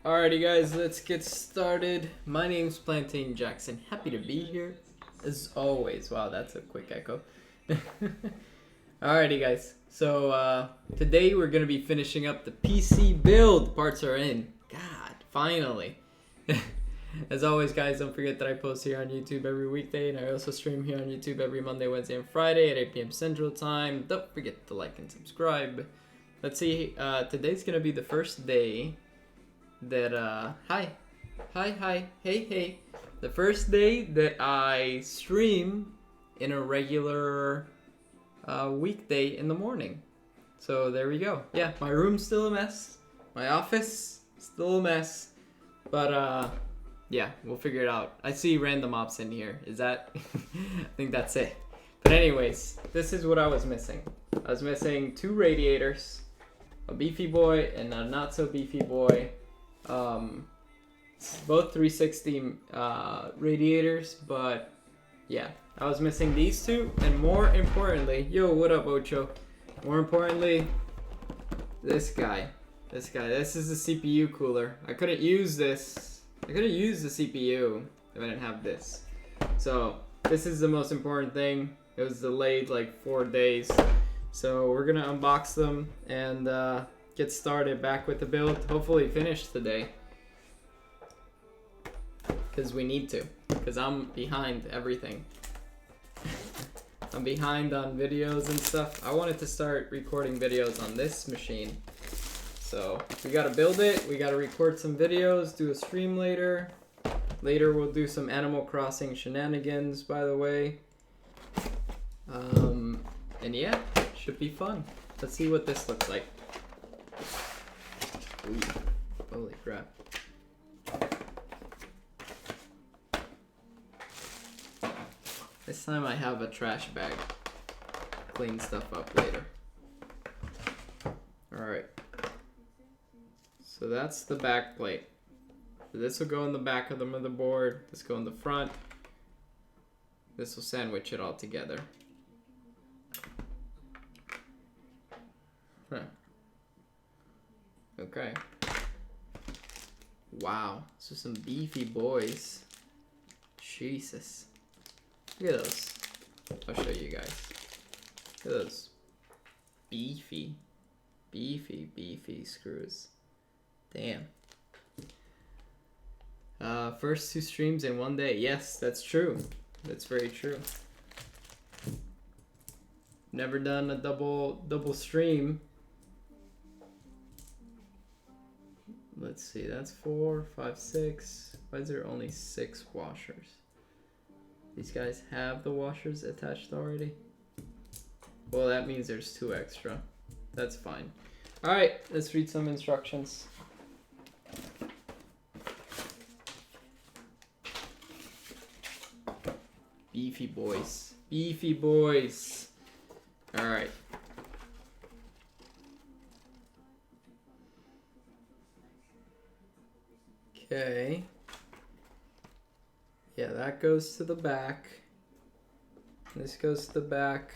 Alrighty guys, let's get started. My name's Plantain Jackson. Happy to be here as always. Wow, that's a quick echo. Alrighty guys, so today we're going to be finishing up the PC build. Parts are in. God, finally. As always guys, don't forget that I post here on YouTube every weekday, and I also stream here on YouTube every Monday, Wednesday, and Friday at 8 p.m. Central Time. Don't forget to like and subscribe. Let's see, today's going to be the first day that hey, the first day that I stream in a regular weekday in the morning. So there we go. Yeah, my room's still a mess, my office still a mess, but yeah, we'll figure it out. I see random ops in here. Is that I think that's it. But anyways, this is what I was missing. I was missing 2 radiators, a beefy boy and a not so beefy boy. Both 360 radiators, but yeah, I was missing these 2, and more importantly, yo, what up, Ocho? More importantly, this guy. This is the CPU cooler. I couldn't use this. I couldn't use the CPU if I didn't have this. So this is the most important thing. It was delayed like 4 days, so we're gonna unbox them and get started back with the build. Hopefully finish today, because we need to, because I'm behind everything. I'm behind on videos and stuff. I wanted to start recording videos on this machine, so we gotta build it, we gotta record some videos, do a stream later. Later we'll do some Animal Crossing shenanigans, by the way. And yeah, should be fun. Let's see what this looks like. Ooh, holy crap. This time I have a trash bag. Clean stuff up later. Alright. So that's the back plate. So this will go in the back of the motherboard. This will go in the front. This will sandwich it all together. Huh. Okay. Wow. So some beefy boys. Jesus. Look at those. I'll show you guys. Look at those beefy screws. Damn. First 2 streams in 1 day. Yes, that's true. That's very true. Never done a double stream. Let's see, that's 4, 5, 6. Why is there only 6 washers? These guys have the washers attached already? Well, that means there's 2 extra. That's fine. Alright, let's read some instructions. Beefy boys. Beefy boys. Alright. Okay. Yeah, that goes to the back. This goes to the back.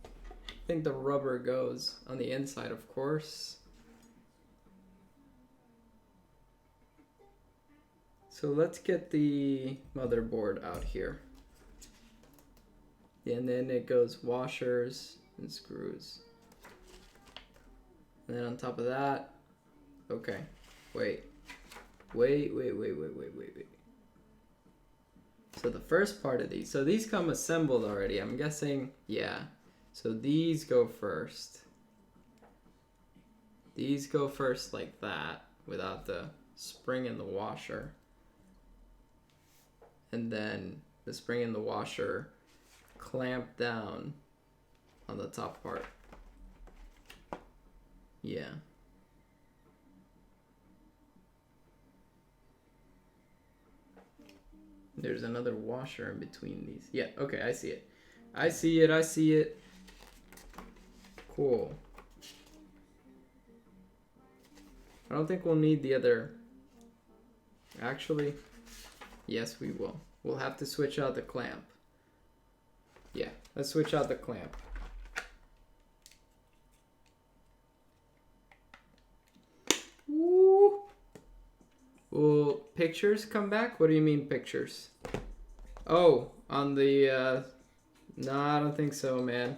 I think the rubber goes on the inside, of course. So let's get the motherboard out here. And then it goes washers and screws. And then on top of that, okay, wait. So the first part of these, so these come assembled already, I'm guessing, yeah. So these go first. These go first like that, without the spring in the washer. And then the spring in the washer clamp down on the top part. Yeah. There's another washer in between these. Yeah, okay, I see it. I see it. Cool. I don't think we'll need the other. Actually, yes, we will. We'll have to switch out the clamp. Yeah, let's switch out the clamp. Woo. Will pictures come back? What do you mean pictures? Oh, on the, no, I don't think so, man.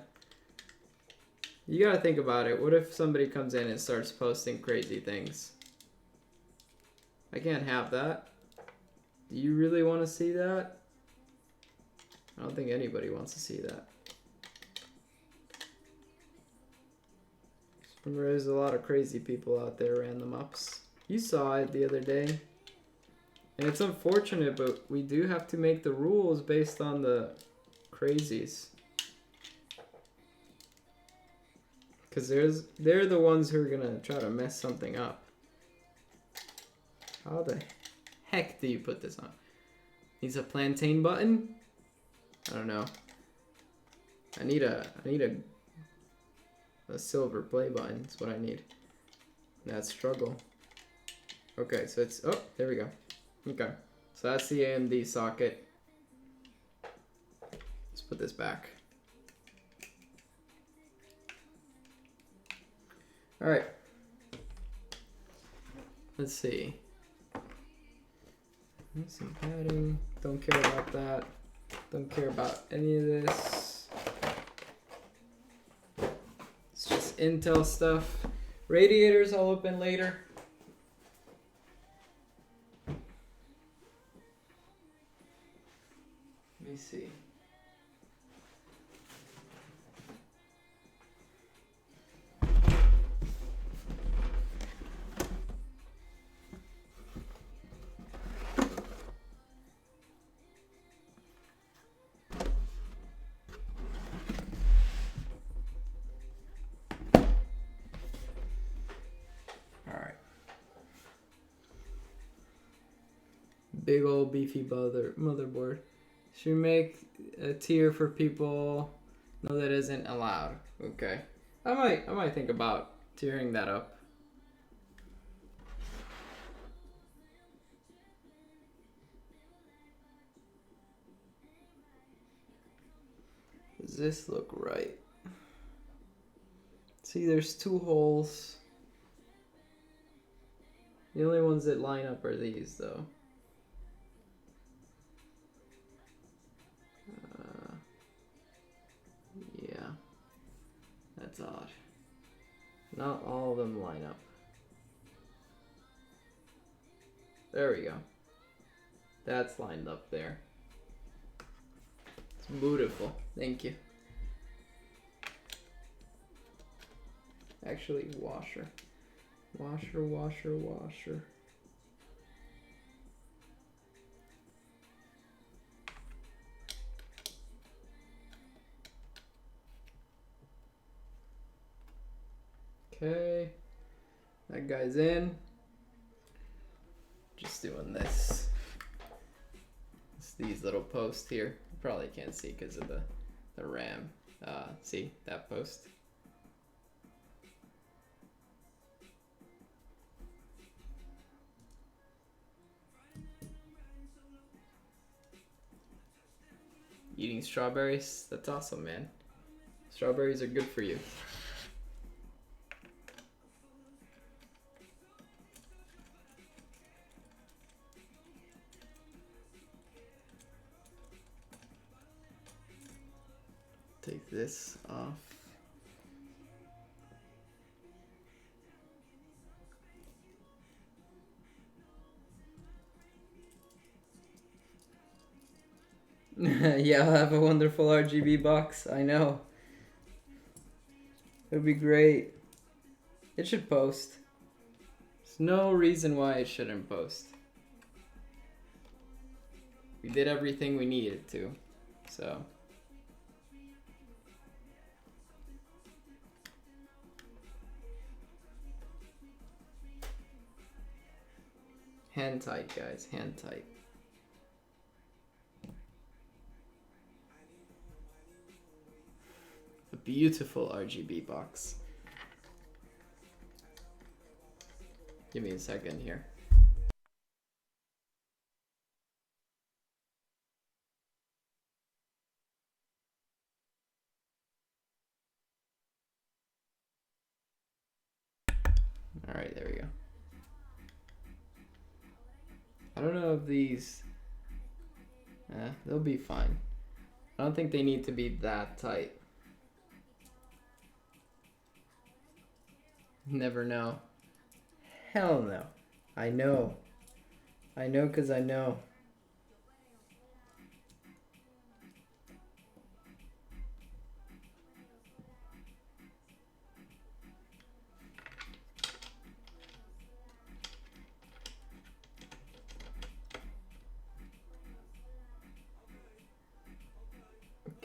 You gotta think about it. What if somebody comes in and starts posting crazy things? I can't have that. Do you really want to see that? I don't think anybody wants to see that. There's a lot of crazy people out there, random ups. You saw it the other day. And it's unfortunate, but we do have to make the rules based on the crazies. Because they're the ones who are going to try to mess something up. How the heck do you put this on? Needs a plantain button? I don't know. I need a silver play button. That's what I need. That struggle. Okay, so it's, oh, there we go. Okay, so that's the AMD socket. Let's put this back. All right. Let's see. Some padding. Don't care about that. Don't care about any of this. It's just Intel stuff. Radiators I'll open later. Let me see. Big old beefy motherboard. Should make a tier for people. No, that isn't allowed. Okay. I might think about tiering that up. Does this look right? See, there's two holes. The only ones that line up are these, though. Yeah. That's odd. Not all of them line up. There we go. That's lined up there. It's beautiful. Thank you. Actually, washer. Washer, washer, washer. Okay. That guy's in. Just doing this. It's these little posts here. You probably can't see because of the RAM. See that post? Eating strawberries? That's awesome, man. Strawberries are good for you. Take this off. Yeah, I'll have a wonderful RGB box. I know. It would be great. It should post. There's no reason why it shouldn't post. We did everything we needed to, so. Hand tight, guys, hand tight. A beautiful RGB box. Give me a second here. All right, there we go. don't know if these... they'll be fine. I don't think they need to be that tight. Never know. Hell no. I know. I know because I know.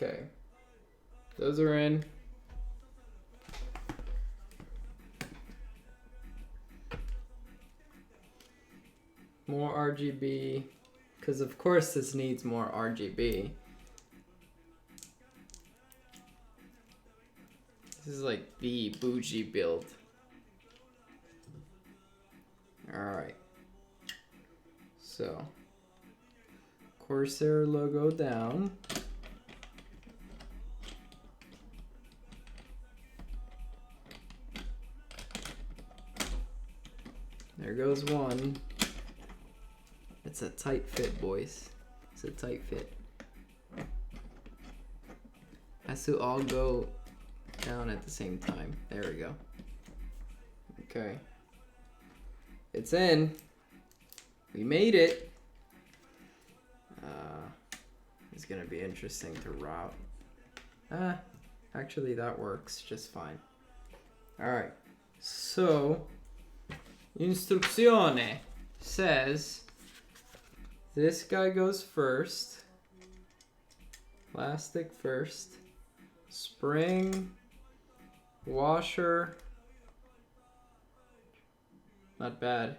Okay. Those are in. More RGB, because of course this needs more RGB. This is like the bougie build. Alright. So, Corsair logo down. There goes one. It's a tight fit, boys. It's a tight fit. Has to all go down at the same time. There we go. Okay. It's in. We made it. It's gonna be interesting to route. Actually that works just fine. Alright. So, Instruzione says this guy goes first. Plastic first. Spring. Washer. Not bad.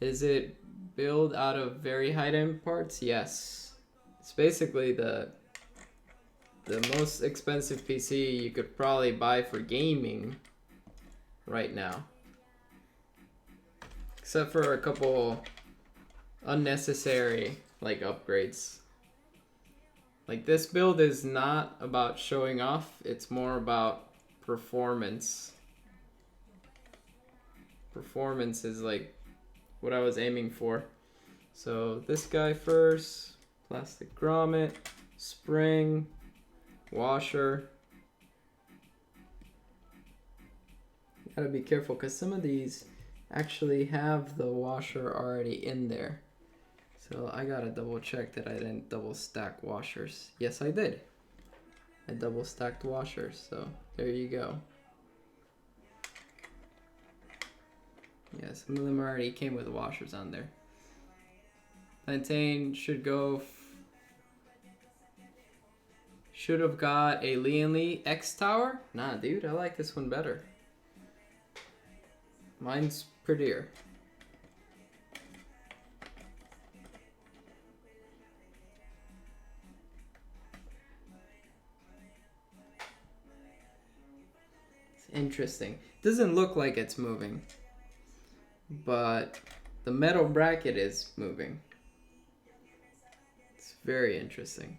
Is it built out of very high-end parts? Yes. It's basically the most expensive PC you could probably buy for gaming right now. Except for a couple unnecessary like upgrades. Like this build is not about showing off, it's more about performance. Performance is like what I was aiming for. So this guy first, plastic grommet, spring, washer. You gotta be careful because some of these actually have the washer already in there. So I gotta double check that I didn't double stack washers. Yes, I did. I double stacked washers, so there you go. Yeah, some of them already came with washers on there. Plantain should go. Should have got a Lee X Tower. Nah, dude, I like this one better. Mine's prettier. It's interesting. Doesn't look like it's moving, but the metal bracket is moving. It's very interesting.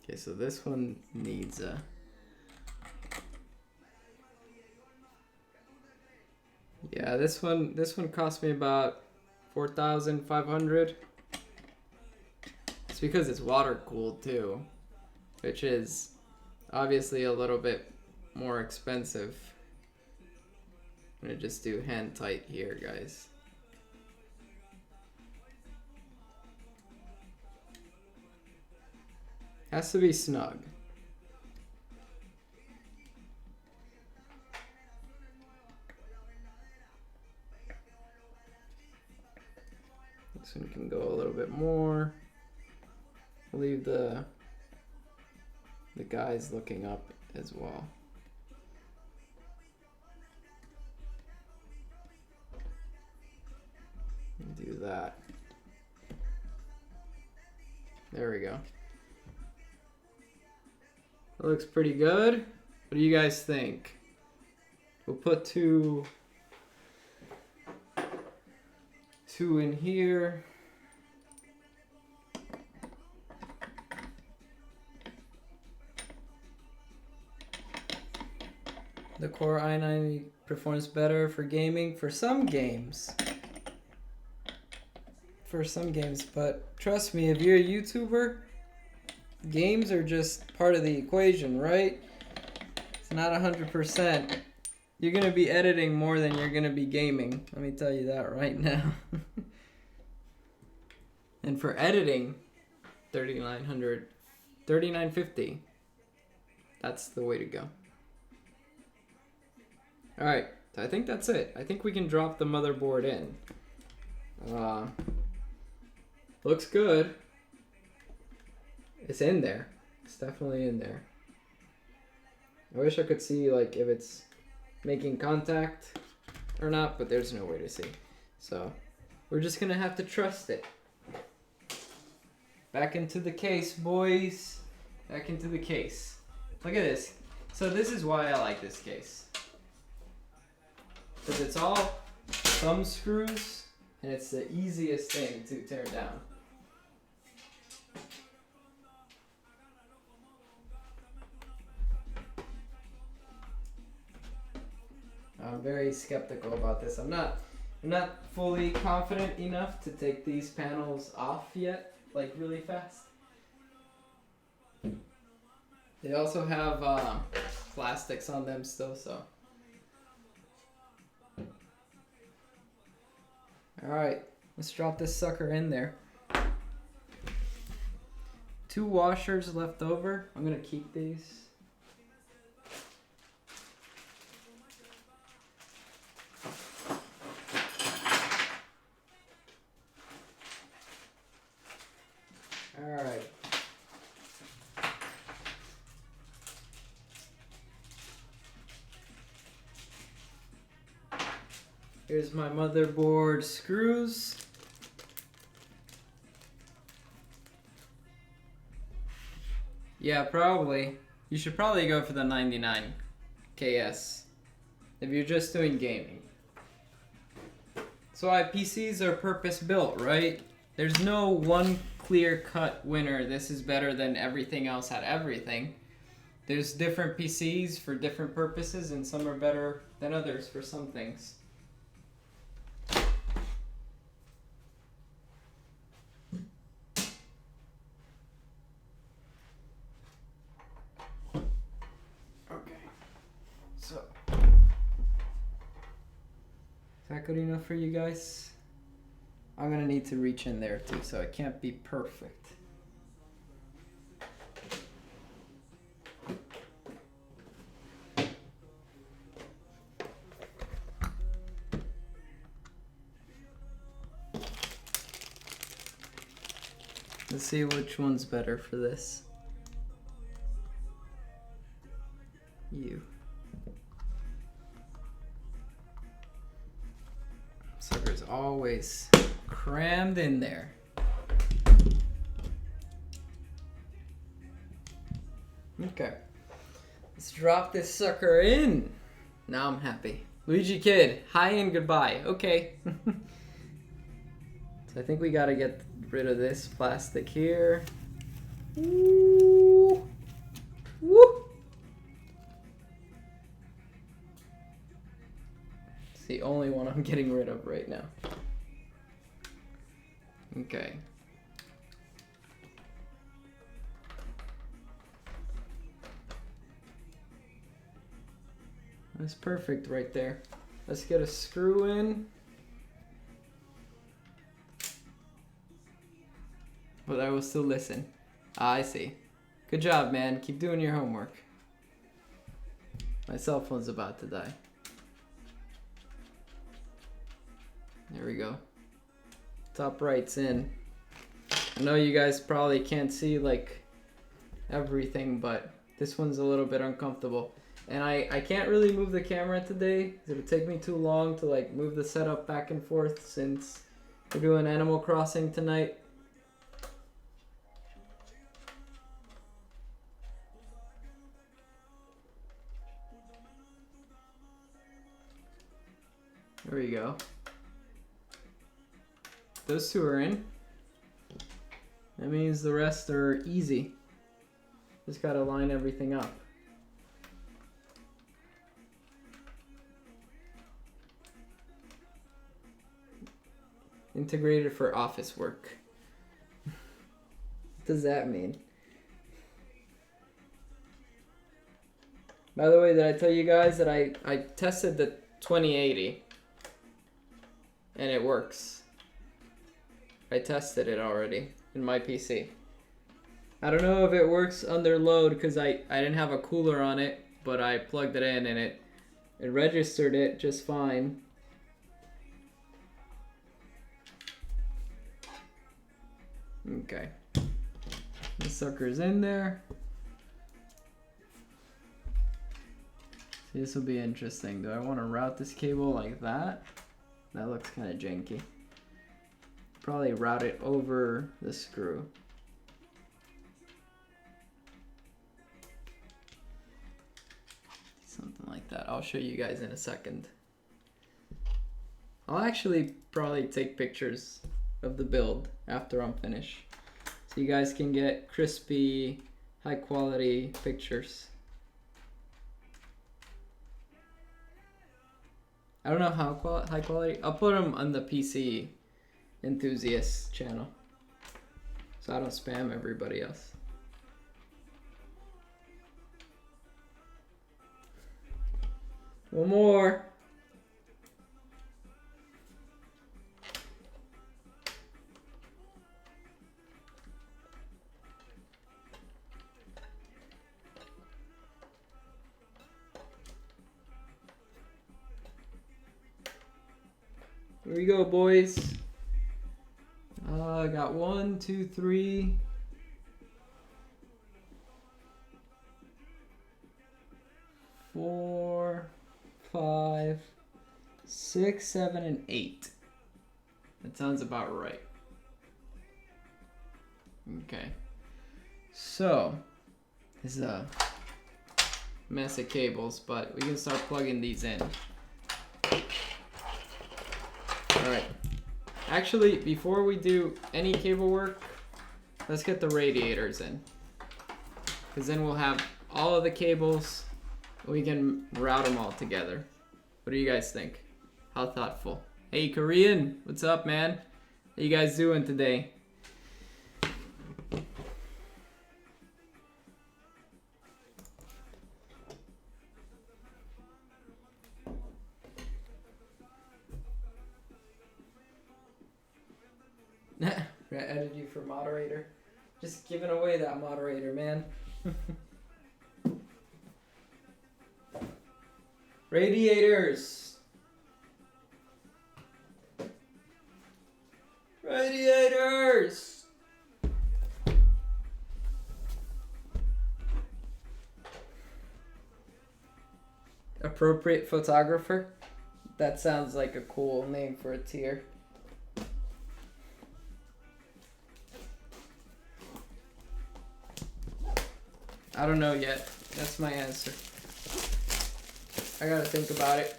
Okay, so this one needs a... Yeah, this one cost me about 4,500. It's because it's water cooled too, which is obviously a little bit more expensive. I'm gonna just do hand tight here, guys. Has to be snug. This one can go a little bit more. I'll leave the guys looking up as well. Do that. There we go. That looks pretty good. What do you guys think? We'll put two in here. The Core i9 performs better for gaming for some games. But trust me, if you're a YouTuber, games are just part of the equation, right? It's not 100%. You're gonna be editing more than you're gonna be gaming. Let me tell you that right now. And for editing, 3950. That's the way to go. Alright, I think that's it. I think we can drop the motherboard in. Looks good. It's in there. It's definitely in there. I wish I could see like if it's making contact or not, but there's no way to see. So we're just gonna have to trust it. Back into the case, boys. Back into the case. Look at this. So this is why I like this case. Because it's all thumb screws and it's the easiest thing to tear down. I'm very skeptical about this. I'm not fully confident enough to take these panels off yet, like really fast. They also have plastics on them still, so. Alright, let's drop this sucker in there. 2 washers left over. I'm gonna keep these. Alright. Here's my motherboard screws. Yeah, probably. You should probably go for the 99 KS if you're just doing gaming. So PCs are purpose built, right? There's no one clear-cut winner. This is better than everything else at everything. There's different PCs for different purposes, and some are better than others for some things. So, is that good enough for you guys? I'm gonna need to reach in there too, so it can't be perfect. Let's see which one's better for this. You. Sucker's always crammed in there. Okay. Let's drop this sucker in. Now I'm happy. Luigi Kid, hi and goodbye. Okay. So I think we gotta get rid of this plastic here. Woo. Woo. It's the only one I'm getting rid of right now. Okay. That's perfect right there. Let's get a screw in. But I will still listen. Ah, I see. Good job, man. Keep doing your homework. My cell phone's about to die. There we go. Top right's in. I know you guys probably can't see like everything, but this one's a little bit uncomfortable. And I can't really move the camera today. It would take me too long to like move the setup back and forth since we're doing Animal Crossing tonight. There we go. Those two are in. That means the rest are easy. Just gotta line everything up. integrated for office work. What does that mean? By the way, did I tell you guys that I tested the 2080 and it works? I tested it already in my PC. I don't know if it works under load because I didn't have a cooler on it, but I plugged it in and it registered it just fine. Okay. The sucker's in there. See, this will be interesting. Do I want to route this cable like that? That looks kind of janky. Probably route it over the screw. Something like that. I'll show you guys in a second. I'll actually probably take pictures of the build after I'm finished, so you guys can get crispy, high quality pictures. I don't know how high quality. I'll put them on the PC enthusiast channel, so I don't spam everybody else. One more. Here we go, boys. I got 1, 2, 3. 4, 5, 6, 7, and 8. That sounds about right. Okay. So, this is a mess of cables, but we can start plugging these in. Alright. Actually, before we do any cable work, let's get the radiators in. Because then we'll have all of the cables. We can route them all together. What do you guys think? How thoughtful. Hey, Korean. What's up, man? How you guys doing today? I added you for moderator. Just giving away that moderator, man. Radiators. Radiators. Appropriate photographer. That sounds like a cool name for a tier. I don't know yet. That's my answer. I gotta think about it.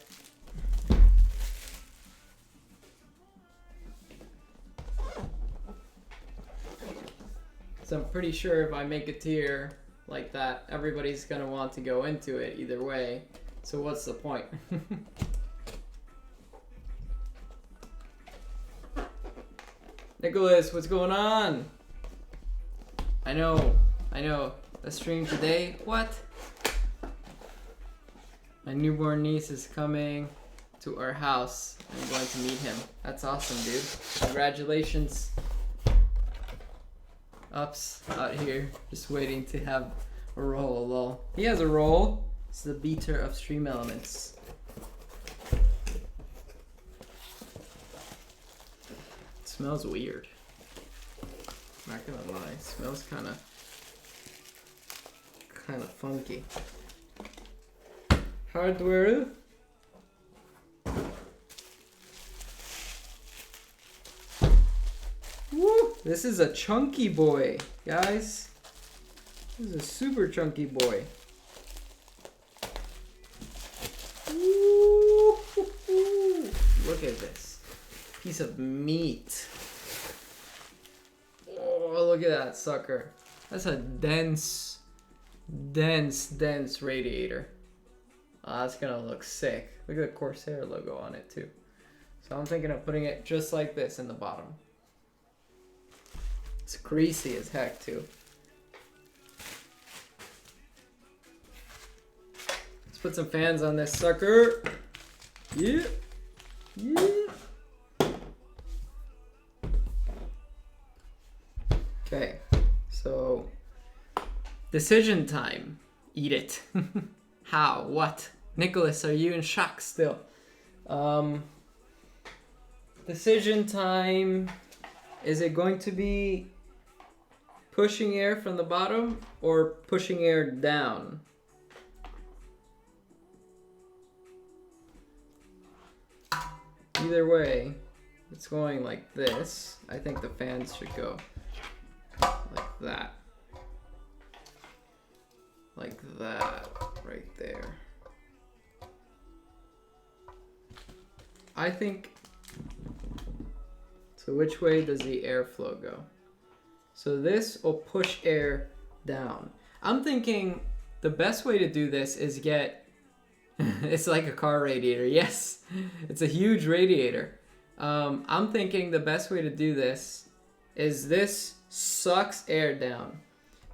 So I'm pretty sure if I make a tier like that, everybody's gonna want to go into it either way. So what's the point? Nicholas, what's going on? I know. A stream today? What? My newborn niece is coming to our house. I'm going to meet him. That's awesome, dude. Congratulations. Ups out here, just waiting to have a roll. Lol. He has a roll. It's the beater of stream elements. It smells weird. I'm not gonna lie. It smells kind of funky. Hardware. Woo! This is a chunky boy, guys. This is a super chunky boy. Woo! Look at this piece of meat. Oh, look at that sucker. That's a dense radiator. Oh, that's gonna look sick. Look at the Corsair logo on it too. So I'm thinking of putting it just like this in the bottom. It's greasy as heck too. Let's put some fans on this sucker. Yeah. Yeah. Okay, so decision time. Eat it. How? What? Nicholas, are you in shock still? Decision time. Is it going to be pushing air from the bottom or pushing air down? Either way, it's going like this. I think the fans should go like that. Like that, right there. I think, so which way does the airflow go? So this will push air down. I'm thinking the best way to do this is get, it's like a car radiator, yes, it's a huge radiator. I'm thinking the best way to do this is this sucks air down.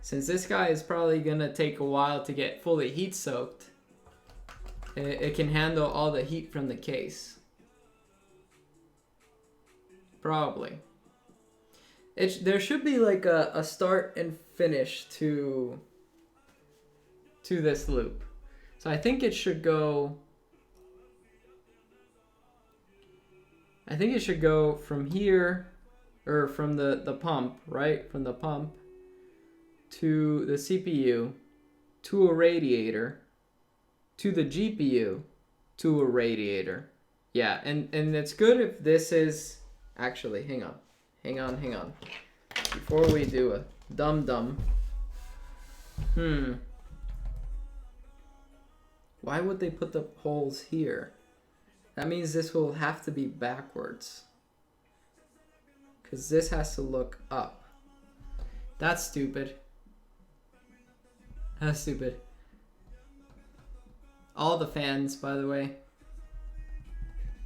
Since this guy is probably gonna take a while to get fully heat soaked, it can handle all the heat from the case. Probably. There should be like a start and finish to this loop. So I think it should go, from here, or from the pump, right? From the pump to the CPU, to a radiator, to the GPU, to a radiator. Yeah, and it's good if this is, actually, hang on. Before we do a dum-dum. Why would they put the holes here? That means this will have to be backwards. Because this has to look up. That's stupid. That's stupid. All the fans, by the way.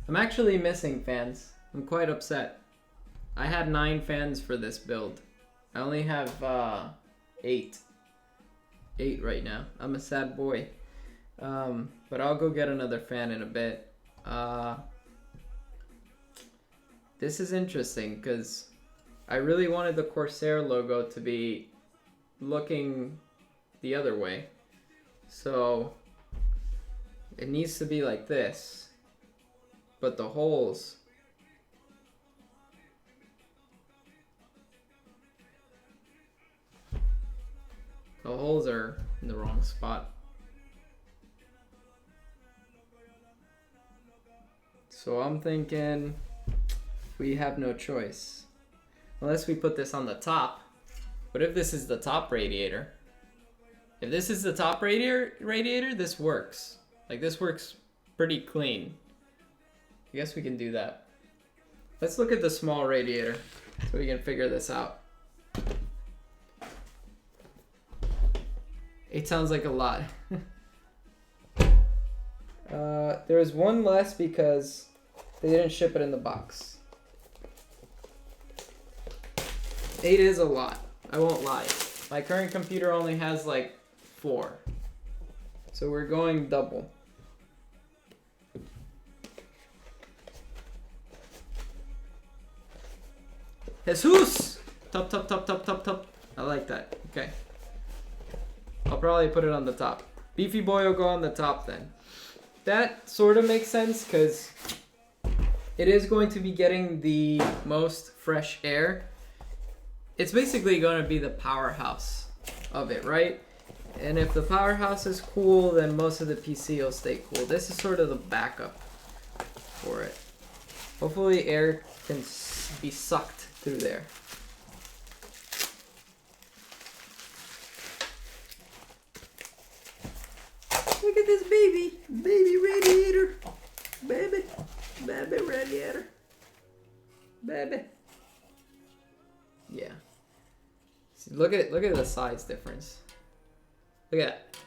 I'm actually missing fans. I'm quite upset. I had 9 fans for this build. I only have 8. 8 right now. I'm a sad boy. But I'll go get another fan in a bit. This is interesting because I really wanted the Corsair logo to be looking the other way. So it needs to be like this. But the holes, are in the wrong spot. So I'm thinking we have no choice. Unless we put this on the top. But if this is the top radiator, if this is the top radiator, this works. Like, this works pretty clean. I guess we can do that. Let's look at the small radiator so we can figure this out. 8 sounds like a lot. There was one less because they didn't ship it in the box. 8 is a lot. I won't lie. My current computer only has like 4. So we're going double. Jesus! Top. I like that. Okay. I'll probably put it on the top. Beefy boy will go on the top then. That sort of makes sense because it is going to be getting the most fresh air. It's basically going to be the powerhouse of it, right? And if the powerhouse is cool, then most of the PC will stay cool. This is sort of the backup for it. Hopefully air can be sucked through there. Look at this baby radiator. Baby radiator. Baby. Yeah. See, look at the size difference. Look at that.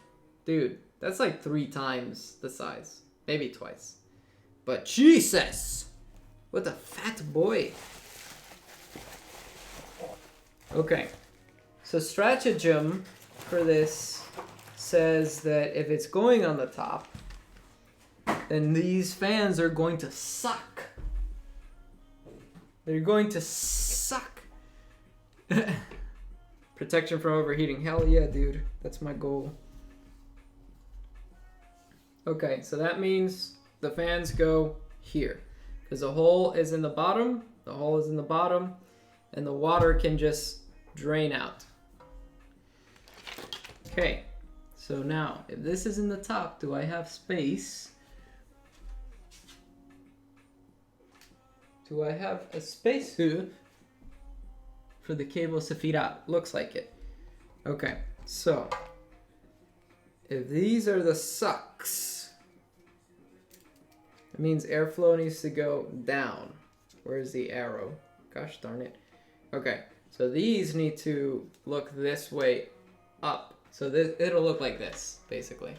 Dude, that's like 3 times the size. Maybe twice. But Jesus! What the fat boy? Okay. So stratagem for this says that if it's going on the top, then these fans are going to suck. They're going to suck. Protection from overheating. Hell yeah, dude. That's my goal. Okay, so that means the fans go here. Because the hole is in the bottom. The hole is in the bottom. And the water can just drain out. Okay. So now, if this is in the top, do I have space? Do I have a space here for the cable Safira? Looks like it. Okay, so if these are the sucks, it means airflow needs to go down. Where's the arrow? Gosh darn it. Okay, so these need to look this way up. So this, it'll look like this, basically.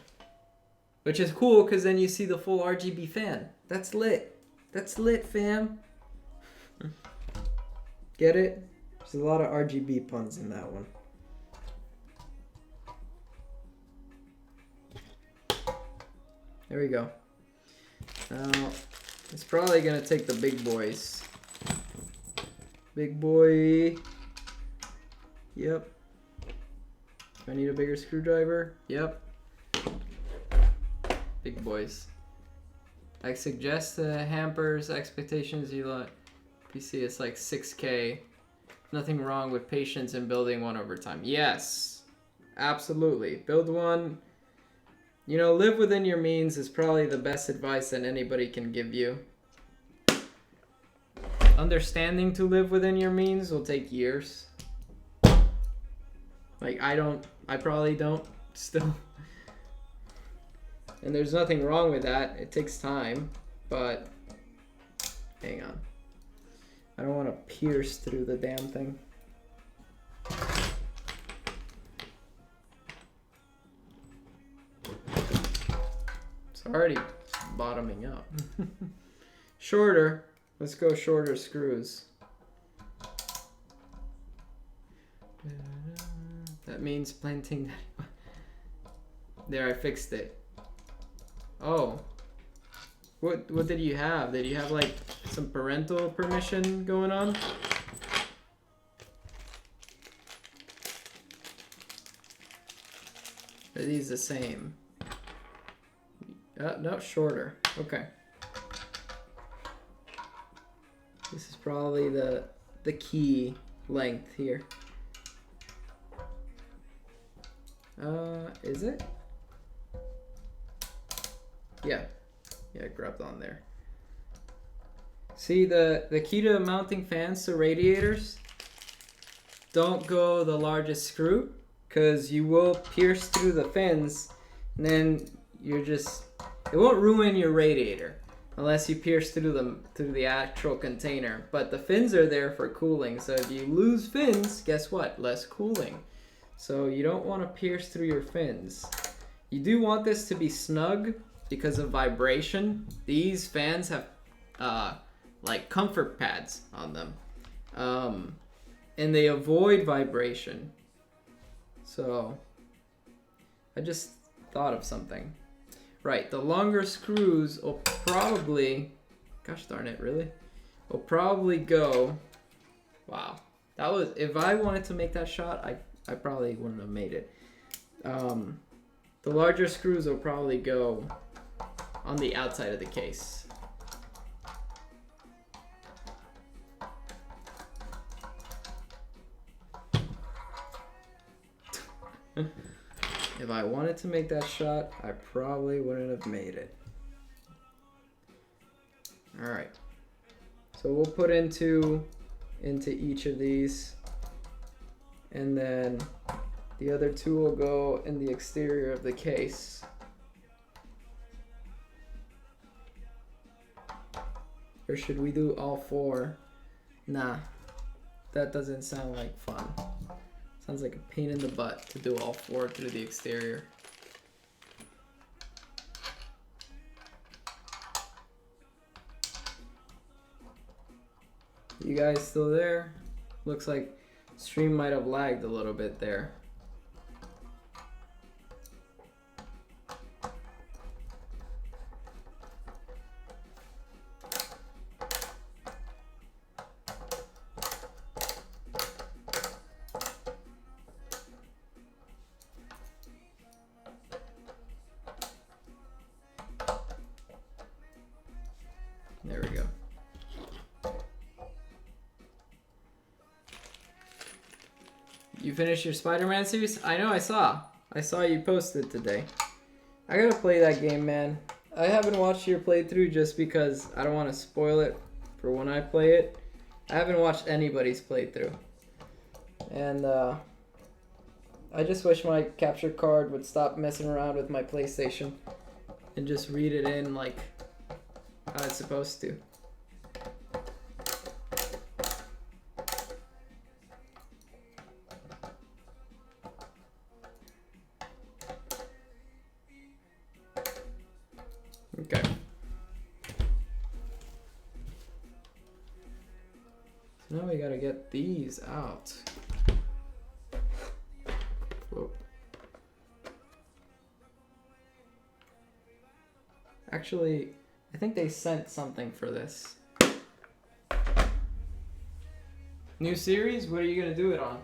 Which is cool, because then you see the full RGB fan. That's lit. That's lit, fam. Get it? There's a lot of RGB puns in that one. There we go. Now, it's probably going to take the big boys. Big boy. Yep. Do I need a bigger screwdriver? Yep. Big boys. I suggest the hampers expectations you like. PC is like 6K. Nothing wrong with patience in building one over time. Yes, absolutely. Build one. You know, live within your means is probably the best advice that anybody can give you. Understanding to live within your means will take years. Like, I probably don't still. And there's nothing wrong with that. It takes time, but hang on. I don't want to pierce through the damn thing. It's already bottoming out. Shorter. Let's go shorter screws. That means planting. There, I fixed it. Oh. What did you have? Did you have like some parental permission going on? Are these the same? No, shorter. Okay. This is probably the key length here. Is it? Yeah. Yeah, it grabbed on there. See, the key to mounting fans to radiators, don't go the largest screw, because you will pierce through the fins, and then you're just, it won't ruin your radiator unless you pierce through the actual container. But the fins are there for cooling, so if you lose fins, guess what? Less cooling. So you don't want to pierce through your fins. You do want this to be snug because of vibration. These fans have like comfort pads on them, and they avoid vibration. So I just thought of something. Right, the longer screws will probably, gosh darn it, really? Will probably go, wow. That was, if I wanted to make that shot, I probably wouldn't have made it. The larger screws will probably go on the outside of the case. If I wanted to make that shot, I probably wouldn't have made it. All right. So we'll put into each of these, and then the other two will go in the exterior of the case. Or should we do all four? Nah, that doesn't sound like fun. Sounds like a pain in the butt to do all four through the exterior. You guys still there? Looks like stream might have lagged a little bit there. There we go. You finished your Spider-Man series? I know, I saw you posted today. I gotta play that game, man. I haven't watched your playthrough just because I don't want to spoil it for when I play it. I haven't watched anybody's playthrough. And I just wish my capture card would stop messing around with my PlayStation and just read it in like how it's supposed to. Okay. So now we gotta get these out. Whoa. Actually, I think they sent something for this. New series? What are you gonna do it on?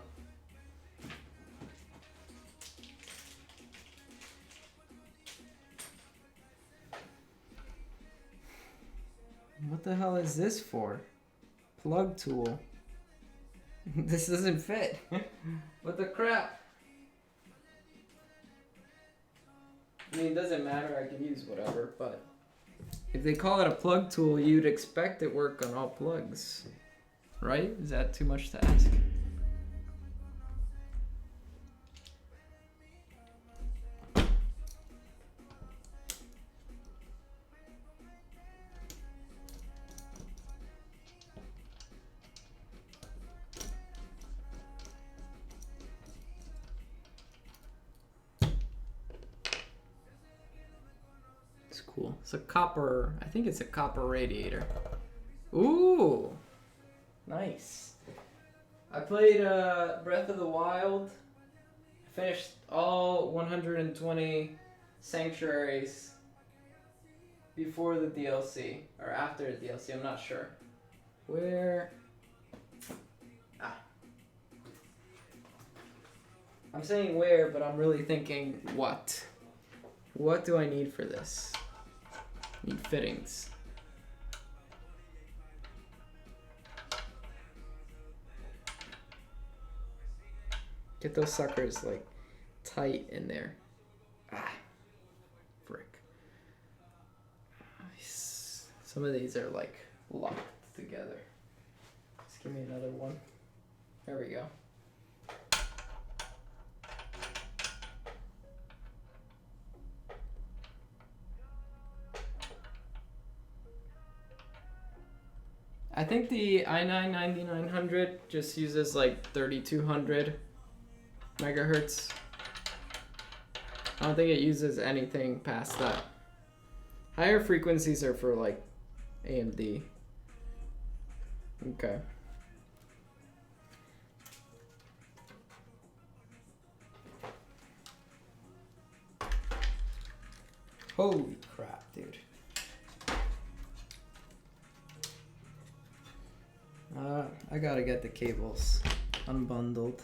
What the hell is this for? Plug tool. This doesn't fit. What the crap? I mean, it doesn't matter. I can use whatever, but if they call it a plug tool, you'd expect it work on all plugs, right? Is that too much to ask? Cool. It's a copper, I think it's a copper radiator. Ooh, nice. I played Breath of the Wild. I finished all 120 sanctuaries before the DLC, or after the DLC, I'm not sure. Where? Ah. I'm saying where, but I'm really thinking what? What do I need for this? Need fittings. Get those suckers like tight in there. Ah, frick. Nice. Some of these are like locked together. Just give me another one. There we go. I think the i9 9900 just uses like 3200 megahertz. I don't think it uses anything past that. Higher frequencies are for like AMD. Okay. Holy crap, dude. I gotta get the cables unbundled.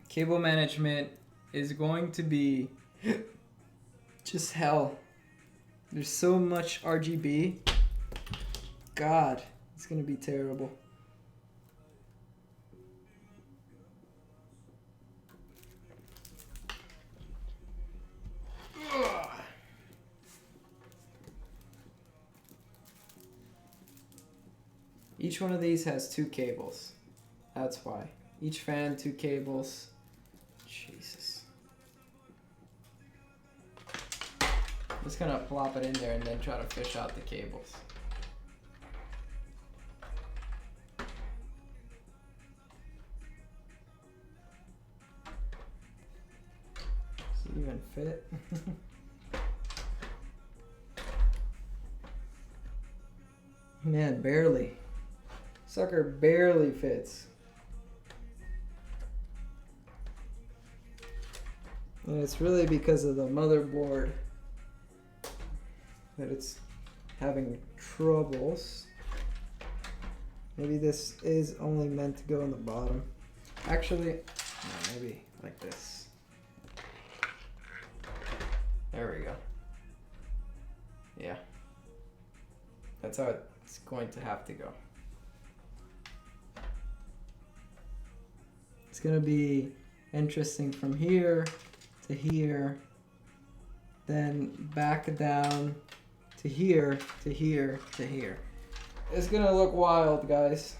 Cable management is going to be just hell. There's so much RGB. God, it's gonna be terrible. Each one of these has 2 cables. That's why. Each fan, 2 cables. Jesus. I'm just gonna plop it in there and then try to fish out the cables. See even fit. Man, barely. Sucker barely fits. And it's really because of the motherboard that it's having troubles. Maybe this is only meant to go in the bottom. Actually, no, maybe like this. There we go. Yeah. That's how it's going to have to go. It's going to be interesting from here to here, then back down to here, to here, to here. It's gonna look wild, guys.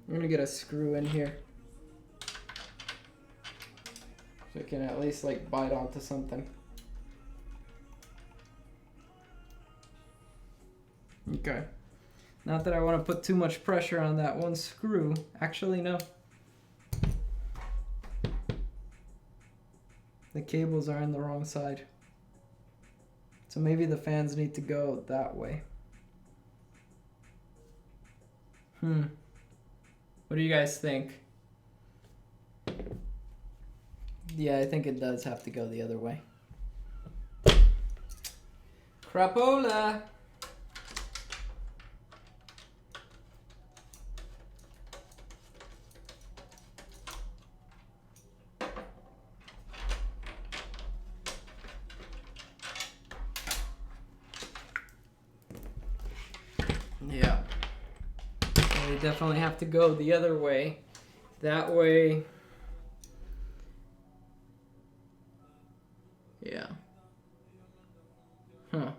I'm gonna get a screw in here so I can at least like bite onto something. Okay. Not that I want to put too much pressure on that one screw. Actually, no. The cables are on the wrong side. So maybe the fans need to go that way. What do you guys think? Yeah, I think it does have to go the other way. Crapola! Yeah. So we definitely have to go the other way. That way. Yeah. Huh.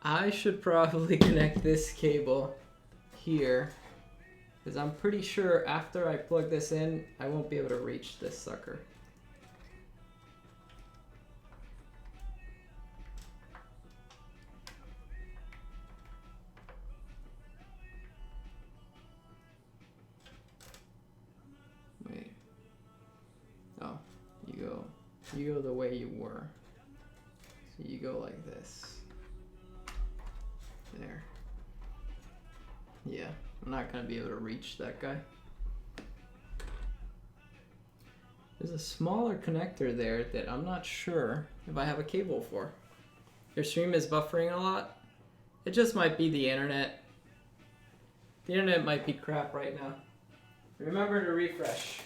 I should probably connect this cable here, because I'm pretty sure after I plug this in, I won't be able to reach this sucker. Wait. Oh, you go the way you were. So you go like this. There. Yeah, I'm not gonna be able to reach that guy. There's a smaller connector there that I'm not sure if I have a cable for. Your stream is buffering a lot. It just might be the internet. The internet might be crap right now. Remember to refresh.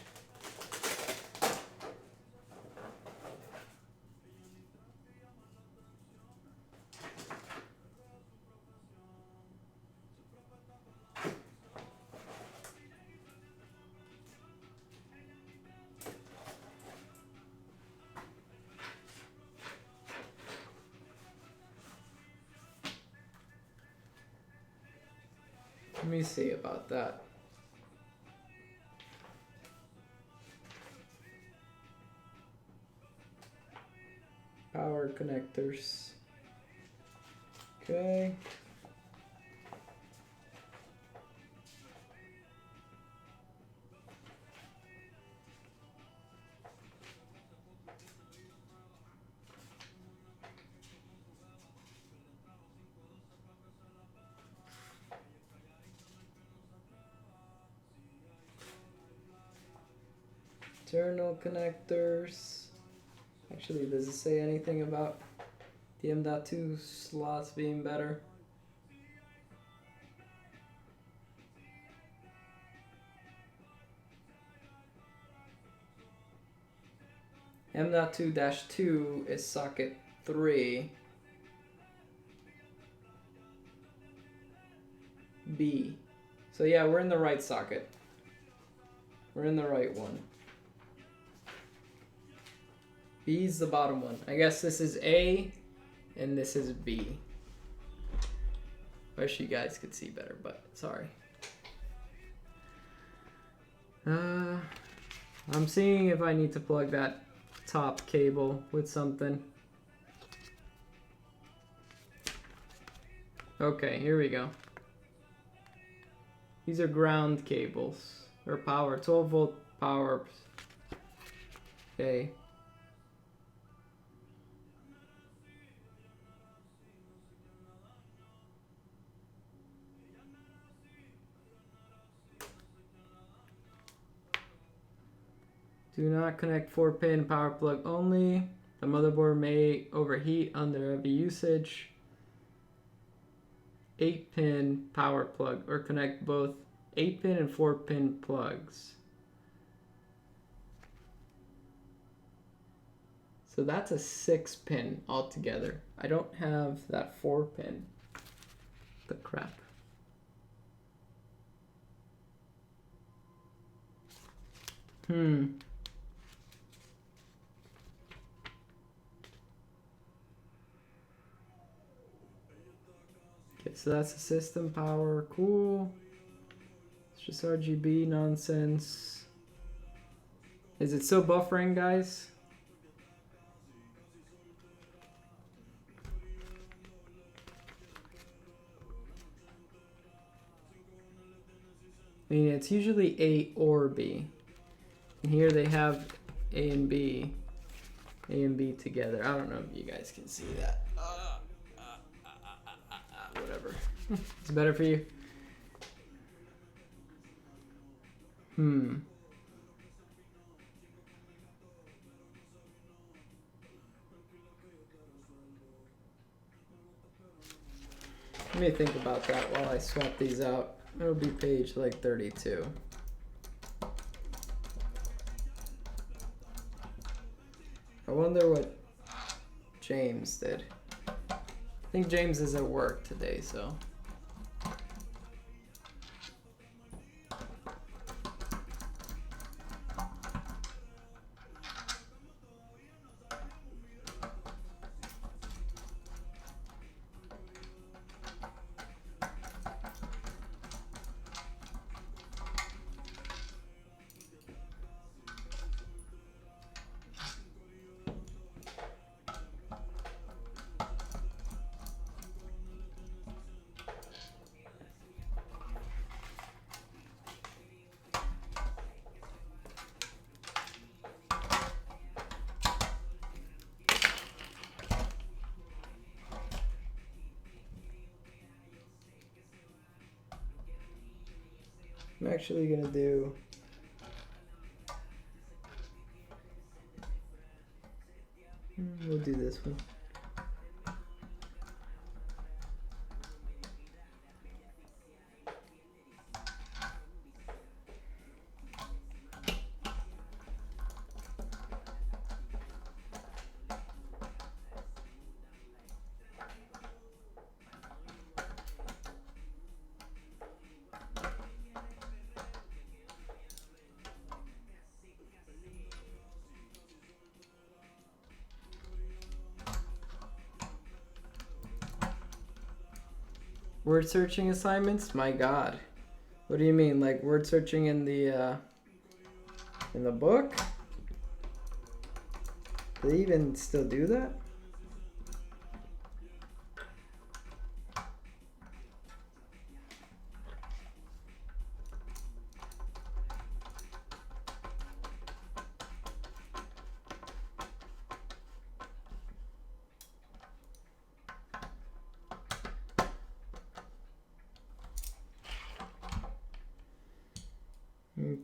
Let me see about that. Power connectors. Okay. Internal connectors. Actually, does it say anything about the M.2 slots being better? M.2-2 is socket 3. B. So yeah, we're in the right socket. We're in the right one. B's the bottom one. I guess this is A and this is B. Wish you guys could see better, but sorry. I'm seeing if I need to plug that top cable with something. Okay, here we go. These are ground cables or power, 12 volt power. Okay. Do not connect 4-pin power plug only. The motherboard may overheat under heavy usage. 8-pin power plug, or connect both 8-pin and 4-pin plugs. So that's a 6-pin altogether. I don't have that 4-pin. The crap. Okay, so that's the system power. Cool. It's just RGB nonsense. Is it still buffering, guys? I mean, it's usually A or B. And here they have A and B together. I don't know if you guys can see that. Whatever. It's better for you. Let me think about that while I swap these out. It'll be page like 32. I wonder what James did. I think James is at work today, so. I'm actually gonna do we'll do this one. Word searching assignments? My God. What do you mean? Like word searching in the book? Do they even still do that?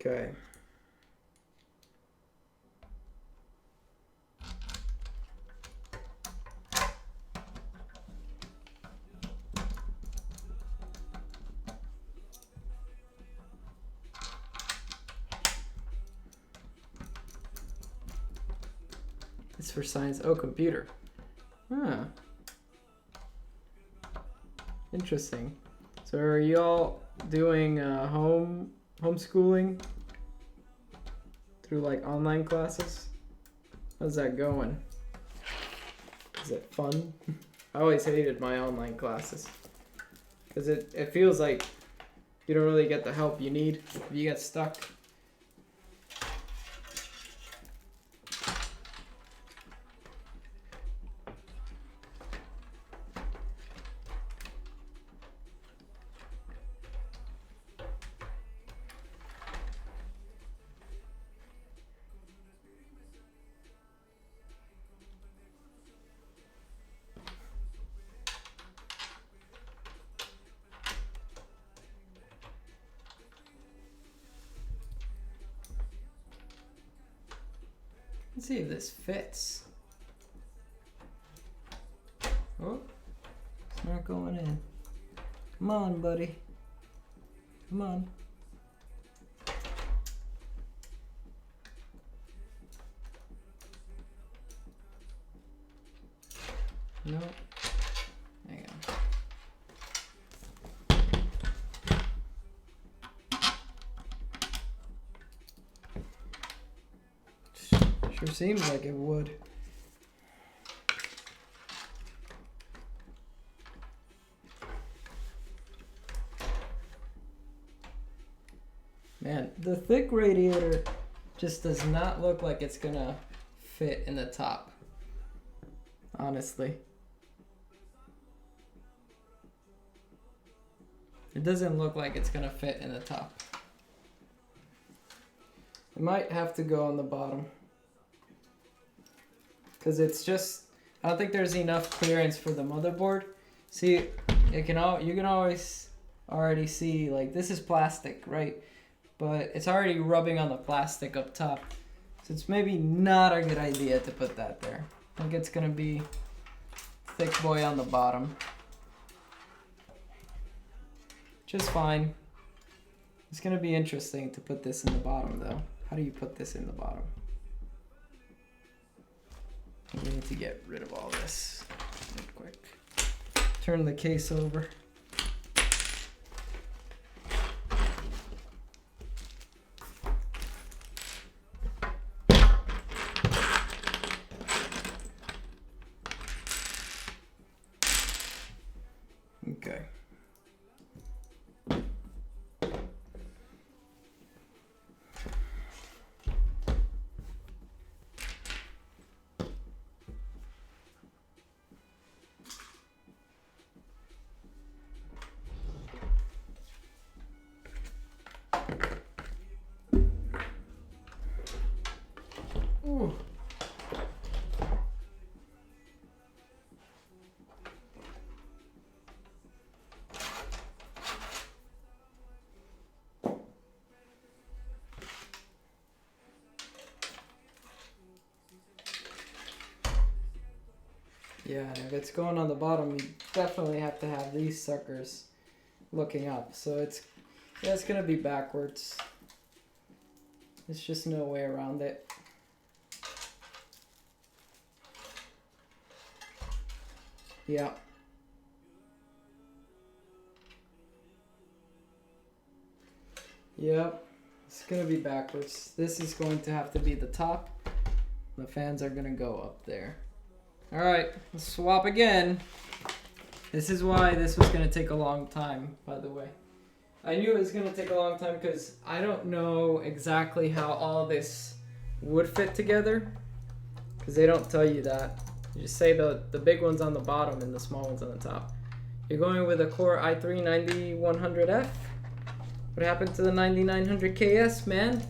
Okay. It's for science. Oh, computer. Huh. Interesting. So are you all doing homeschooling through like online classes? How's that going? Is it fun? I always hated my online classes because it feels like you don't really get the help you need if you get stuck. Let's see if this fits. Oh, it's not going in. Come on, buddy. Come on. No. Hang on. Sure seems like it would. Man, the thick radiator just does not look like it's gonna fit in the top. Honestly. It doesn't look like it's gonna fit in the top. It might have to go on the bottom. Cause it's just, I don't think there's enough clearance for the motherboard. See, you can always already see, like, this is plastic, right? But it's already rubbing on the plastic up top. So it's maybe not a good idea to put that there. I think it's gonna be thick boy on the bottom. Just fine. It's gonna be interesting to put this in the bottom though. How do you put this in the bottom? We need to get rid of all this real quick. Turn the case over. Okay. Ooh. Yeah, and if it's going on the bottom, you definitely have to have these suckers looking up. So it's gonna be backwards. There's just no way around it. Yeah. Yep. It's gonna be backwards. This is going to have to be the top. The fans are gonna go up there. Alright, let's swap again. This is why this was going to take a long time, by the way. I knew it was going to take a long time because I don't know exactly how all this would fit together. Because they don't tell you that. You just say the big one's on the bottom and the small one's on the top. You're going with a Core i3-9100F? What happened to the 9900KS, man?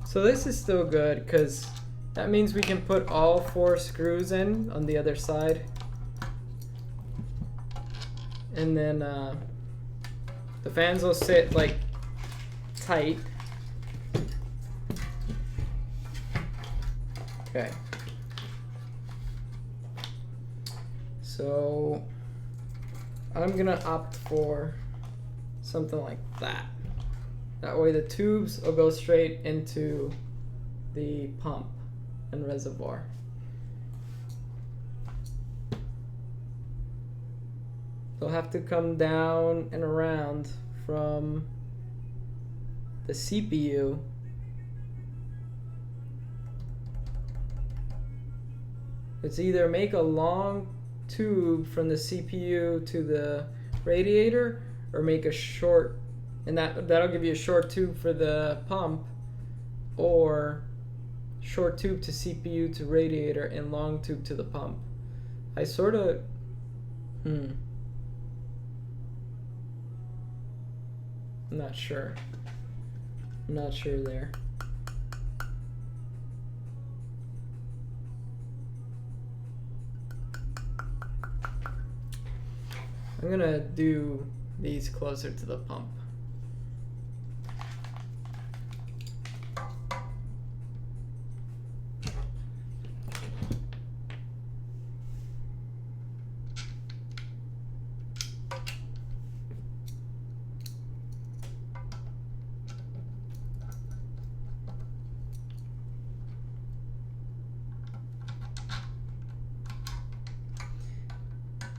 So this is still good because that means we can put all 4 screws in on the other side. And then the fans will sit like tight. Okay. So I'm gonna opt for something like that. That way the tubes will go straight into the pump and reservoir. They'll have to come down and around from the CPU. It's either make a long tube from the CPU to the radiator or make a short, and that'll give you a short tube for the pump, or short tube to CPU to radiator and long tube to the pump. I sort of I'm not sure. I'm not sure there. I'm gonna do these closer to the pump.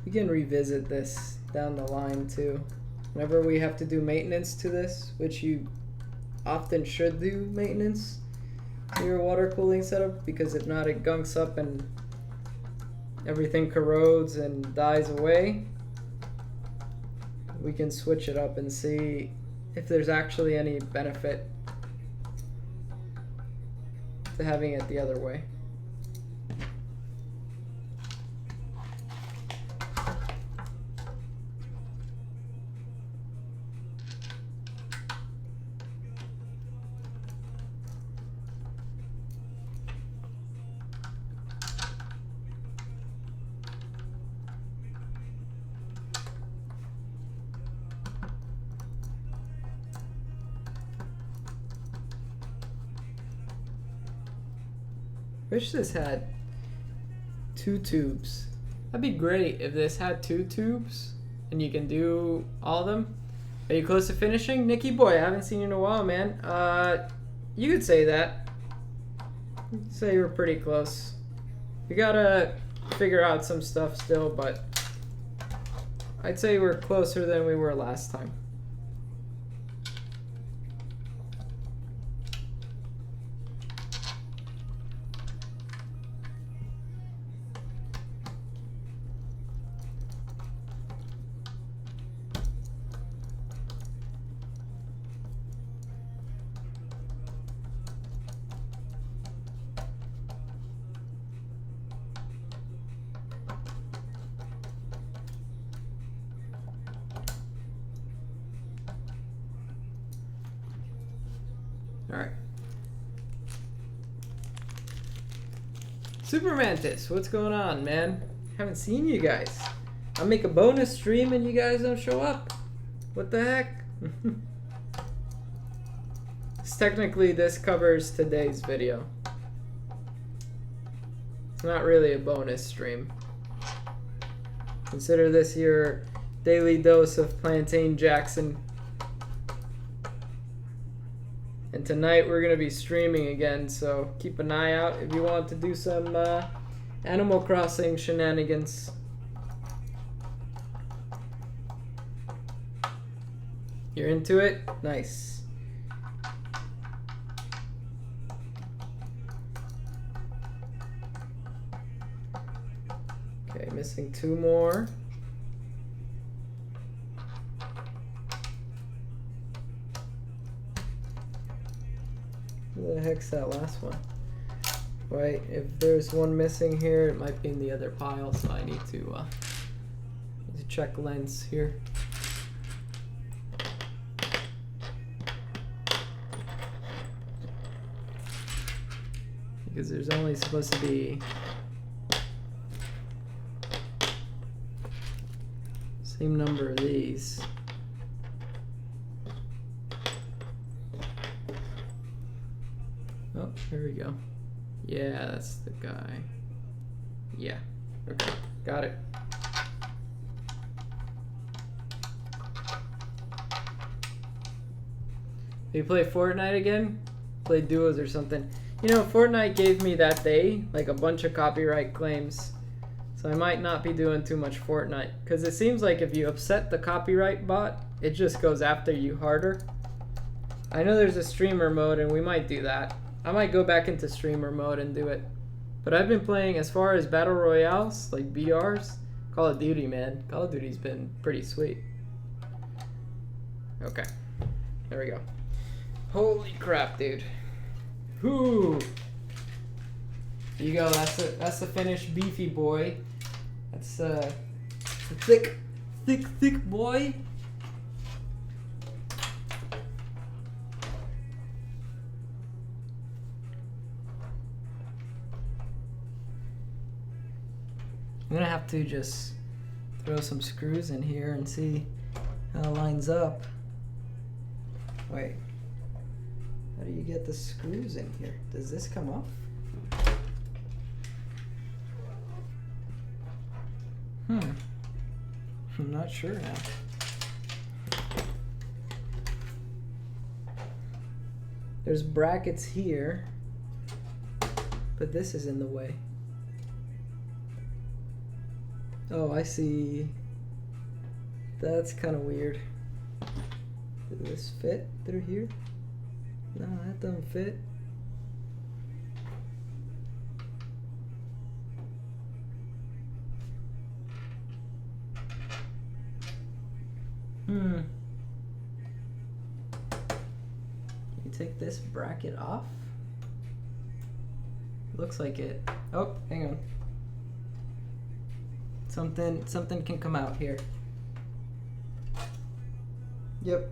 We can revisit this down the line too. Whenever we have to do maintenance to this, which you often should do maintenance to your water cooling setup, because if not it gunks up and everything corrodes and dies away. We can switch it up and see if there's actually any benefit to having it the other way. Wish this had 2 tubes. That'd be great if this had 2 tubes and you can do all of them. Are you close to finishing? Nicky boy, I haven't seen you in a while, man. You could say that. You'd say you're pretty close. We gotta figure out some stuff still, but I'd say we're closer than we were last time. Alright. Super Mantis, what's going on, man? Haven't seen you guys. I make a bonus stream and you guys don't show up. What the heck? Technically, this covers today's video. It's not really a bonus stream. Consider this your daily dose of Plantain Jackson. And tonight we're going to be streaming again, so keep an eye out if you want to do some Animal Crossing shenanigans. You're into it? Nice. Okay, missing 2 more. Where the heck's that last one? Right, if there's one missing here, it might be in the other pile, so I need to check lens here. Because there's only supposed to be same number of these. Oh, here we go. Yeah, that's the guy. Yeah. Okay, got it. You play Fortnite again? Play duos or something. You know, Fortnite gave me that day like a bunch of copyright claims. So I might not be doing too much Fortnite. Because it seems like if you upset the copyright bot, it just goes after you harder. I know there's a streamer mode and we might do that. I might go back into streamer mode and do it. But I've been playing, as far as Battle Royales, like BRs, Call of Duty, man. Call of Duty's been pretty sweet. Okay. There we go. Holy crap, dude. Whoo! There you go, that's the finished beefy boy. That's a thick boy. I'm gonna have to just throw some screws in here and see how it lines up. Wait, how do you get the screws in here? Does this come off? I'm not sure now. There's brackets here, but this is in the way. Oh, I see. That's kind of weird. Does this fit through here? No, that doesn't fit. You take this bracket off? Looks like it. Oh, hang on. Something can come out here. Yep.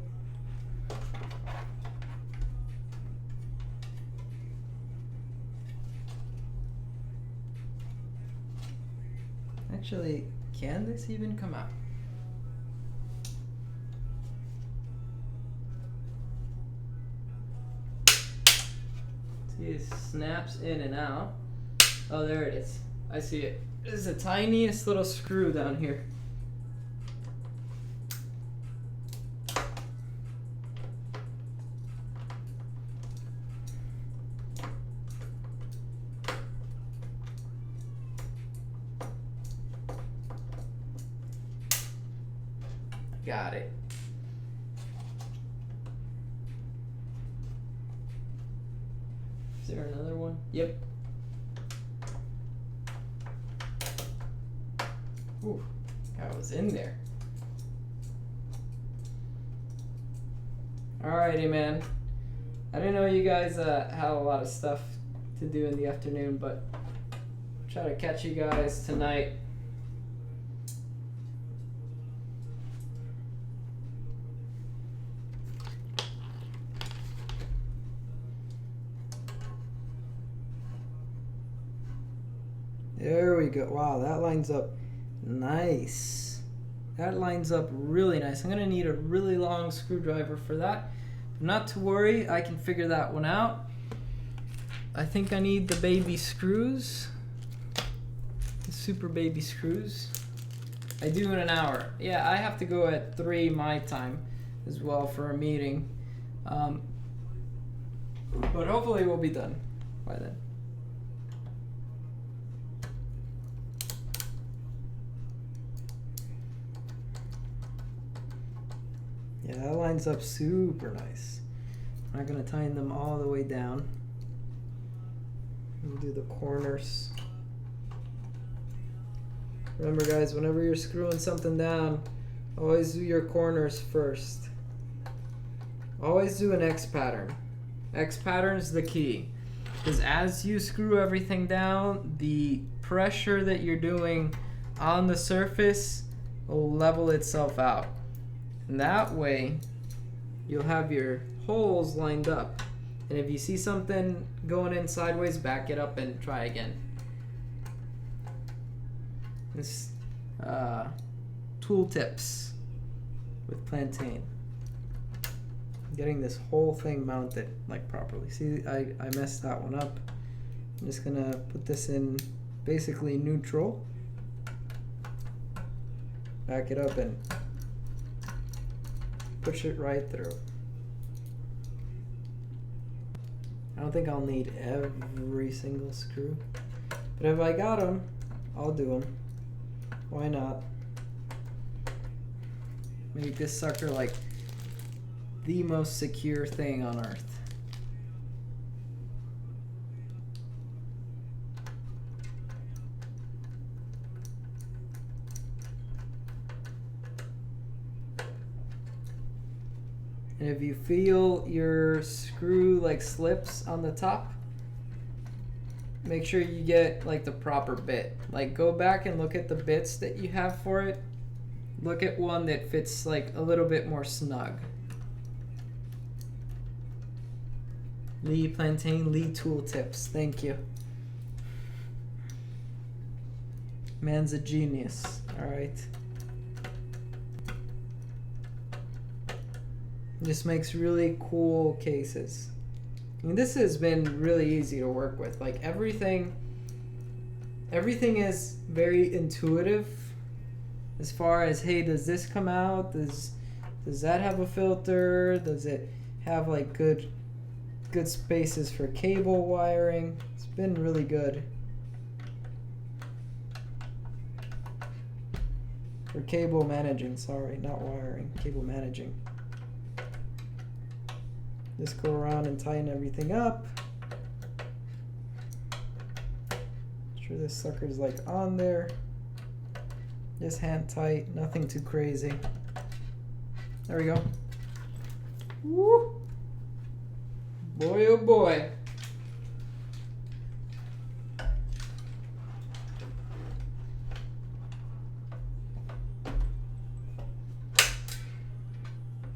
Actually, can this even come out? See, it snaps in and out. Oh, there it is. I see it. There's the tiniest little screw down here. Got it. Is there another one? Yep. Ooh, that was in there. Alrighty, man. I didn't know you guys had a lot of stuff to do in the afternoon, but I'll try to catch you guys tonight. There we go. Wow, that lines up nice. That lines up really nice. I'm gonna need a really long screwdriver for that. But not to worry, I can figure that one out. I think I need the baby screws. The super baby screws. I do in an hour. Yeah, I have to go at 3 my time as well for a meeting. But hopefully we'll be done by then. Yeah, that lines up super nice. I'm not gonna tighten them all the way down. We'll do the corners. Remember guys, whenever you're screwing something down, always do your corners first. Always do an X pattern. X pattern is the key. Because as you screw everything down, the pressure that you're doing on the surface will level itself out. And that way, you'll have your holes lined up. And if you see something going in sideways, back it up and try again. This tool tips with Plantain. Getting this whole thing mounted like properly. See, I messed that one up. I'm just gonna put this in basically neutral. Back it up and push it right through. I don't think I'll need every single screw, but if I got them, I'll do them. Why not? Make this sucker like the most secure thing on earth. And if you feel your screw like slips on the top, make sure you get like the proper bit. Like go back and look at the bits that you have for it. Look at one that fits like a little bit more snug. Lee Plantain, Lee Tool Tips. Thank you. Man's a genius. All right. This makes really cool cases. I mean, this has been really easy to work with. Like everything is very intuitive as far as, hey, does this come out? Does that have a filter? Does it have like good spaces for cable wiring? It's been really good. For cable managing, sorry, not wiring, cable managing. Just go around and tighten everything up. Make sure this sucker's like on there. Just hand tight, nothing too crazy. There we go. Woo! Boy, oh boy.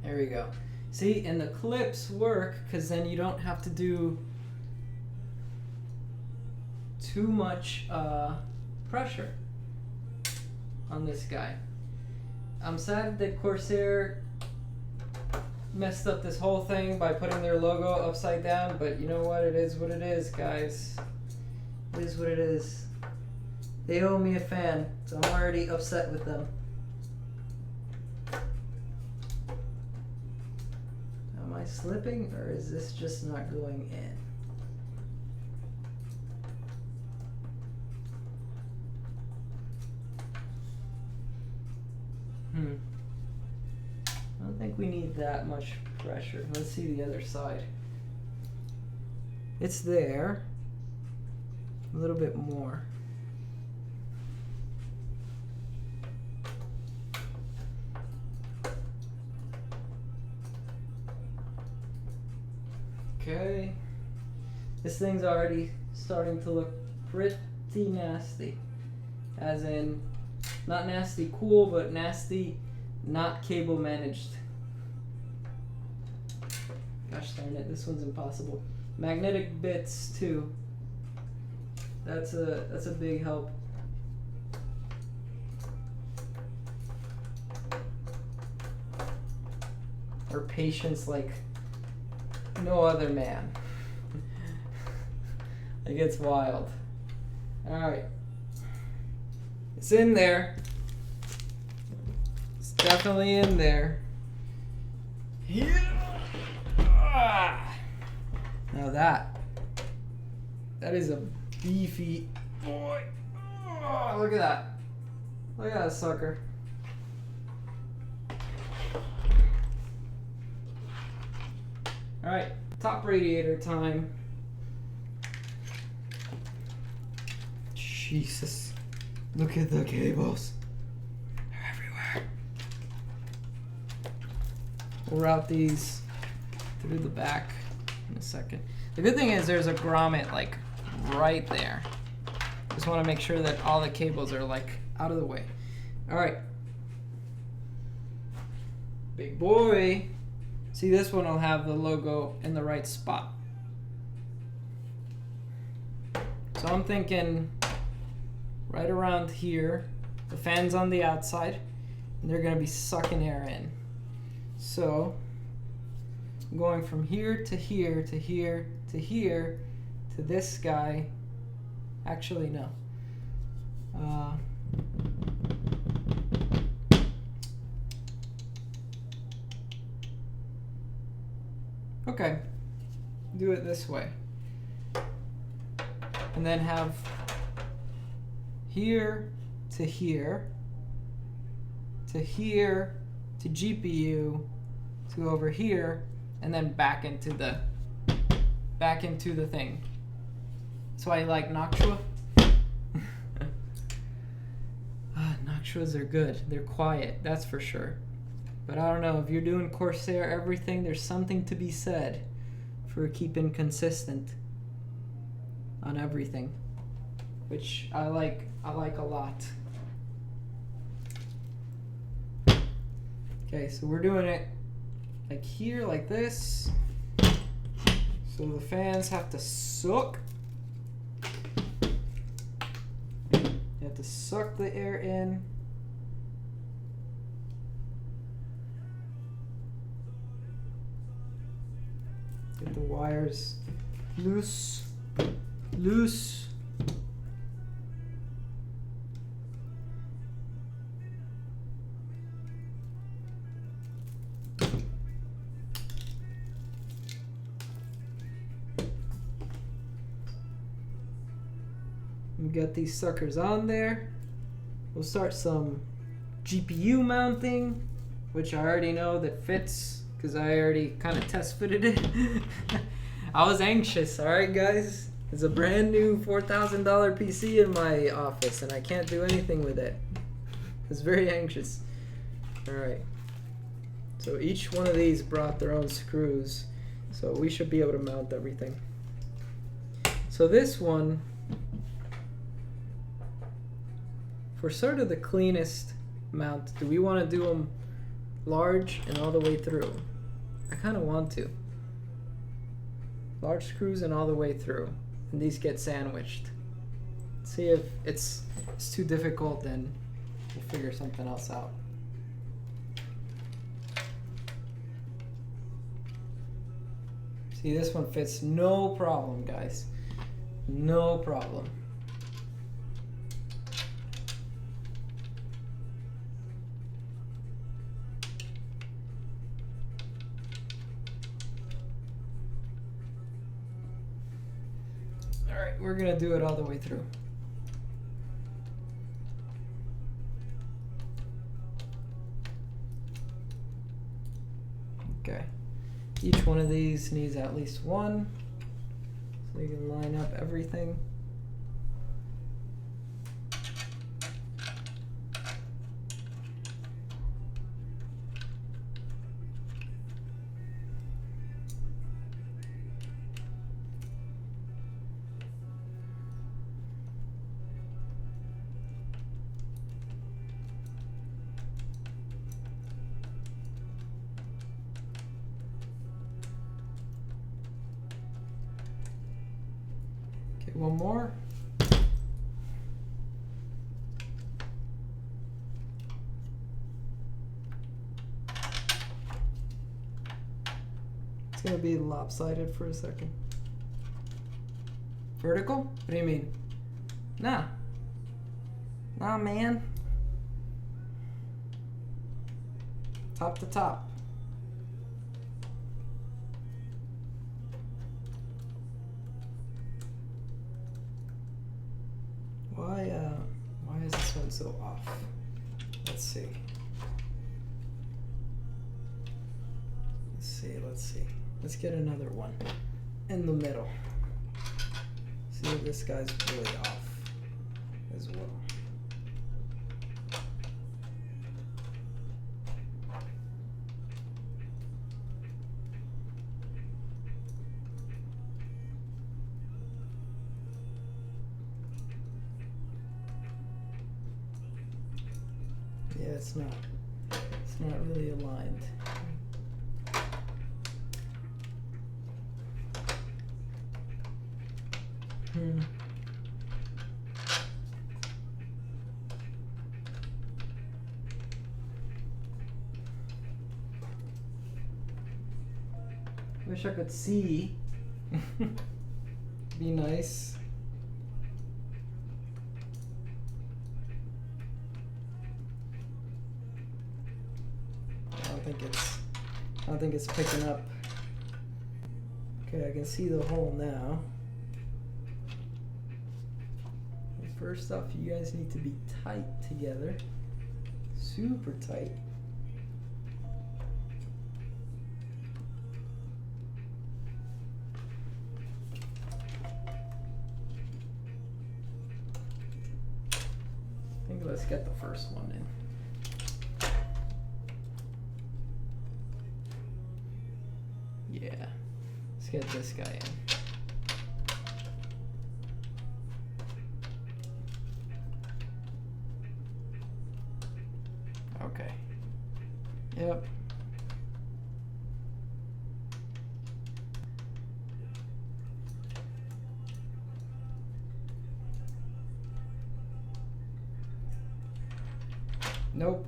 There we go. See, and the clips work because then you don't have to do too much pressure on this guy. I'm sad that Corsair messed up this whole thing by putting their logo upside down, but you know what? It is what it is, guys. It is what it is. They owe me a fan, so I'm already upset with them. Am I slipping, or is this just not going in? I don't think we need that much pressure. Let's see the other side. It's there. A little bit more. Okay. This thing's already starting to look pretty nasty. As in, not nasty cool, but nasty not cable managed. Gosh darn it, this one's impossible. Magnetic bits too. That's a big help. Or patience like no other man. It gets wild. Alright. It's in there. It's definitely in there. Yeah. Now that is a beefy boy. Oh, look at that. Look at that sucker. Alright, top radiator time. Jesus. Look at the cables. They're everywhere. We'll route these through the back in a second. The good thing is there's a grommet like right there. Just want to make sure that all the cables are like out of the way. Alright. Big boy. See, this one will have the logo in the right spot. So I'm thinking right around here. The fan's on the outside, and they're going to be sucking air in. So I'm going from here to here to here to here to this guy. Actually, no. Okay, do it this way. And then have here to here to here to GPU to over here, and then back into the thing. That's why I like Noctua. Noctuas are good. They're quiet, that's for sure. But I don't know, if you're doing Corsair everything, there's something to be said for keeping consistent on everything, which I like a lot. Okay, so we're doing it like here, like this. So the fans have to suck. You have to suck the air in. Get the wires loose. Loose. We got these suckers on there. We'll start some GPU mounting, which I already know that fits because I already kind of test fitted it. I was anxious, alright guys? It's a brand new $4,000 PC in my office and I can't do anything with it. I was very anxious. Alright. So each one of these brought their own screws, so we should be able to mount everything. So this one, for sort of the cleanest mount, do we want to do them large and all the way through? I kind of want to. Large screws and all the way through. And these get sandwiched. See if it's too difficult, then we'll figure something else out. See, this one fits no problem, guys. No problem. We're gonna do it all the way through. Okay. Each one of these needs at least one, so you can line up everything. One more. It's gonna be lopsided for a second. Vertical? What do you mean? Nah. Nah, man. Top to top. Why is this one so off? Let's see. Let's see. Let's get another one in the middle. See if this guy's really off as well. Yeah, it's not really aligned. Wish I could see. Be nice. I don't think it's picking up. Okay, I can see the hole now. First off, you guys need to be tight together. Super tight. I think let's get the first one in. Yeah, let's get this guy in. Okay. Yep. Nope.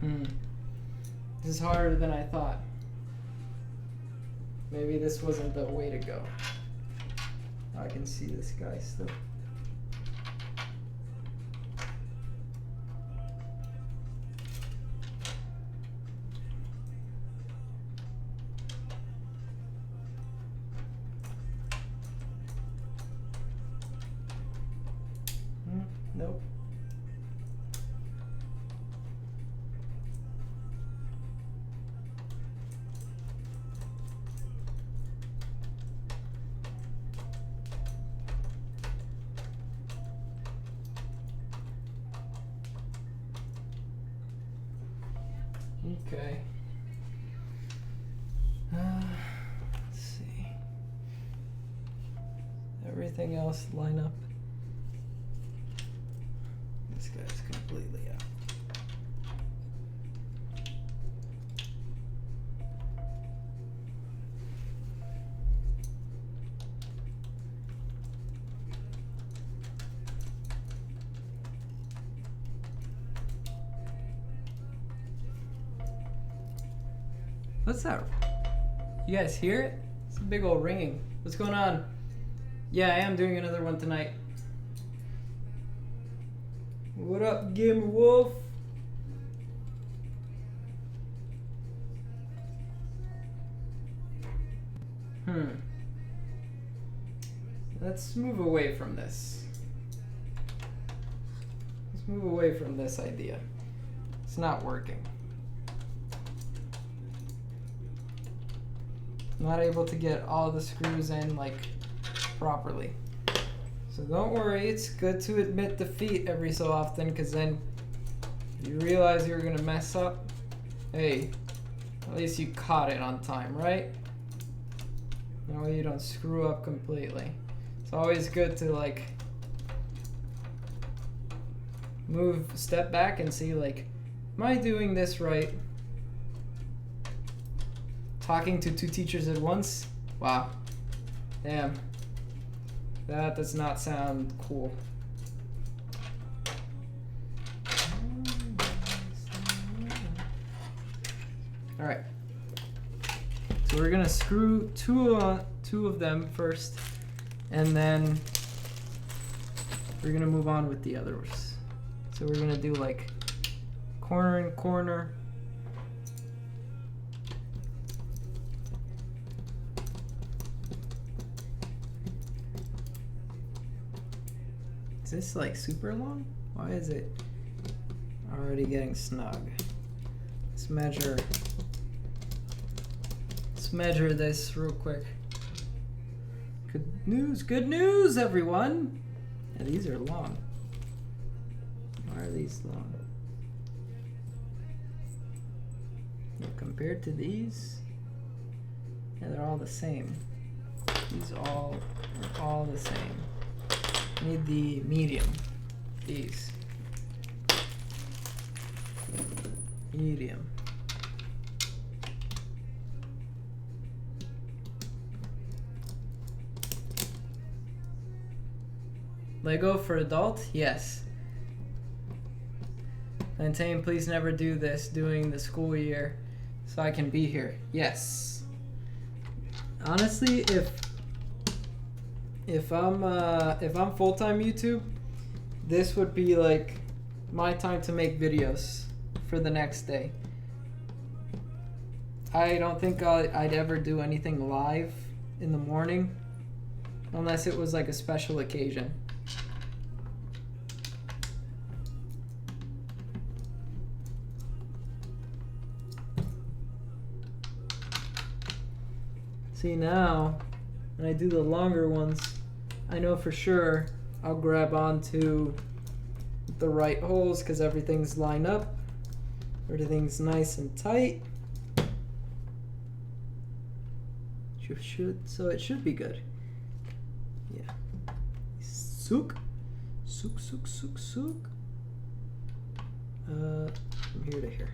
This is harder than I thought. Maybe this wasn't the way to go. I can see this guy still. Nope. Okay. Let's see. Everything else line up. This guy's completely out. What's that? You guys hear it? It's a big old ringing. What's going on? Yeah, I am doing another one tonight. What up, Gamer Wolf? Let's move away from this. Let's move away from this idea. It's not working. I'm not able to get all the screws in like properly. So don't worry, it's good to admit defeat every so often, because then you realize you're gonna mess up. Hey, at least you caught it on time, right? That way you don't screw up completely. It's always good to like step back and see like, am I doing this right? Talking to two teachers at once? Wow. Damn. That does not sound cool. Alright. So we're gonna screw two of them first, and then we're gonna move on with the others. So we're gonna do like corner and corner. Is this like super long? Why is it already getting snug? Let's measure this real quick. Good news, everyone! Yeah, these are long. Why are these long? Yeah, compared to these, yeah, they're all the same. These are all the same. Need the medium. These. Medium. Lego for adult? Yes. Plantain, please never do this during the school year so I can be here. Yes. Honestly, if I'm full-time YouTube, this would be like my time to make videos for the next day. I don't think I'd ever do anything live in the morning unless it was like a special occasion. See, now when I do the longer ones, I know for sure I'll grab onto the right holes because everything's lined up. Everything's nice and tight. So it should be good. Yeah. Sook. From here to here.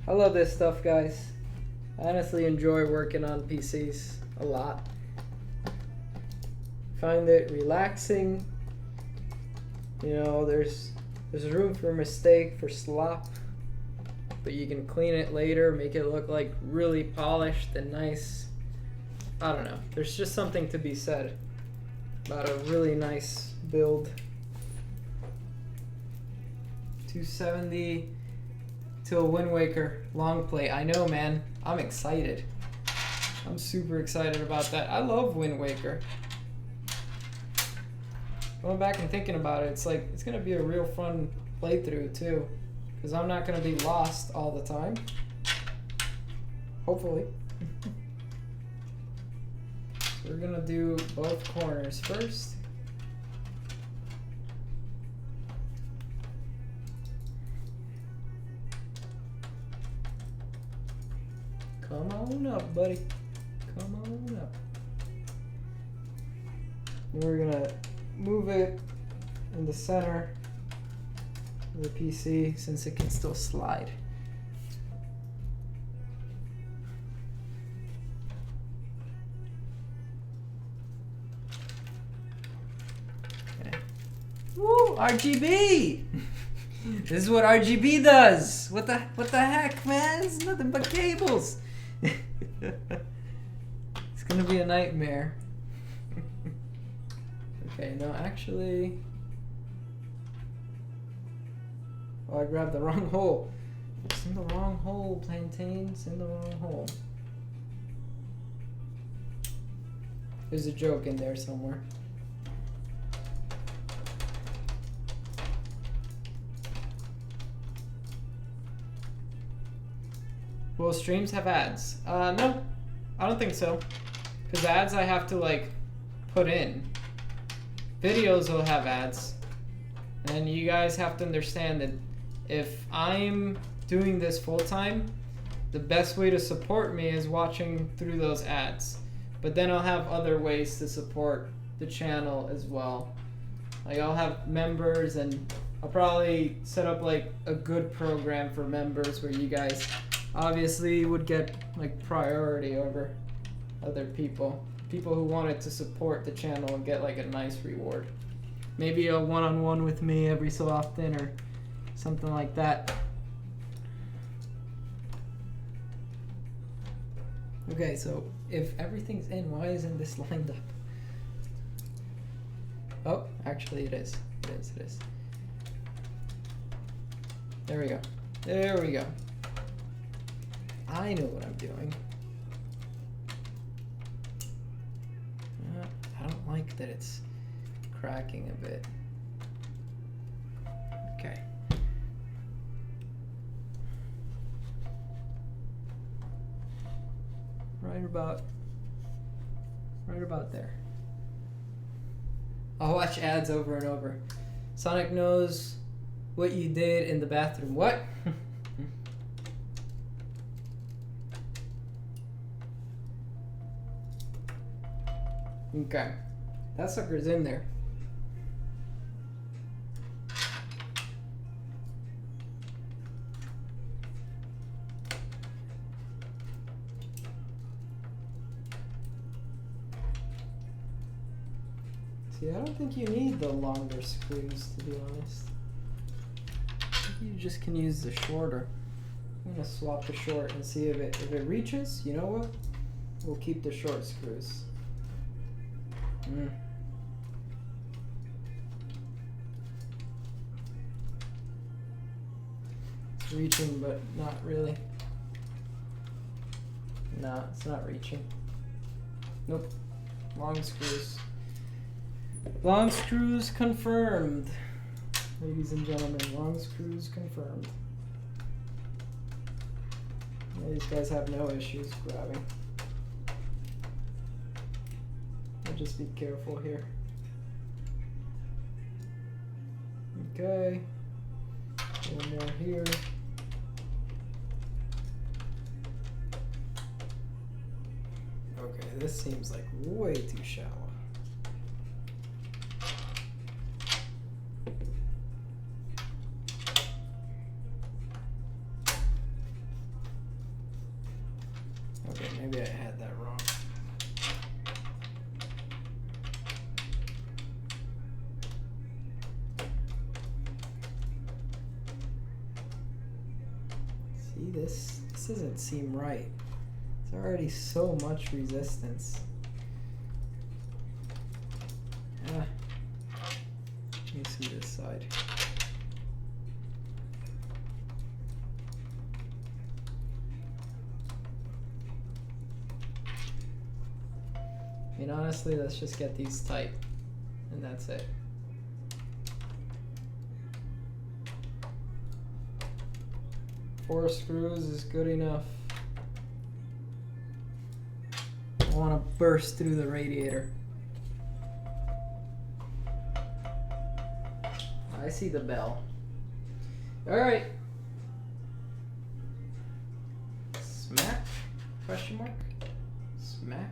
I love this stuff, guys. I honestly enjoy working on PCs a lot. Find it relaxing. You know, there's room for mistake, for slop, but you can clean it later, make it look like really polished and nice. I don't know. There's just something to be said about a really nice build. 270 to a Wind Waker long play. I know, man. I'm excited. I'm super excited about that. I love Wind Waker. Going back and thinking about it, it's like it's gonna be a real fun playthrough too, because I'm not gonna be lost all the time. Hopefully. So we're gonna do both corners first. Come on up, buddy. Come on up. And we're gonna move it in the center of the PC since it can still slide. Okay. Woo! RGB! This is what RGB does! What the heck, man? It's nothing but cables! It's gonna be a nightmare. Okay, no, actually... Oh, I grabbed the wrong hole. It's in the wrong hole, Plantain. It's in the wrong hole. There's a joke in there somewhere. Will streams have ads? No, I don't think so. Because ads I have to, like, put in. Videos will have ads. And you guys have to understand that if I'm doing this full time, the best way to support me is watching through those ads. But then I'll have other ways to support the channel as well. Like I'll have members, and I'll probably set up like a good program for members where you guys obviously would get like priority over other people. People who wanted to support the channel and get like a nice reward. Maybe a one-on-one with me every so often or something like that. Okay, so if everything's in, why isn't this lined up? Oh, actually it is. It is. There we go. There we go. I know what I'm doing. I don't like that it's cracking a bit. Okay. Right about there. I'll watch ads over and over. Sonic knows what you did in the bathroom. What? Okay. That sucker's in there. See, I don't think you need the longer screws, to be honest. I think you just can use the shorter. I'm gonna swap the short and see if it reaches. You know what? We'll keep the short screws. It's reaching, but not really. Nah, it's not reaching. Nope. Long screws. Long screws confirmed. Ladies and gentlemen, long screws confirmed. Yeah, these guys have no issues grabbing. I'll just be careful here. Okay. One more here. Okay, this seems like way too shallow. See, this doesn't seem right. There's already so much resistance. Let me see this side. I mean, honestly, let's just get these tight, and that's it. Four screws is good enough. I want to burst through the radiator. I see the bell. All right. Smack? Question mark? Smack?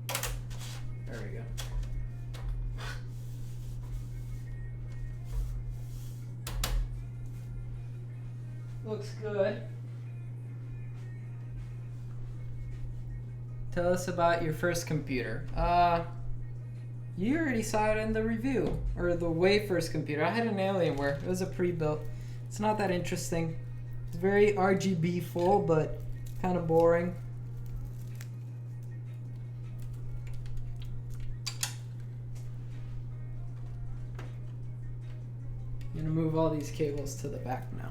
There we go. Looks good. Tell us about your first computer. You already saw it in the review, or the way first computer. I had an Alienware. It was a pre-built. It's not that interesting. It's very RGB full, but kind of boring. I'm gonna move all these cables to the back now.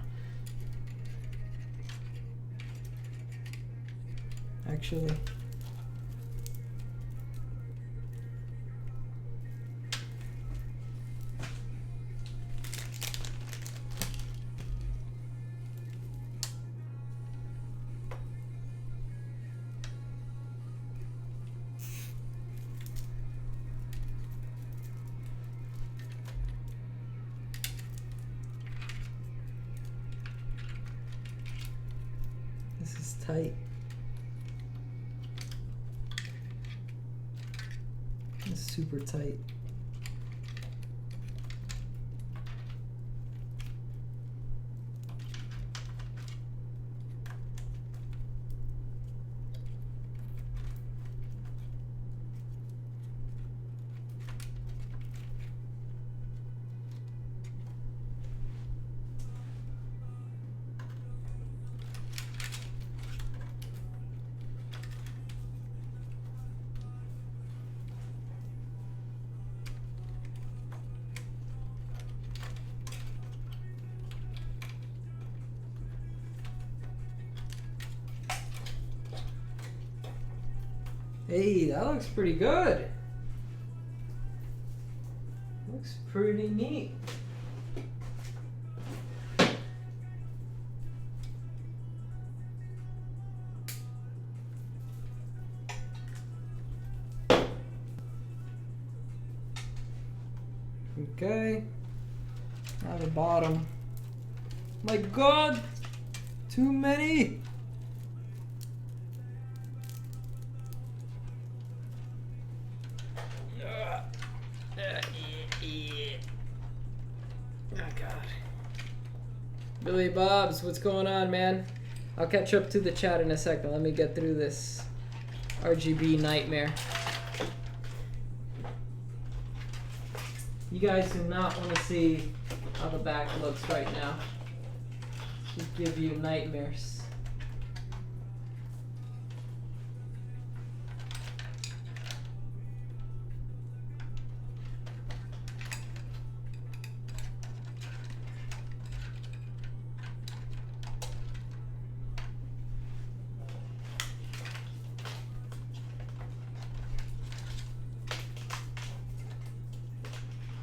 Actually, this is tight. It's super tight. Hey, that looks pretty good. Looks pretty neat. Okay. Now the bottom. My God! Too many! Billy Bobs, what's going on, man? I'll catch up to the chat in a second. Let me get through this RGB nightmare. You guys do not want to see how the back looks right now. Just give you nightmares.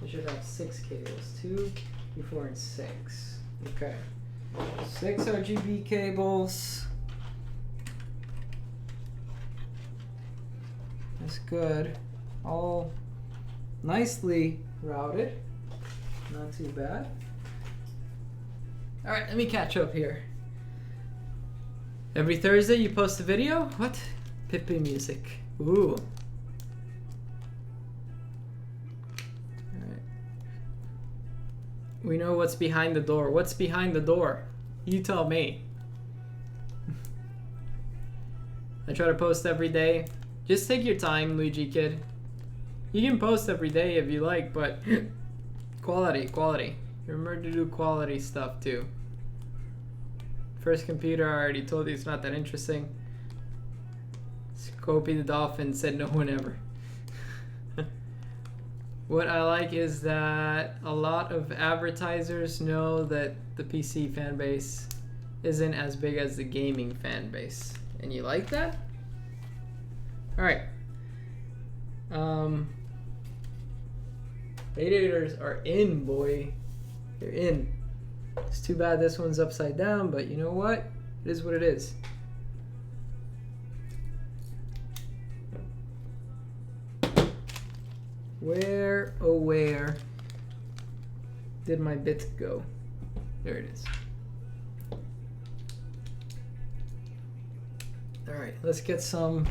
I should have 6 cables. 2, 3, 4, and 6. Okay. 6 RGB cables. That's good. All nicely routed. Not too bad. Alright, let me catch up here. Every Thursday you post a video? What? Pippi music. Ooh. We know what's behind the door. What's behind the door? You tell me. I try to post every day. Just take your time, Luigi Kid. You can post every day if you like, but quality. Remember to do quality stuff too. First computer, I already told you it's not that interesting. Scopy the Dolphin said no one ever. What I like is that a lot of advertisers know that the PC fan base isn't as big as the gaming fan base. And you like that? Alright. Radiators are in, boy. They're in. It's too bad this one's upside down, but you know what? It is what it is. Where, oh where did my bit go? There it is. Alright, let's get some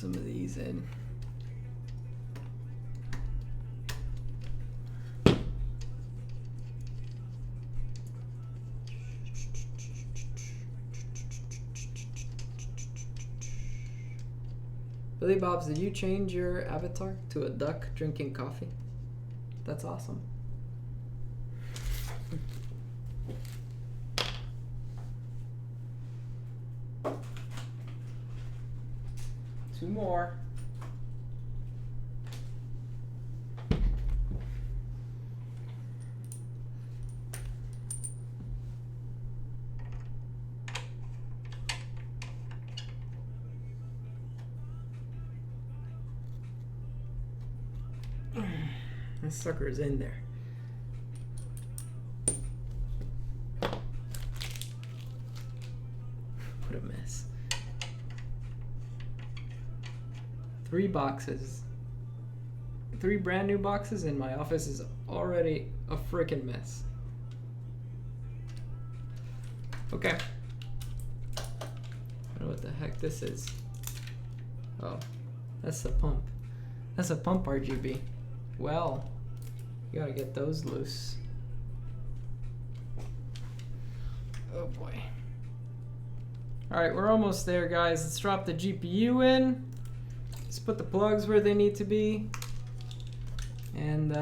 of these in. Billy Bob's, did you change your avatar to a duck drinking coffee? That's awesome. Two more. This sucker is in there. What a mess. 3 boxes. 3 brand new boxes, and my office is already a freaking mess. Okay. I don't know what the heck this is. Oh, that's the pump. That's a pump RGB. Well, you gotta get those loose. Oh boy. Alright, we're almost there, guys. Let's drop the GPU in. Let's put the plugs where they need to be. And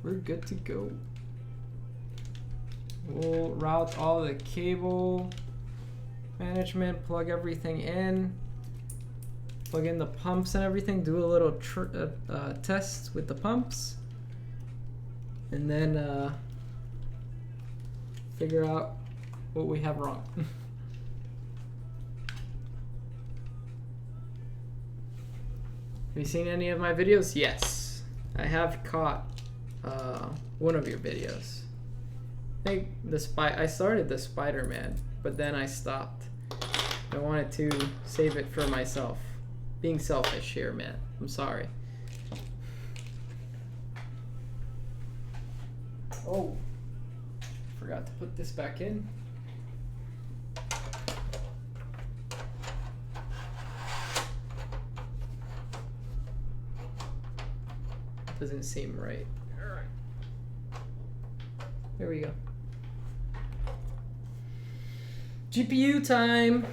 we're good to go. We'll route all the cable management, plug everything in. Plug in the pumps and everything, do a little test with the pumps, and then figure out what we have wrong. Have you seen any of my videos? Yes, I have caught one of your videos. I think I started the Spider-Man, but then I stopped. I wanted to save it for myself. Being selfish here, man. I'm sorry. Oh, forgot to put this back in. Doesn't seem right. All right. There we go. GPU time.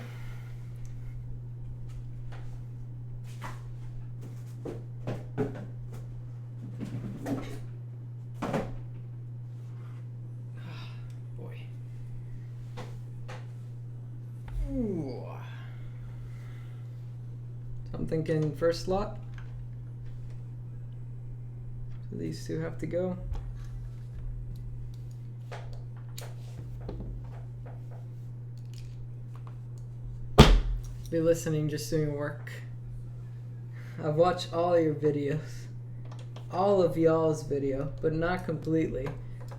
I'm thinking first slot. So these two have to go. Be listening, just doing work. I've watched all your videos. All of y'all's video, but not completely.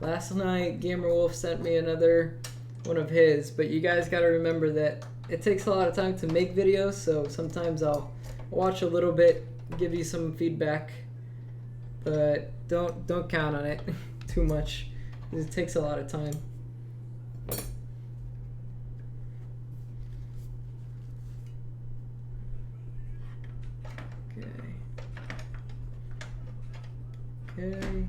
Last night, Gamer Wolf sent me another one of his, but you guys gotta remember that it takes a lot of time to make videos, so sometimes I'll watch a little bit, give you some feedback, but don't count on it too much, because it takes a lot of time. Okay.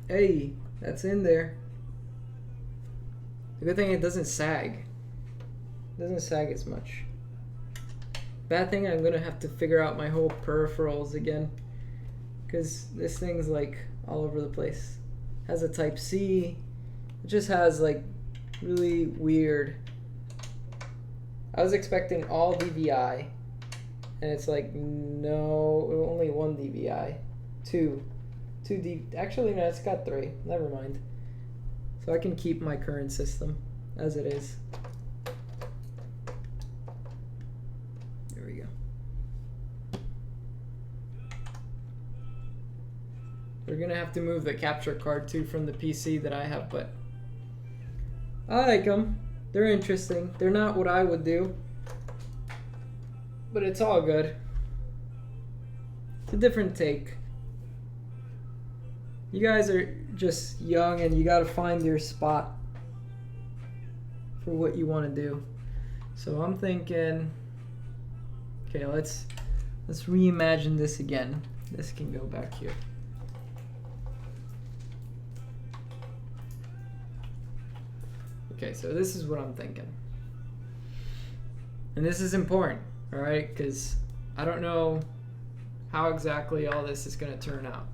Hey, that's in there. The good thing it doesn't sag. It doesn't sag as much. Bad thing, I'm gonna have to figure out my whole peripherals again. because this thing's like all over the place. Has a type C. It just has like really weird. I was expecting all DVI, and it's like no, only one DVI, two D. Actually, no, it's got 3. Never mind. So I can keep my current system as it is. There we go. We're gonna have to move the capture card too from the PC that I have, but I like them. They're interesting. They're not what I would do, but it's all good. It's a different take. You guys are just young and you gotta find your spot for what you want to do. So I'm thinking, okay, let's reimagine this again. This can go back here. Okay, so this is what I'm thinking. And this is important, all right? Because I don't know how exactly all this is going to turn out.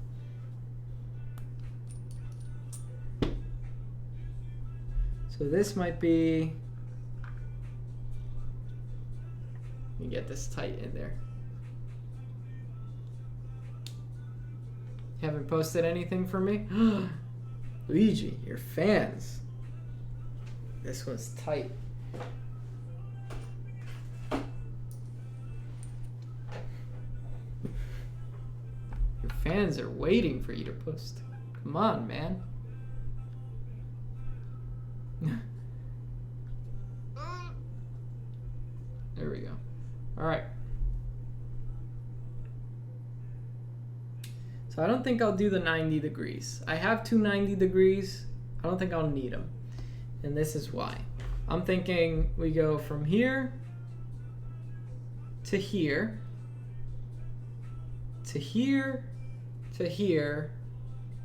So this might be, let me get this tight in there. Haven't posted anything for me? Luigi, your fans. This one's tight. Your fans are waiting for you to post. Come on, man. There we go. All right. So I don't think I'll do the 90 degrees. I have two 90 degrees. I don't think I'll need them. And this is why. I'm thinking we go from here to here to here to here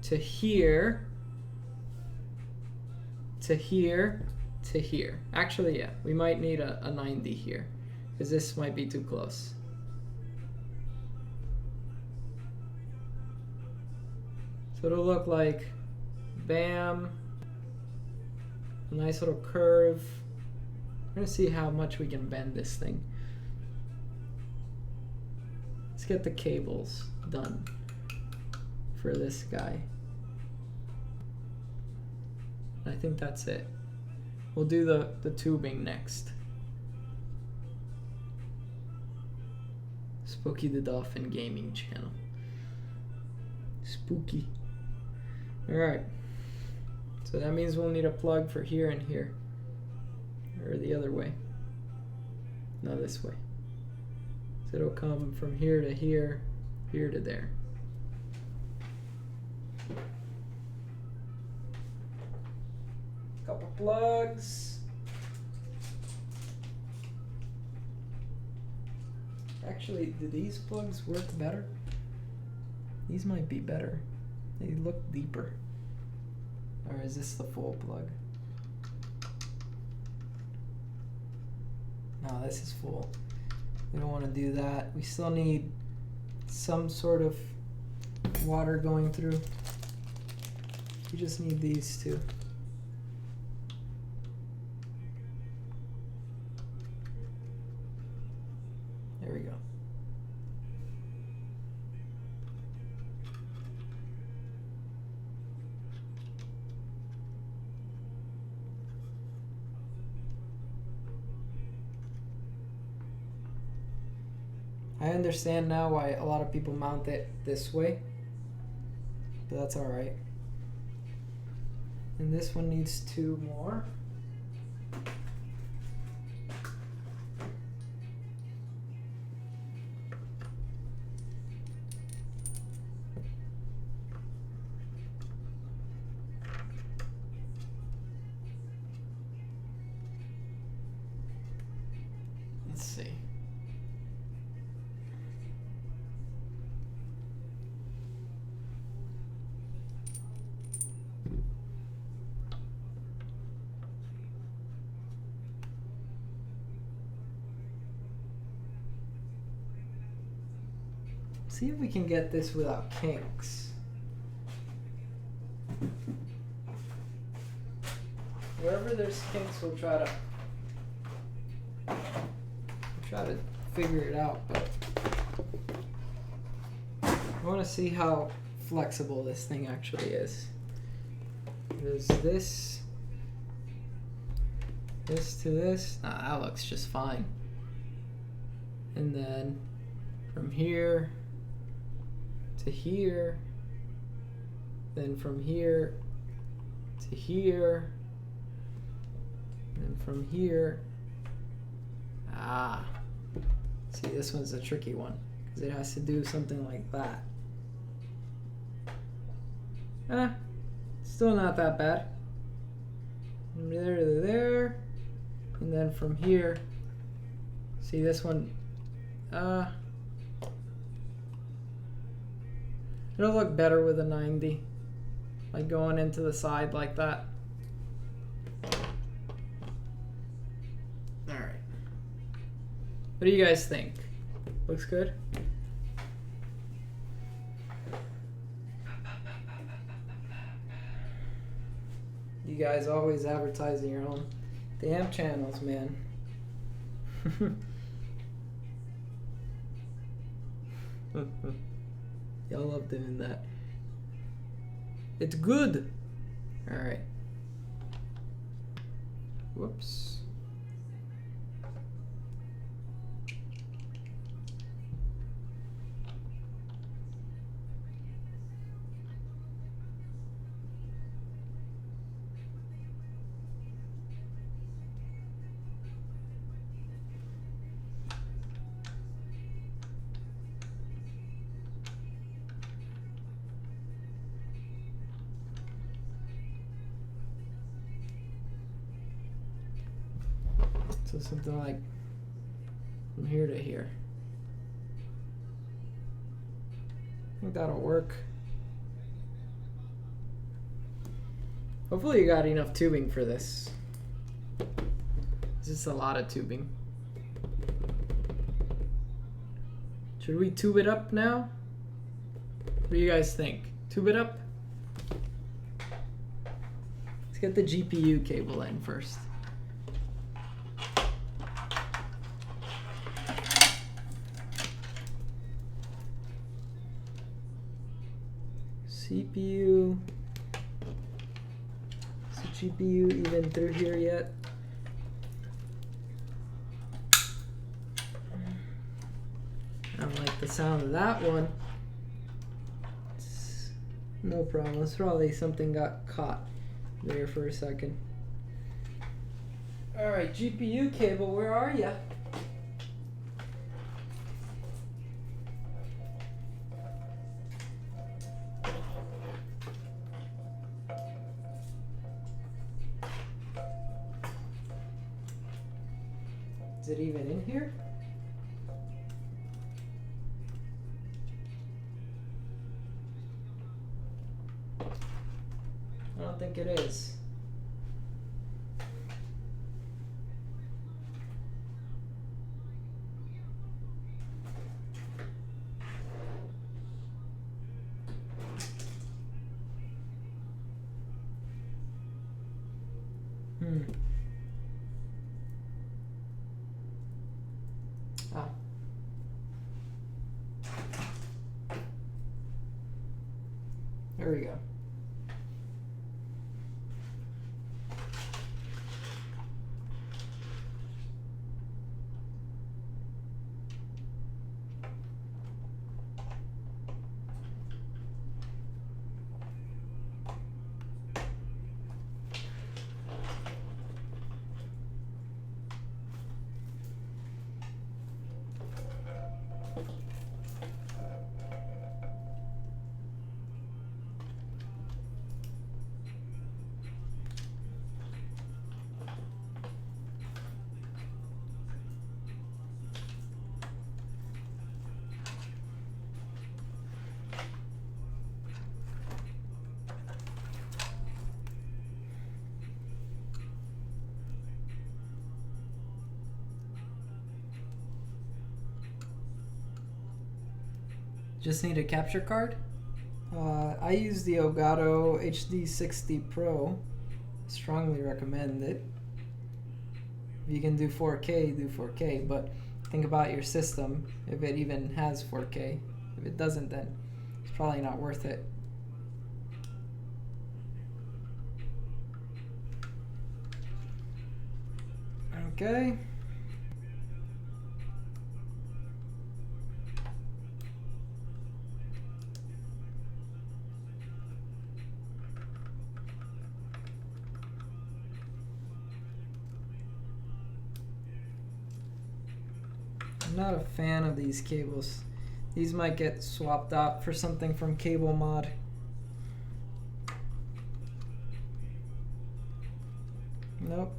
to here to here to here. Actually, yeah, we might need a 90 here because this might be too close. So it'll look like bam. A nice little curve. We're gonna see how much we can bend this thing. Let's get the cables done for this guy. I think that's it. We'll do the tubing next. Spooky the Dolphin Gaming Channel. Spooky. Alright. So that means we'll need a plug for here and here. Or the other way. No, this way. So it'll come from here to here, here to there. Couple plugs. Actually, do these plugs work better? These might be better. They look deeper. Or is this the full plug? No, this is full. We don't want to do that. We still need some sort of water going through. We just need these two. There we go. I understand now why a lot of people mount it this way, but that's all right. And this one needs 2 more. Let's see. see if we can get this without kinks. Wherever there's kinks, we'll try to figure it out. But I want to see how flexible this thing actually is. There's this to this. Nah, that looks just fine. And then from here to here, then from here to here, and from here. See, this one's a tricky one because it has to do something like that. Still not that bad. From there to there, and then from here. See, this one. It'll look better with a 90, like going into the side like that. All right. What do you guys think? Looks good? You guys always advertising your own damn channels, man. Y'all love doing that. It's good. All right. Whoops. So something like from here to here. I think that'll work. Hopefully you got enough tubing for this. This is a lot of tubing. Should we tube it up now? What do you guys think? Tube it up? Let's get the GPU cable in first. CPU. Is the GPU even through here yet? I don't like the sound of that one. No problem. It's probably something got caught there for a second. Alright, GPU cable, where are ya? Is it even in here? I don't think it is. Ah. There we go. Just need a capture card. I use the Elgato HD60 Pro. Strongly recommend it. If you can do 4K, do 4K, but think about your system, if it even has 4K. If it doesn't, then it's probably not worth it. Okay. I'm not a fan of these cables. These might get swapped out for something from Cable Mod. Nope.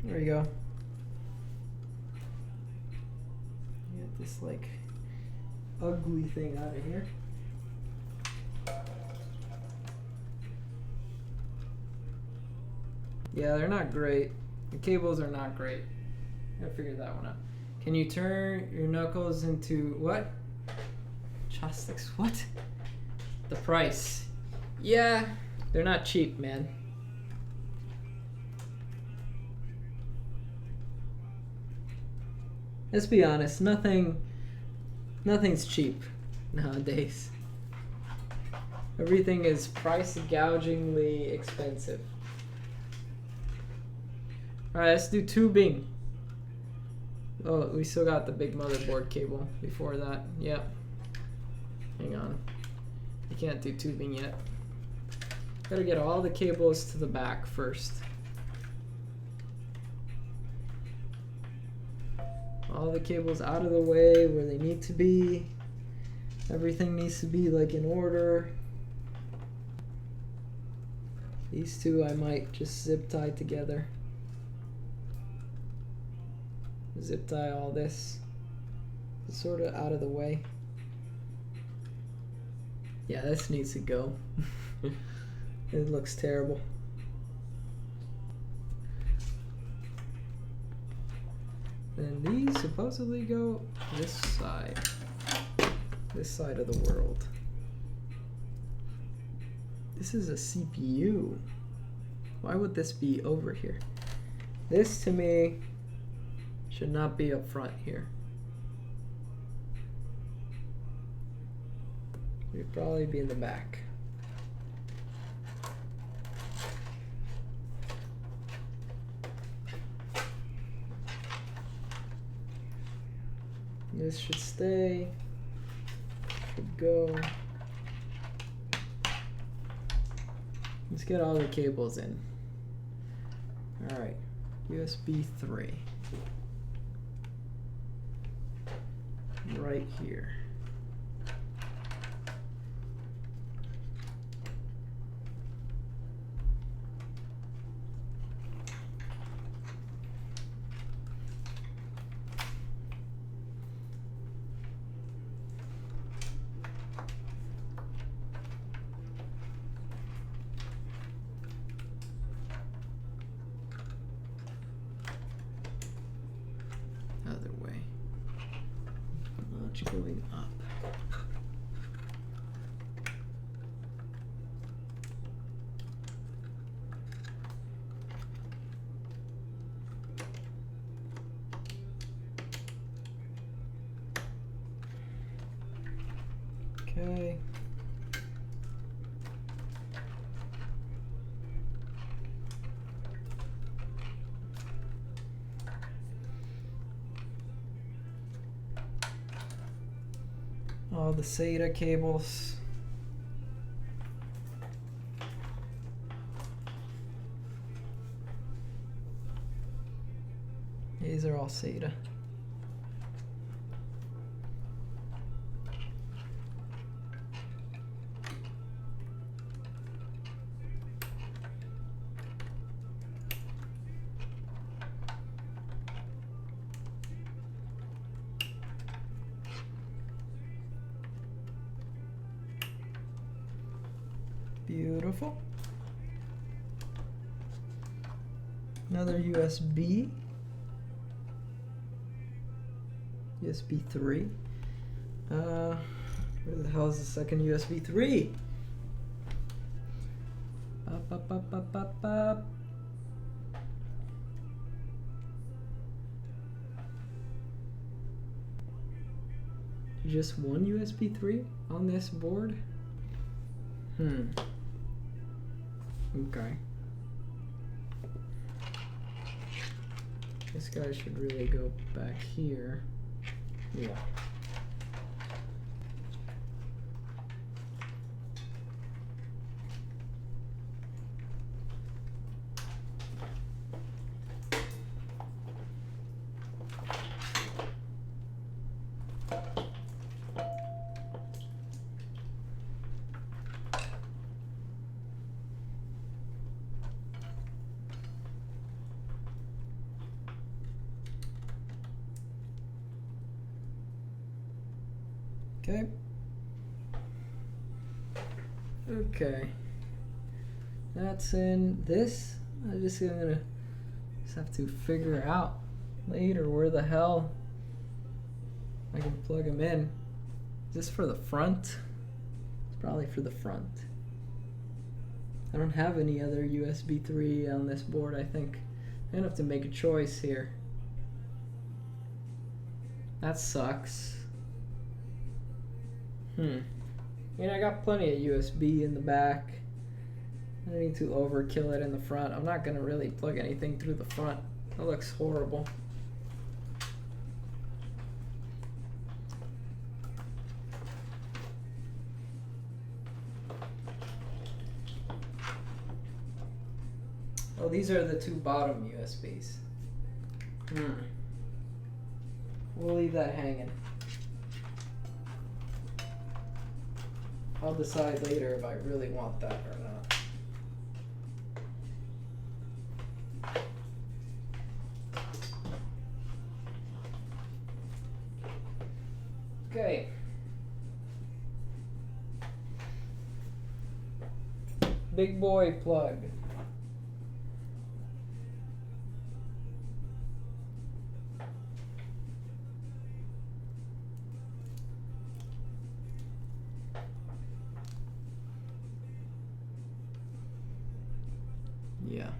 There you go. Get this like ugly thing out of here. Yeah, they're not great. The cables are not great. I figured that one out. Can you turn your knuckles into what? Chopsticks? What? The price. Yeah, they're not cheap, man. Let's be honest, nothing's cheap nowadays. Everything is price gougingly expensive. Alright, let's do tubing. Oh, we still got the big motherboard cable before that. Yep. Hang on. You can't do tubing yet. Gotta get all the cables to the back first. All the cables out of the way where they need to be. Everything needs to be like in order. These two I might just zip tie together. Zip tie all this. It's sort of out of the way. Yeah, this needs to go. It looks terrible. And these supposedly go this side of the world. This is a CPU. Why would this be over here? This to me should not be up front here. It would probably be in the back. This should stay. Should go. Let's get all the cables in. Alright, USB 3. Right here. Other way. Much going up. Okay. All the SATA cables. These are all SATA. Beautiful. Another USB. USB 3. Where the hell is the second USB 3? Up. Just one USB 3 on this board? Okay. This guy should really go back here. Yeah. Okay. That's in this. I'm just gonna have to figure out later where the hell I can plug them in. Is this for the front? It's probably for the front. I don't have any other USB 3 on this board, I think. I'm gonna have to make a choice here. That sucks. I got plenty of USB in the back. I need to overkill it in the front. I'm not gonna really plug anything through the front. That looks horrible. Oh, these are the two bottom USBs. We'll leave that hanging. I'll decide later if I really want that or not. Okay. Big boy plug. Yeah.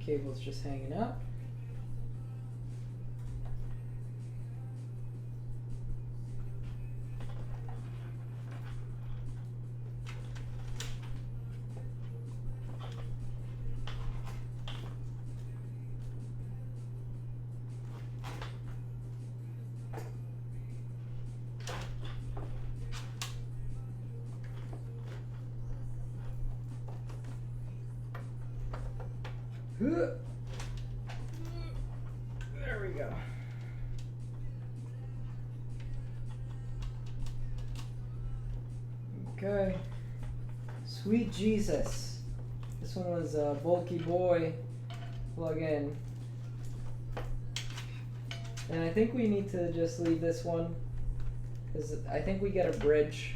Cable's just hanging up. There we go. Okay. Sweet Jesus. This one was a bulky boy plug in. And I think we need to just leave this one because I think we get a bridge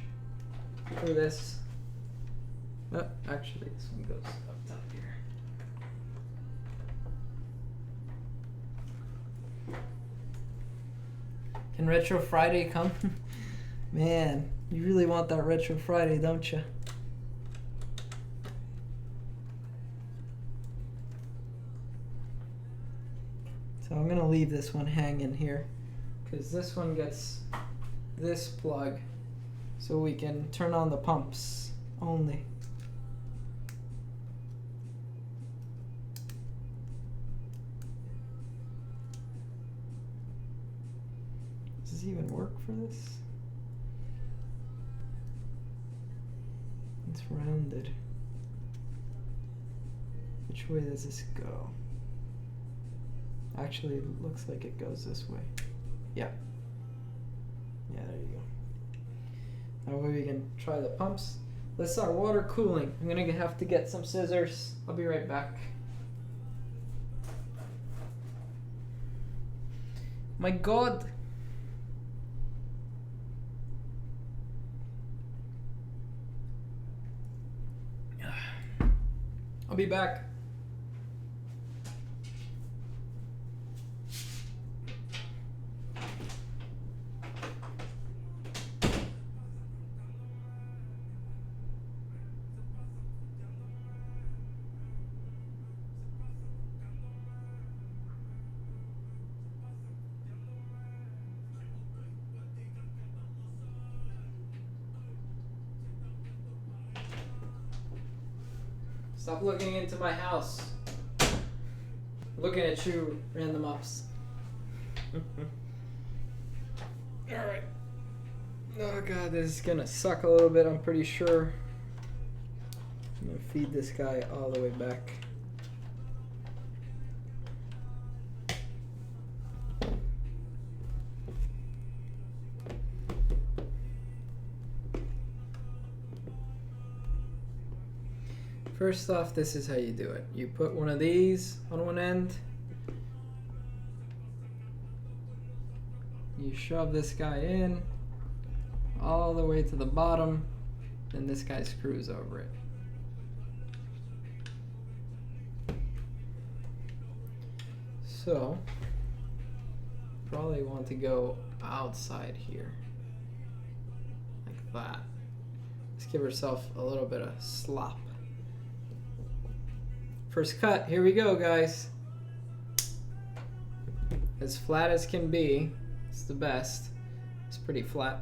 for this. Oh, actually, this one goes up top here. Can Retro Friday come? Man, you really want that Retro Friday, don't you? So I'm gonna leave this one hanging here because this one gets this plug so we can turn on the pumps only. Does this even work for this? It's rounded. Which way does this go? Actually, it looks like it goes this way. Yeah. Yeah, there you go. That way we can try the pumps. Let's start water cooling. I'm gonna have to get some scissors. I'll be right back. My God. I'll be back. Stop looking into my house. Looking at you, random ops. Alright. Oh god, this is gonna suck a little bit, I'm pretty sure. I'm gonna feed this guy all the way back. First off, this is how you do it. You put one of these on one end. You shove this guy in all the way to the bottom, and this guy screws over it. So, probably want to go outside here, like that. Let's give ourselves a little bit of slop. First cut, here we go, guys. As flat as can be. It's the best. It's pretty flat.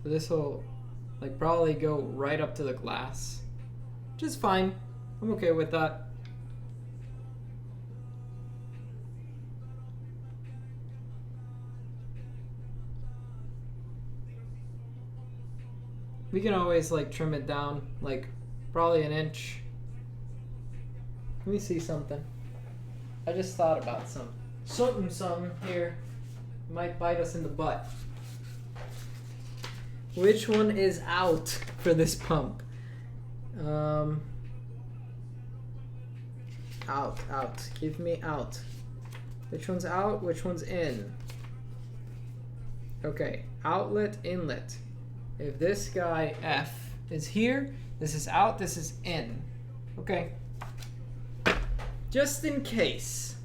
So this will like probably go right up to the glass, which is fine. I'm okay with that. We can always like trim it down, like probably an inch. Let me see something. I just thought about something here. Might bite us in the butt. Which one is out for this pump? Out. Give me out. Which one's out? Which one's in? Okay, outlet, inlet. If this guy F is here, this is out, this is in. Okay. Just in case.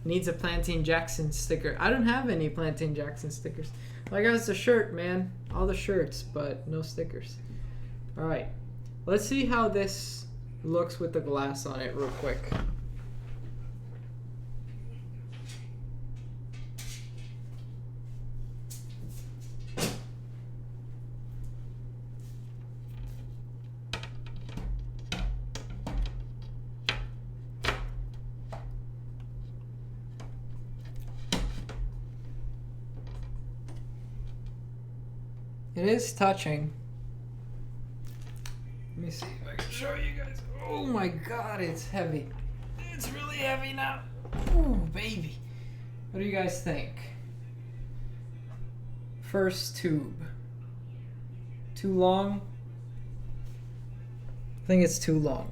Needs a Plantain Jackson sticker. I don't have any Plantain Jackson stickers. I got the shirt, man. All the shirts, but no stickers. Alright. Let's see how this looks with the glass on it real quick. It is touching. Let me see if I can show you guys. Oh my god, it's heavy. It's really heavy now. Ooh, baby. What do you guys think? First tube. Too long? I think it's too long.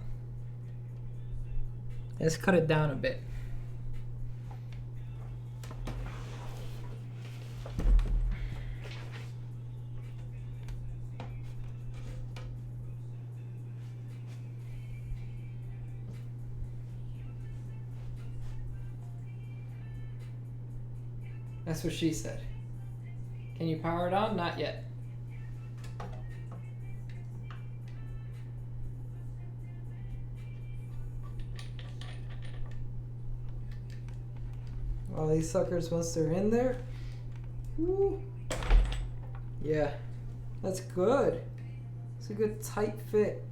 Let's cut it down a bit. That's what she said. Can you power it on? Not yet. All these suckers, once they're in there, woo. Yeah, that's good. It's a good tight fit.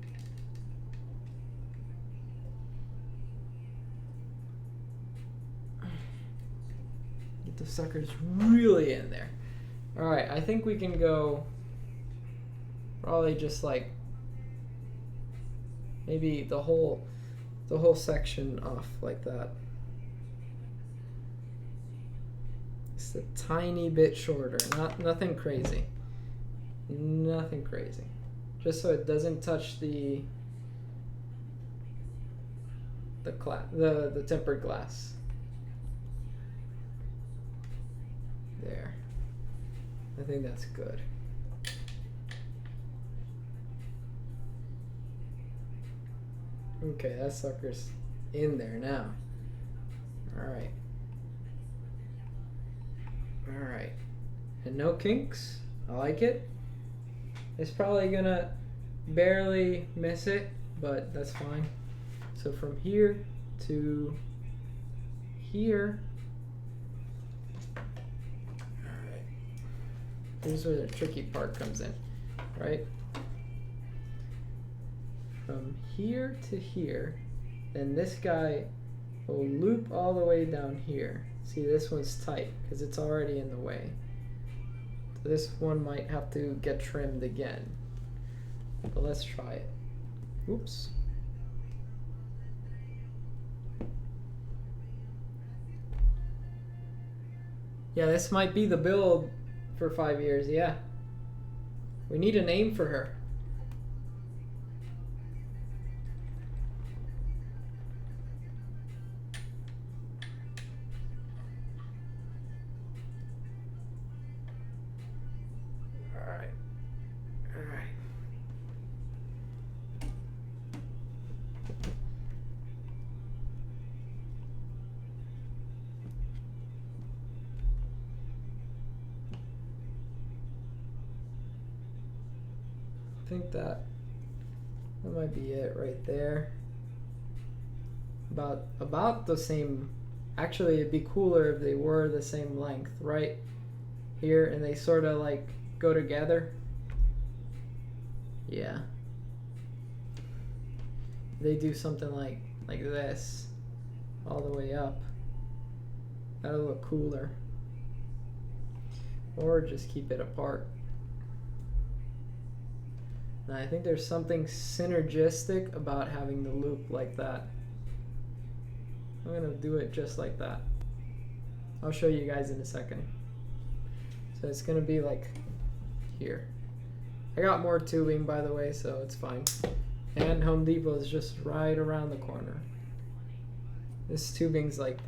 The sucker's really in there. Alright, I think we can go probably just like maybe the whole section off like that. It's a tiny bit shorter, nothing crazy. Nothing crazy. Just so it doesn't touch the tempered glass. There. I think that's good. Okay, that sucker's in there now. Alright. Alright. And no kinks. I like it. It's probably gonna barely miss it, but that's fine. So from here to here. Alright. Here's where the tricky part comes in, right? From here to here, then this guy will loop all the way down here. See, this one's tight because it's already in the way. So this one might have to get trimmed again. But let's try it. Oops. Yeah, this might be the build for 5 years, yeah. We need a name for her. I think that might be it right there. About the same. Actually, it'd be cooler if they were the same length, right here, and they sort of like go together. Yeah. They do something like this all the way up. That'll look cooler. Or just keep it apart. And I think there's something synergistic about having the loop like that. I'm gonna do it just like that. I'll show you guys in a second. So it's gonna be like here. I got more tubing, by the way, so it's fine. And Home Depot is just right around the corner. This tubing's like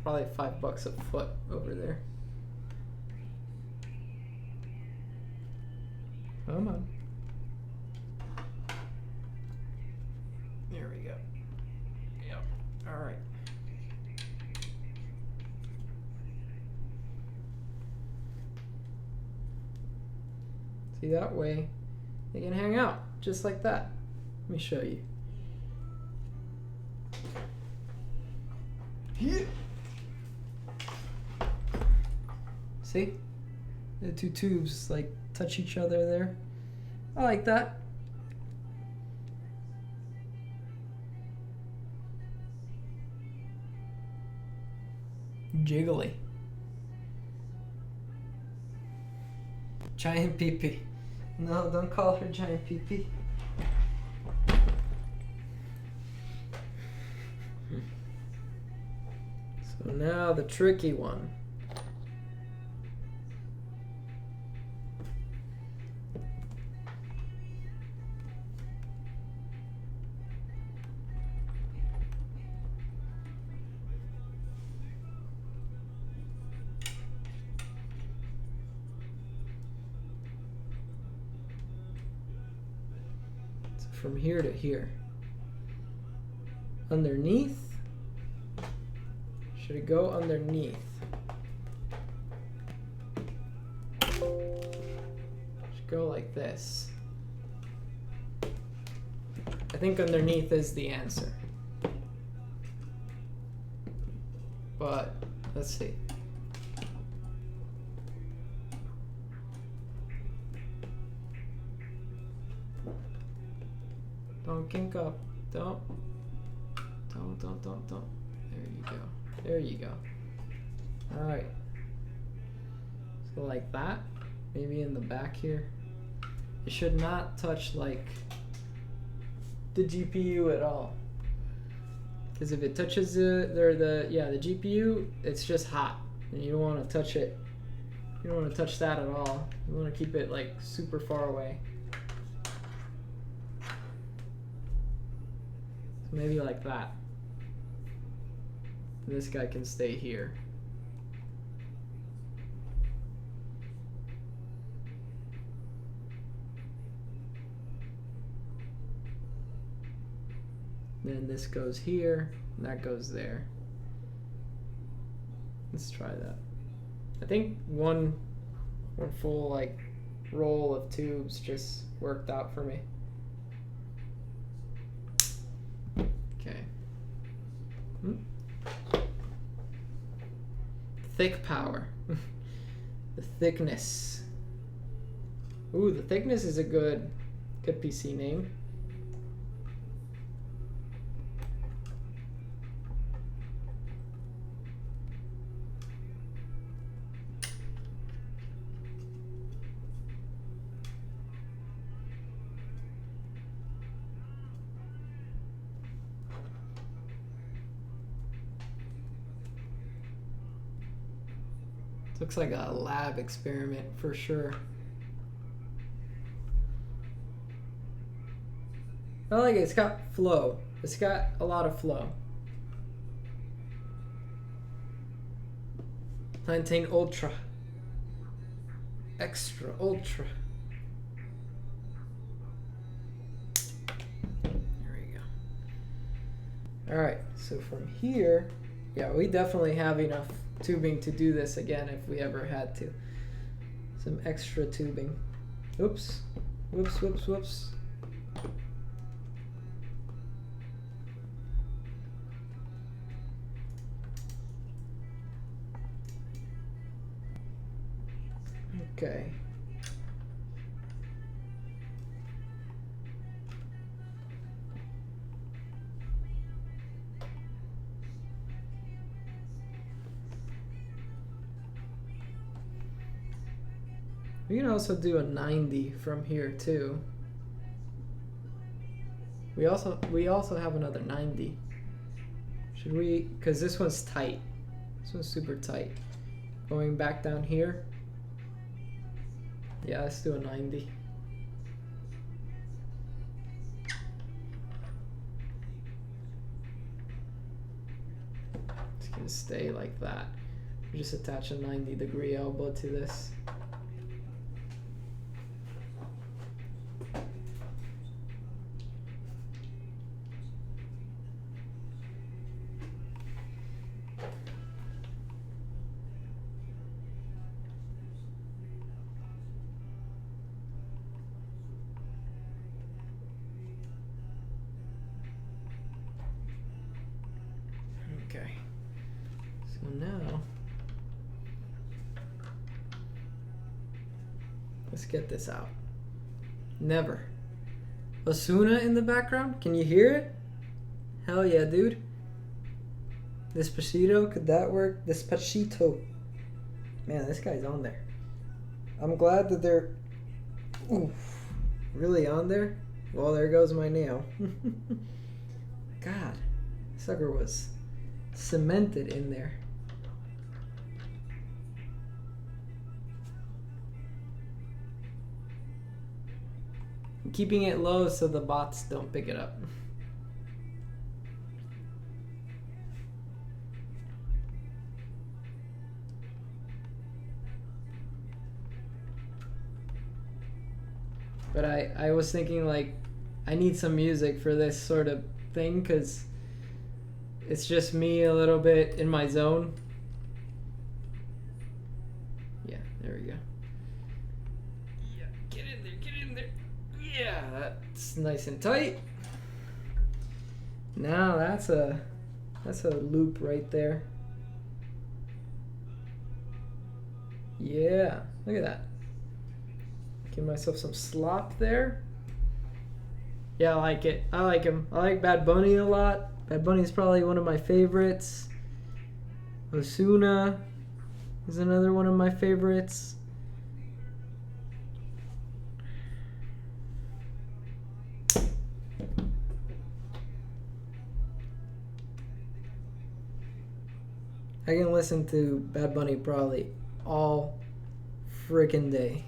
probably $5 a foot over there. Come on. There we go. Yep. All right. See, that way they can hang out just like that. Let me show you. See? The two tubes like touch each other there. I like that. Jiggly. Giant pee-pee. No, don't call her giant pee-pee. So now the tricky one. From here to here. Underneath? Should it go underneath? Should go like this. I think underneath is the answer. But let's see. Don't kink up. Don't. There you go. There you go. Alright. So like that. Maybe in the back here. It should not touch like the GPU at all. Because if it touches the GPU, it's just hot. And you don't want to touch it. You don't want to touch that at all. You want to keep it like super far away. So maybe like that. This guy can stay here. Then this goes here, and that goes there. Let's try that. I think one full like roll of tubes just worked out for me. Okay. Thick power. The thickness. Ooh, the thickness is a good PC name. Looks like a lab experiment for sure. I like it. It's got flow. It's got a lot of flow. Plantain Ultra. Extra Ultra. There we go. Alright, so from here, yeah, we definitely have enough tubing to do this again if we ever had to. Some extra tubing. Oops. Whoops, whoops, whoops. Okay. We can also do a 90 from here too. We also have another 90. Should we? Because this one's tight. This one's super tight. Going back down here. Yeah, let's do a 90. It's gonna stay like that. We just attach a 90-degree elbow to this. Okay, so now let's get this out. Never. Osuna in the background? Can you hear it? Hell yeah, dude. Despacito, could that work? Despacito. Man, this guy's on there. I'm glad that they're really on there. Well, there goes my nail. God, sucker was cemented in there. I'm keeping it low so the bots don't pick it up. But I was thinking like I need some music for this sort of thing because it's just me a little bit in my zone. Yeah, there we go. Yeah, get in there. Yeah, that's nice and tight. Now that's a loop right there. Yeah, look at that. Give myself some slop there. Yeah, I like it. I like him. I like Bad Bunny a lot. Bad Bunny is probably one of my favorites. Osuna. is another one of my favorites. I can listen to Bad Bunny probably all freaking day.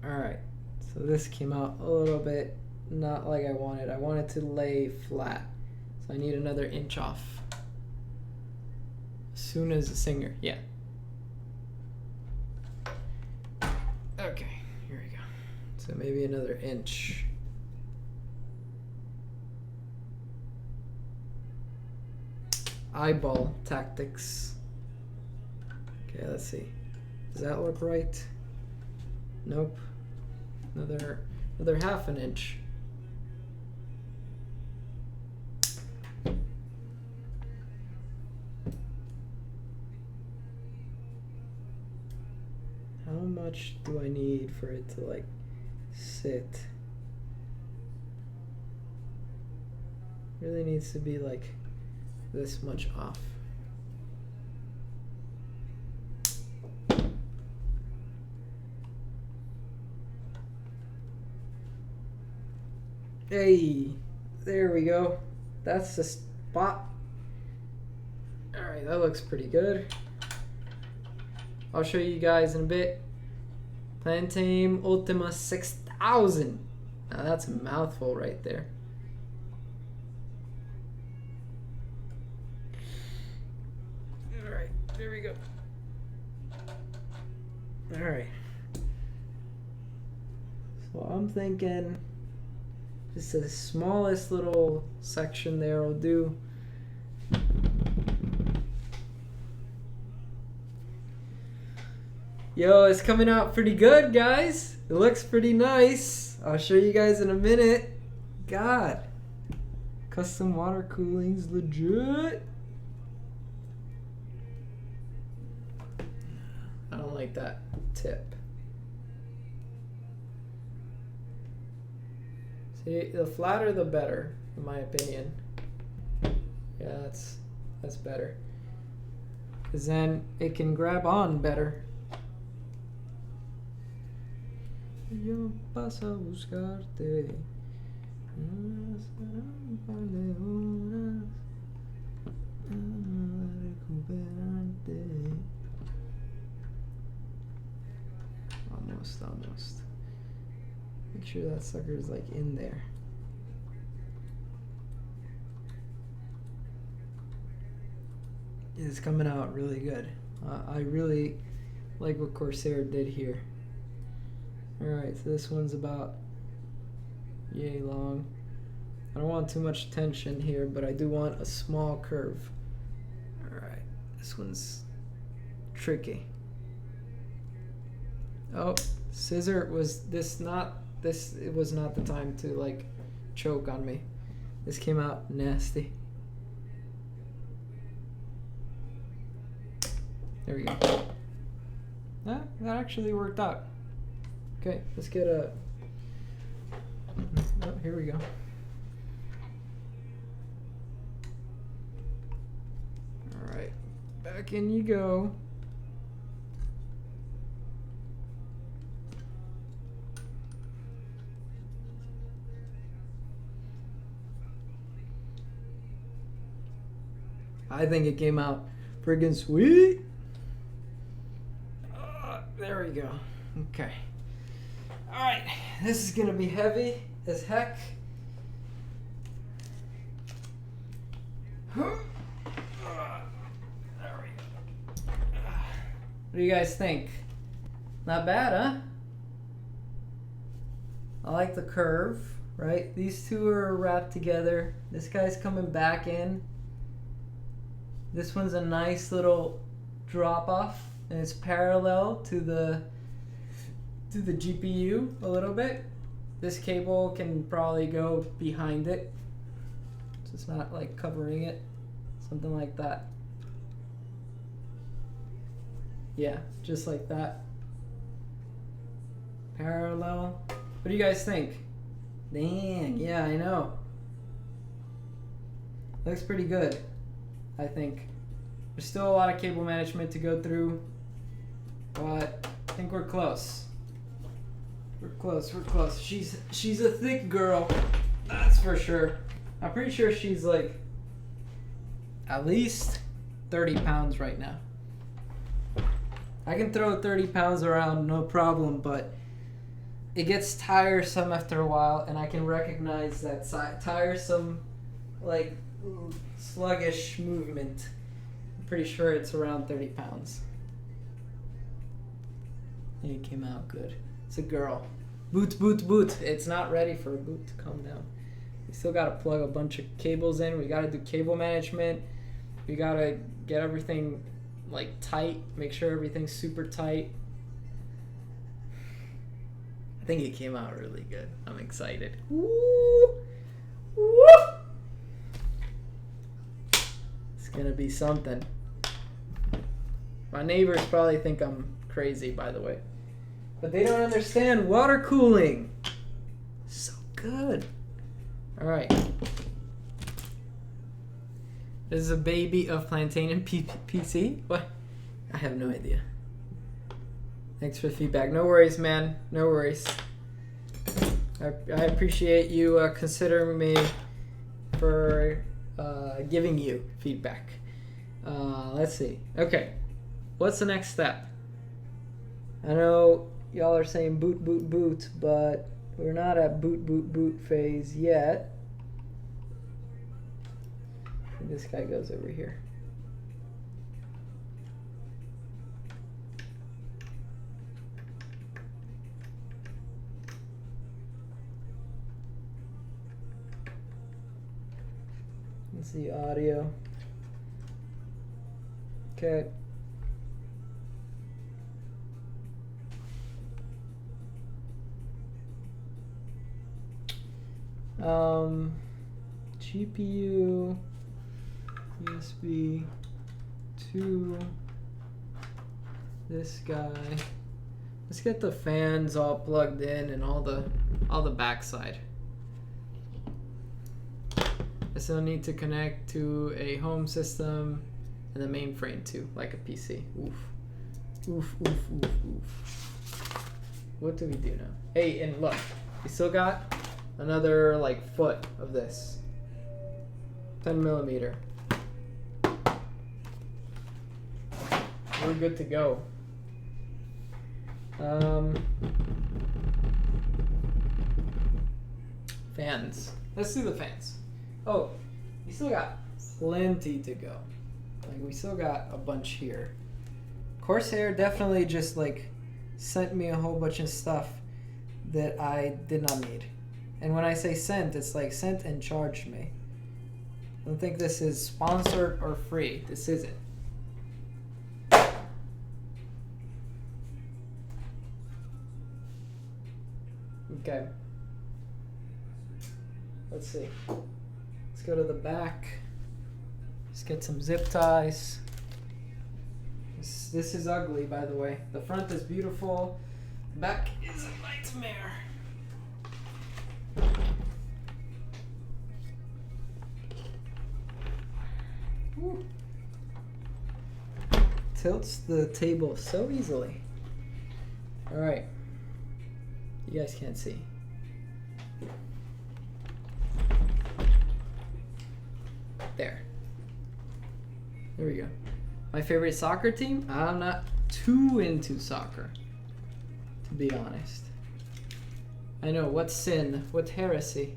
Alright, so this came out a little bit not like I wanted. I wanted to lay flat, so I need another inch off. As soon as the singer, yeah. Okay, here we go. So maybe another inch. Eyeball tactics. Okay, let's see. Does that look right? Nope. Another half an inch. How much do I need for it to like sit? Really needs to be like this much off. Hey, there we go. That's the spot. Alright, that looks pretty good. I'll show you guys in a bit. Plantain Ultima 6000. Now that's a mouthful right there. Alright, there we go. Alright. So I'm thinking just the smallest little section there will do. Yo, it's coming out pretty good, guys. It looks pretty nice. I'll show you guys in a minute. God. Custom water cooling's legit. I don't like that tip. See, the flatter the better, in my opinion. Yeah, that's better. Because then it can grab on better. Yo paso a buscarte. Almost. Make sure that sucker's like in there. It's coming out really good. I really like what Corsair did here. Alright, so this one's about yay long. I don't want too much tension here, but I do want a small curve. Alright, this one's tricky. Oh, scissor was it was not the time to like choke on me. This came out nasty. There we go. That actually worked out. Okay, let's get a... Oh, here we go. Alright, back in you go. I think it came out friggin' sweet. There we go. Okay. Alright, this is gonna be heavy as heck. There we go. What do you guys think? Not bad, huh? I like the curve, right? These two are wrapped together. This guy's coming back in. This one's a nice little drop off, and it's parallel to the GPU a little bit. This cable can probably go behind it, so it's not like covering it, something like that. Yeah, just like that. Parallel. What do you guys think? Dang, yeah, I know. Looks pretty good, I think. There's still a lot of cable management to go through, but I think we're close. We're close, we're close. She's a thick girl, that's for sure. I'm pretty sure she's like at least 30 pounds right now. I can throw 30 pounds around, no problem, but it gets tiresome after a while, and I can recognize that tiresome, like, sluggish movement. I'm pretty sure it's around 30 pounds. And it came out good. It's a girl. Boot, boot, boot. It's not ready for a boot. Calm down. We still gotta plug a bunch of cables in. We gotta do cable management. We gotta get everything like tight. Make sure everything's super tight. I think it came out really good. I'm excited. Woo! Woo! It's gonna be something. My neighbors probably think I'm crazy, by the way. But they don't understand water cooling. So good. Alright. This is a baby of Plantain and PC? What? I have no idea. Thanks for the feedback. No worries, man. No worries. I appreciate you considering me for giving you feedback. Let's see. Okay. What's the next step? I know y'all are saying boot, boot, boot, but we're not at boot, boot, boot phase yet. This guy goes over here. Let's see audio. Okay. GPU, USB to this guy. Let's get the fans all plugged in and all the backside. I still need to connect to a home system and the mainframe too, like a PC. Oof. Oof, oof, oof, oof. What do we do now? Hey, and look, we still got another like foot of this. 10 millimeter. We're good to go. Fans. Let's do the fans. Oh, we still got plenty to go. Like we still got a bunch here. Corsair definitely just like sent me a whole bunch of stuff that I did not need. And when I say sent, it's like sent and charged me. I don't think this is sponsored or free. This isn't. Okay. Let's see. Let's go to the back. Let's get some zip ties. This is ugly, by the way. The front is beautiful. The back is a nightmare. Woo. Tilts the table so easily. All right. You guys can't see. There. There we go. My favorite soccer team? I'm not too into soccer, to be honest. I know, what sin? What heresy?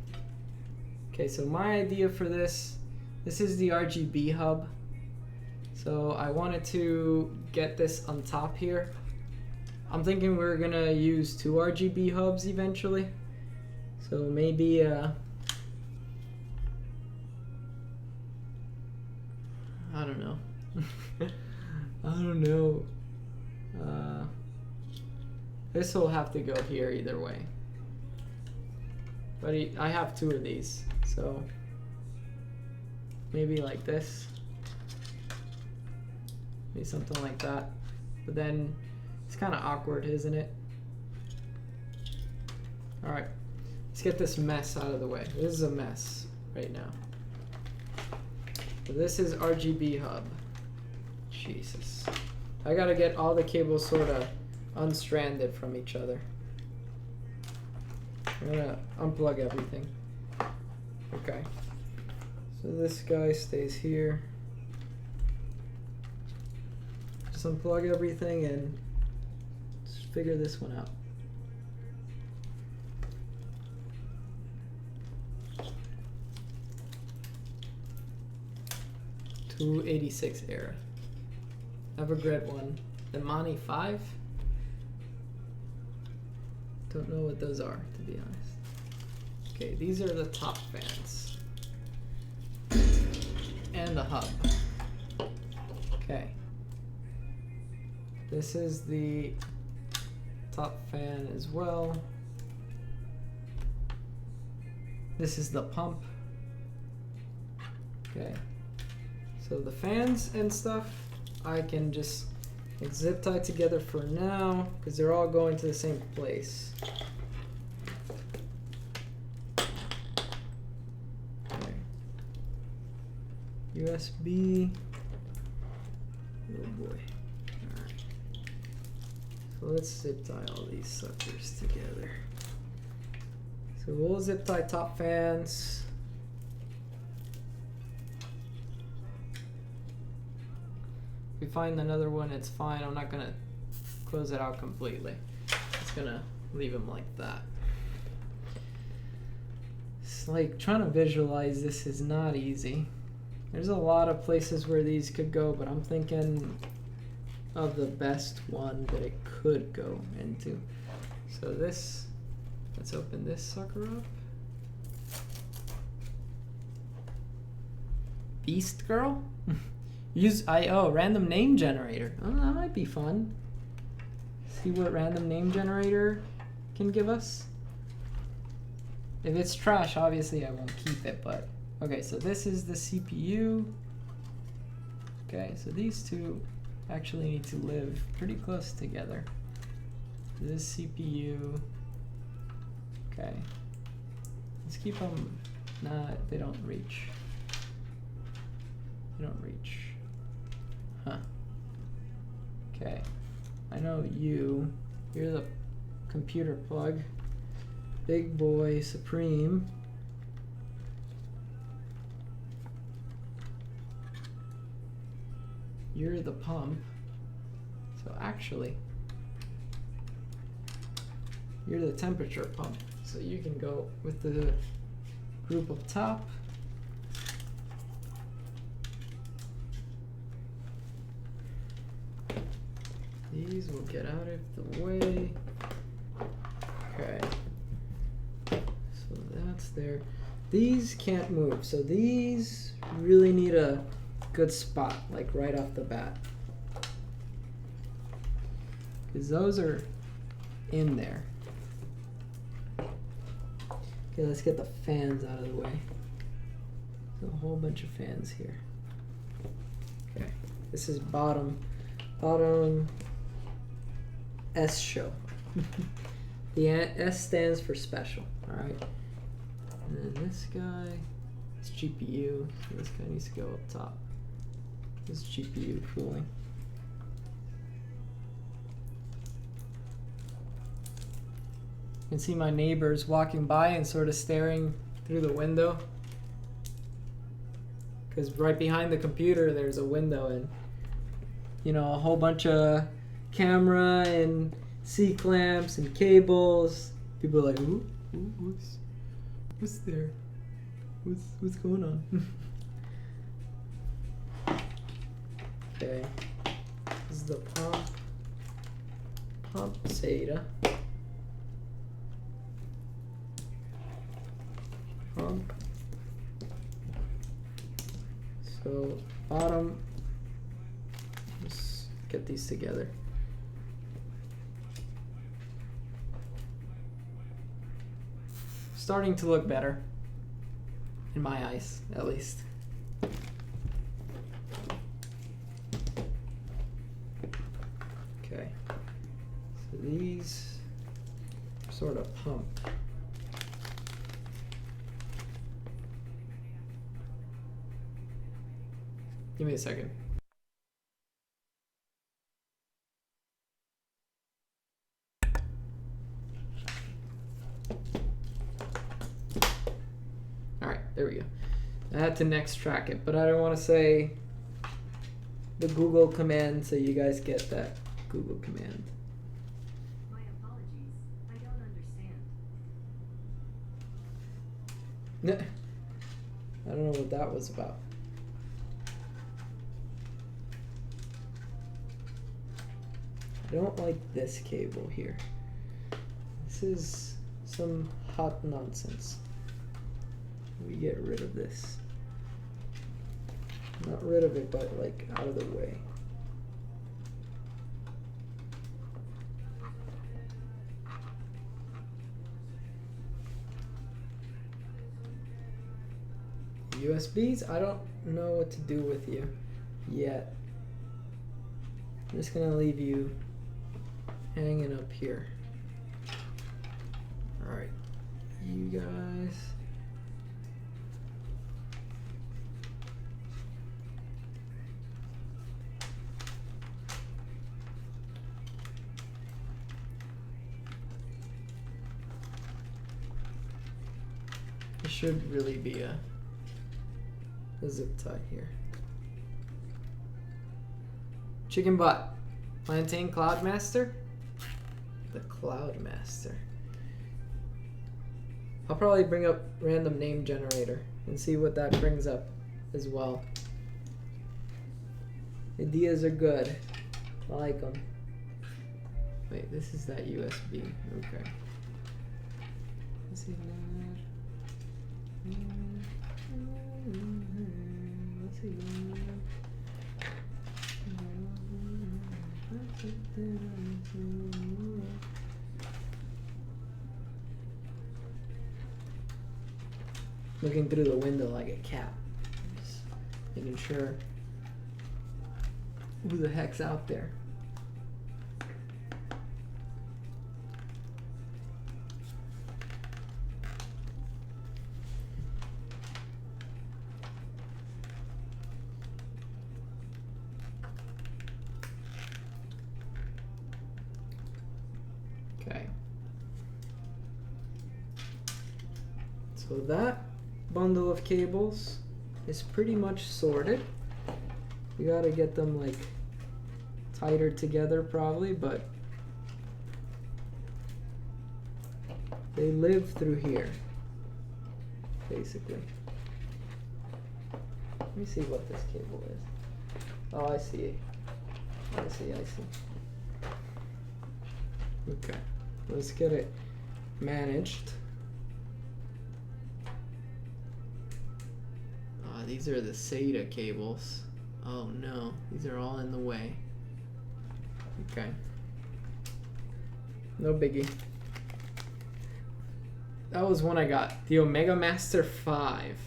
Okay, so my idea for this is the RGB hub. So I wanted to get this on top here. I'm thinking we're gonna use 2 RGB hubs eventually. So maybe I don't know. I don't know. This will have to go here either way. But I have 2 of these, so maybe like this. Maybe something like that. But then it's kind of awkward, isn't it? All right, let's get this mess out of the way. This is a mess right now. So this is RGB hub. Jesus. I gotta get all the cables sort of unstranded from each other. I'm gonna unplug everything. Okay. So this guy stays here. Just unplug everything and just figure this one out. .286 era. Evergrande 1. The Mani 5? Don't know what those are, to be honest. Okay, these are the top fans. And the hub. Okay. This is the top fan as well. This is the pump. Okay. So the fans and stuff, I can just zip tie together for now because they're all going to the same place. Okay. USB. Oh boy. Alright. So let's zip tie all these suckers together. So we'll zip tie top fans. If we find another one, it's fine. I'm not gonna close it out completely. Just gonna leave them like that. It's like trying to visualize this is not easy. There's a lot of places where these could go, but I'm thinking of the best one that it could go into. So this, let's open this sucker up. Beast Girl? Use random name generator. Oh, that might be fun. See what random name generator can give us. If it's trash, obviously I won't keep it, but okay, so this is the CPU. Okay, so these two actually need to live pretty close together. This CPU. Okay. Let's keep them, nah, they don't reach. They don't reach. Huh. Okay. I know you. You're the computer plug. Big boy supreme. You're the pump. So actually, you're the temperature pump. So you can go with the group up top. These will get out of the way. Okay. So that's there. These can't move. So these really need a good spot, like right off the bat. Because those are in there. Okay, let's get the fans out of the way. There's a whole bunch of fans here. Okay, this is bottom S show. The S stands for special, alright? And then this guy is GPU, so this guy needs to go up top. This is GPU cooling. You can see my neighbors walking by and sort of staring through the window. Because right behind the computer there's a window and, you know, a whole bunch of camera and C-clamps and cables. People are like, ooh, what's there? What's going on? Okay, this is the pump SATA. Pump. So bottom, let's get these together. Starting to look better, in my eyes, at least. Okay, so these sort of pump. Give me a second. there we go. I had to extract it, but I don't want to say the Google command, so you guys get that Google command. My apologies. I don't understand. I don't know what that was about. I don't like this cable here. This is some hot nonsense. We get rid of this. Not rid of it, but like out of the way. USBs, I don't know what to do with you yet. I'm just gonna leave you hanging up here. Alright, you guys. It should really be a zip tie here. Chicken butt. Plantain Cloud Master? The Cloud Master. I'll probably bring up random name generator and see what that brings up as well. Ideas are good. I like them. Wait, this is that USB. Okay. Let's see that. Let's see that. Looking through the window like a cat. Just making sure who the heck's out there. Okay. So that bundle of cables is pretty much sorted. We gotta get them like tighter together probably, but they live through here basically. Let me see what this cable is. Oh, I see. I see. Okay, let's get it managed. These are the SATA cables. Oh no, these are all in the way. Okay. No biggie. That was one I got. The Omega Master 5.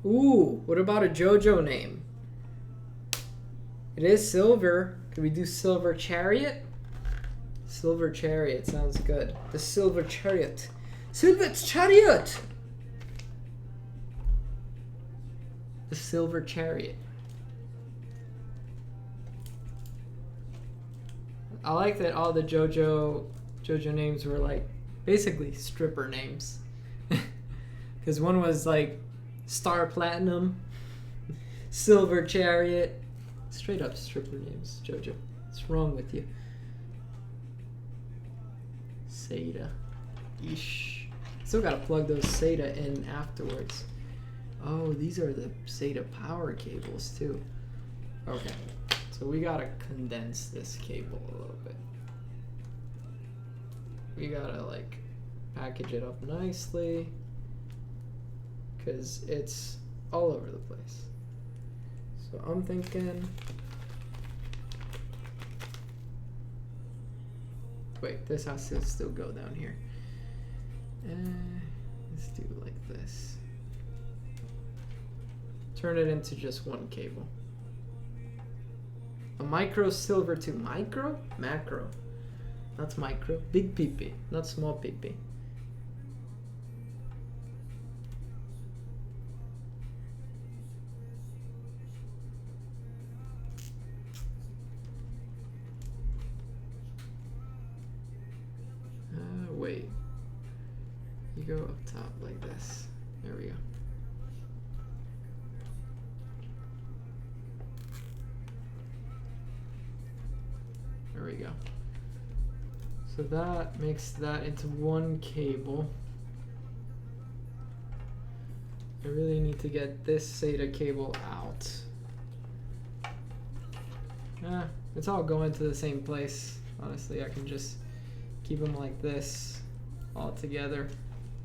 Ooh, what about a JoJo name? It is silver. Could we do Silver Chariot? Silver Chariot sounds good. The Silver Chariot. Silver Chariot! The Silver Chariot. I like that all the JoJo names were like basically stripper names. Because one was like Star Platinum, Silver Chariot. Straight up stripper names, JoJo. What's wrong with you? SATA. Eesh. Still gotta plug those SATA in afterwards. Oh, these are the SATA power cables too. Okay, so we gotta condense this cable a little bit. We gotta like package it up nicely because it's all over the place. So I'm thinking, wait, this has to still go down here. Let's do it like this. Turn it into just one cable. A micro silver to micro? Macro. That's micro. Big PP, not small PP. You go up top like this. There we go. There we go. So that makes that into one cable. I really need to get this SATA cable out. It's all going to the same place. Honestly, I can just keep them like this, all together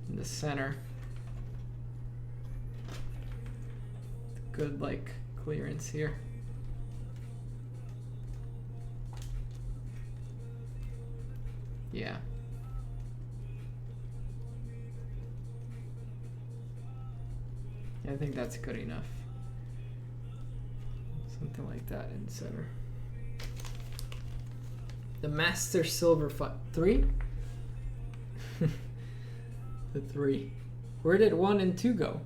in the center. Good, like, clearance here. Yeah. I think that's good enough. Something like that in the center. The Master Silver 3? The 3. Where did 1 and 2 go?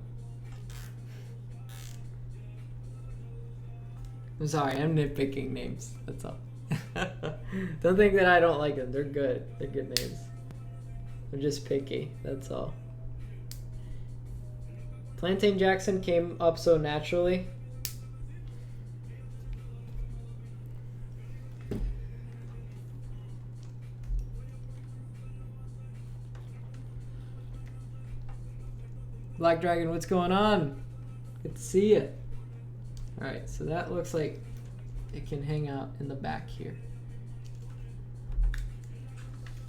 I'm sorry, I'm nitpicking names. That's all. Don't think that I don't like them. They're good. They're good names. I'm just picky. That's all. Plantain Jackson came up so naturally. Black Dragon, what's going on? Good to see you. Alright, so that looks like it can hang out in the back here.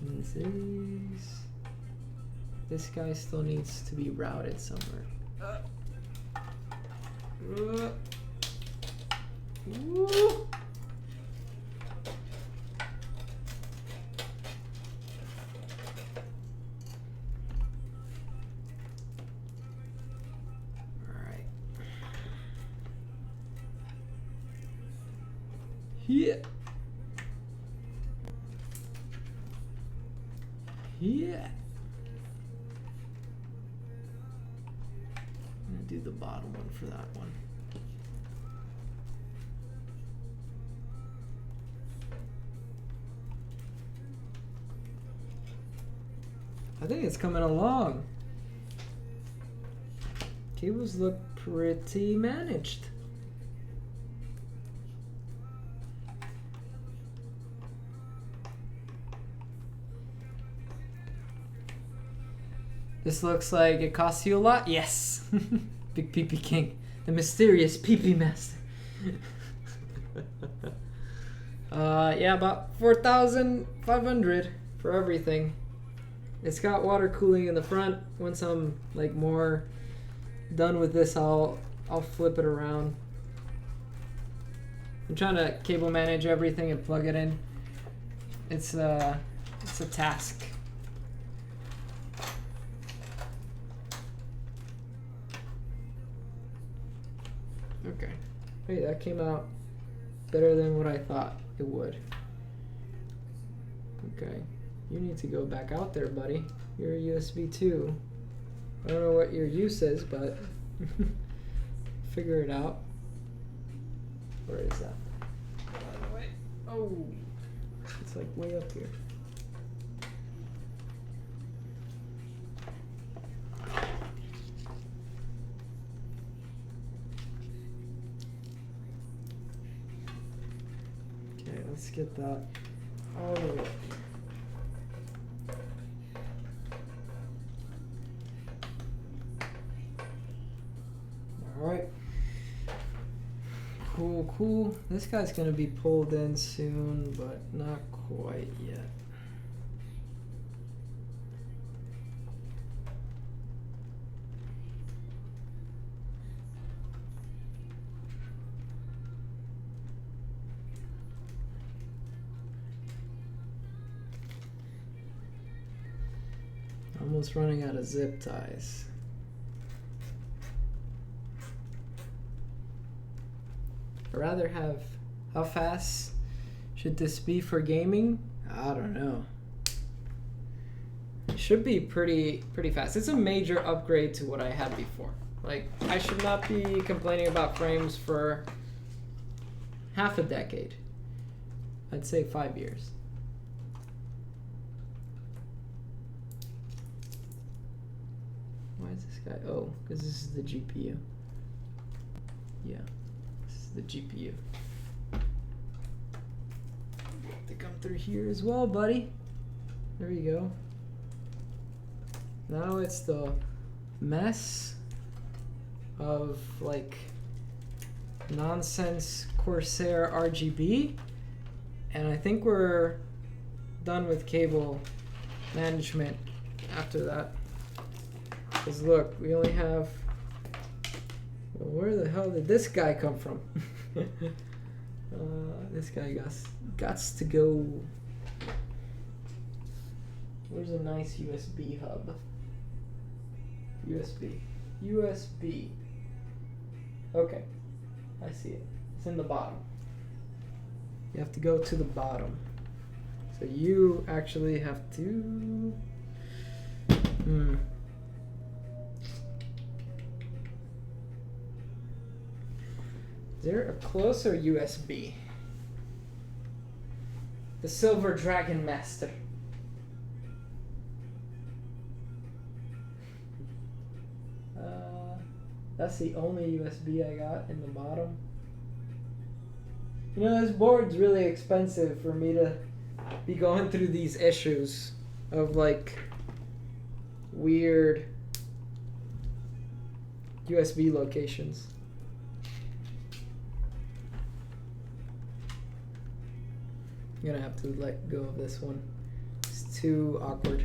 And this guy still needs to be routed somewhere. Woo. Yeah. Yeah. I'm gonna do the bottom one for that one. I think it's coming along. Cables look pretty managed. This looks like it costs you a lot. Yes. Big PP King. The mysterious PP Master. Yeah, about 4,500 for everything. It's got water cooling in the front. Once I'm like more done with this, I'll flip it around. I'm trying to cable manage everything and plug it in. It's a task. Okay. Hey, that came out better than what I thought it would. Okay. You need to go back out there, buddy. You're a USB 2. I don't know what your use is, but figure it out. Where is that? By the way. Oh! It's like way up here. Let's get that all the way up here. Alright. Cool, cool. This guy's gonna be pulled in soon, but not quite yet. Almost running out of zip ties. I'd rather have, how fast should this be for gaming? I don't know. It should be pretty fast. It's a major upgrade to what I had before. Like, I should not be complaining about frames for half a decade. I'd say 5 years. guy? Oh, because this is the GPU. Yeah, this is the GPU. To come through here as well, buddy. There you go. Now it's the mess of like nonsense Corsair RGB, and I think we're done with cable management after that. Because look, we only have, well, where the hell did this guy come from? This guy gots to go. Where's a nice USB hub? USB. Okay, I see it. It's in the bottom. You have to go to the bottom. So you actually have to. Is there a closer USB? The Silver Dragon Master. That's the only USB I got in the bottom. You know, this board's really expensive for me to be going through these issues of like weird USB locations. I'm gonna have to let go of this one. It's too awkward.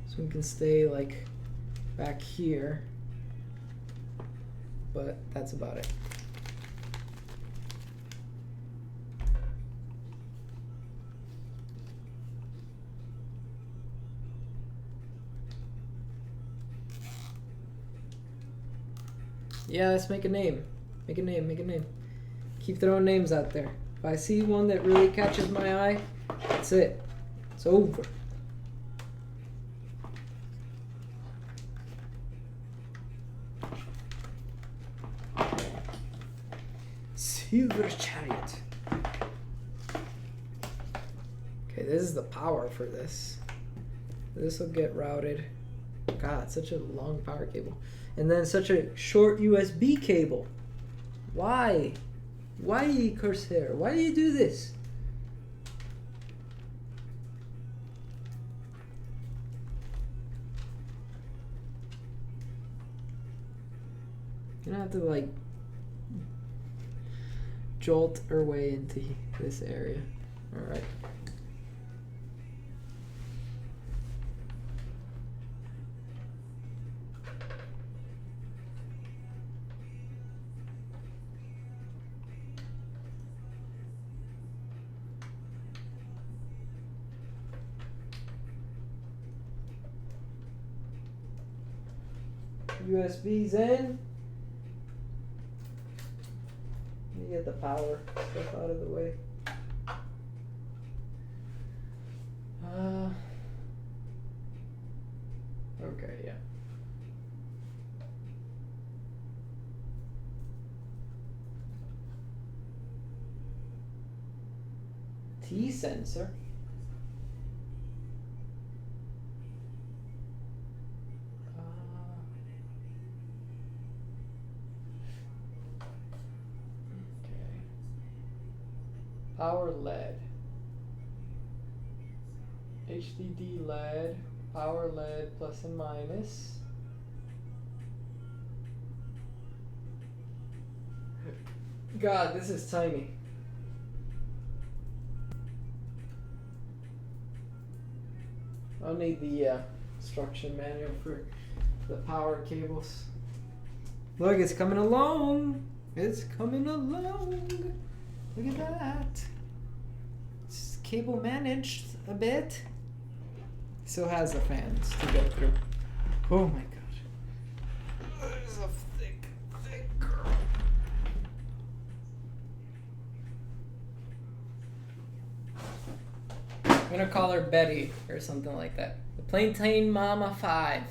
So we can stay like back here, but that's about it. Yeah, let's make a name. Make a name. Keep throwing names out there. If I see one that really catches my eye, that's it. It's over. Silver Chariot. Okay, this is the power for this. This will get routed. God, such a long power cable. And then such a short USB cable. Why? Why, Corsair? Why do you do this? You're gonna have to like jolt our way into this area. Alright. USB's in. Let me get the power stuff out of the way. Okay, yeah. T sensor. Power LED, HDD LED, power LED plus and minus. God, this is tiny. I'll need the instruction manual for the power cables. Look, it's coming along. It's coming along. Look at that. It's cable managed a bit. Still has the fans to go through. Oh my gosh. There's a thick girl. I'm gonna call her Betty or something like that. The Plantain Mama 5.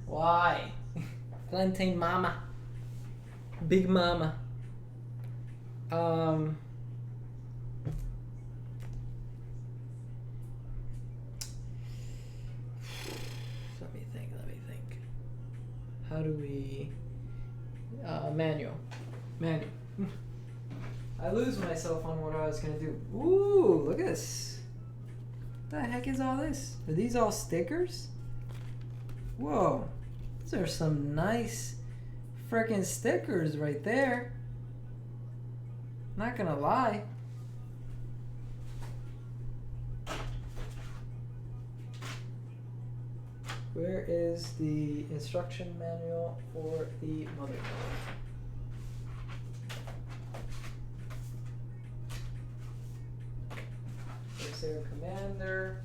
Why? Plantain Mama. Big Mama. How do we... manual. Manual. I lose myself on what I was gonna do. Ooh, look at this. What the heck is all this? Are these all stickers? Whoa. These are some nice freaking stickers right there. Not gonna lie. Where is the instruction manual for the motherboard? There's their commander.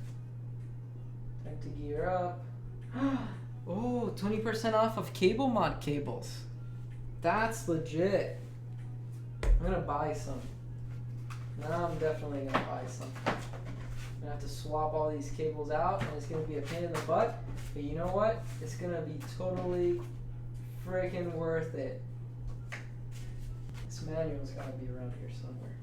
Time to gear up. Oh, 20% off of cable mod cables. That's legit. I'm gonna buy some. Now I'm definitely gonna buy some. I'm gonna have to swap all these cables out and it's gonna be a pain in the butt. But you know what? It's gonna be totally freaking worth it. This manual's gotta be around here somewhere.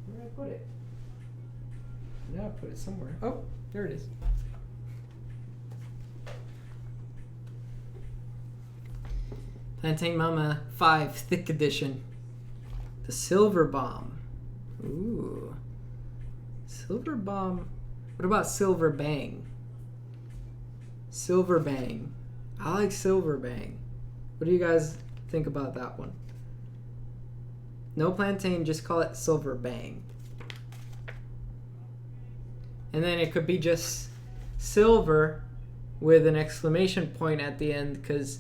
Where did I put it? Now I put it somewhere. Oh, there it is. Plantain Mama 5 Thick Edition. The Silver Bomb. Ooh. Silver Bomb. What about Silver Bang? Silver Bang. I like Silver Bang. What do you guys think about that one? No Plantain, just call it Silver Bang. And then it could be just silver with an exclamation point at the end because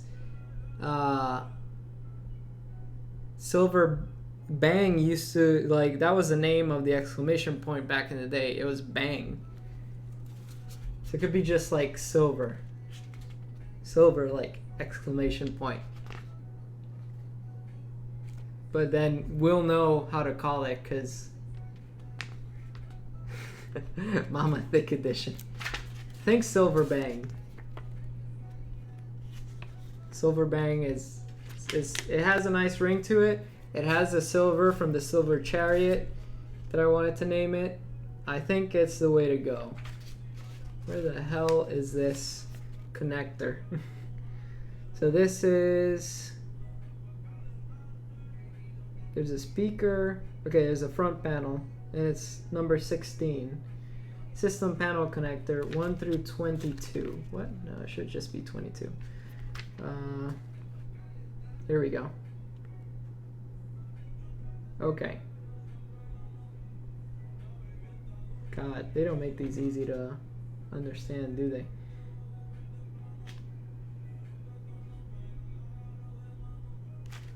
Silver Bang used to, like, that was the name of the exclamation point back in the day. It was Bang. So it could be just like silver. Silver, like, exclamation point. But then we'll know how to call it because Mama Thick Edition. I think Silver Bang. Silver Bang is it has a nice ring to it. It has the silver from the Silver Chariot that I wanted to name it. I think it's the way to go. Where the hell is this connector? So this is... There's a speaker. Okay, there's a front panel. And it's number 16. System panel connector 1 through 22. What? No, it should just be 22. There we go. Okay. God, they don't make these easy to understand, do they?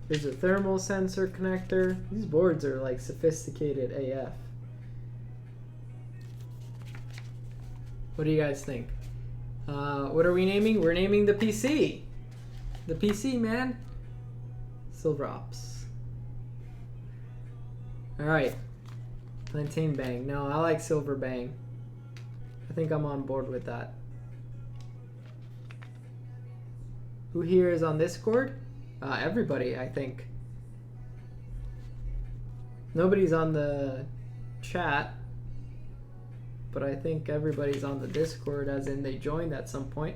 There's a thermal sensor connector. These boards are like sophisticated AF. What do you guys think? What are we naming? We're naming the PC. The PC, man. Silver Ops. Alright. Plantain Bang. No, I like Silver Bang. I think I'm on board with that. Who here is on Discord? Everybody, I think. Nobody's on the chat, but I think everybody's on the Discord, as in they joined at some point.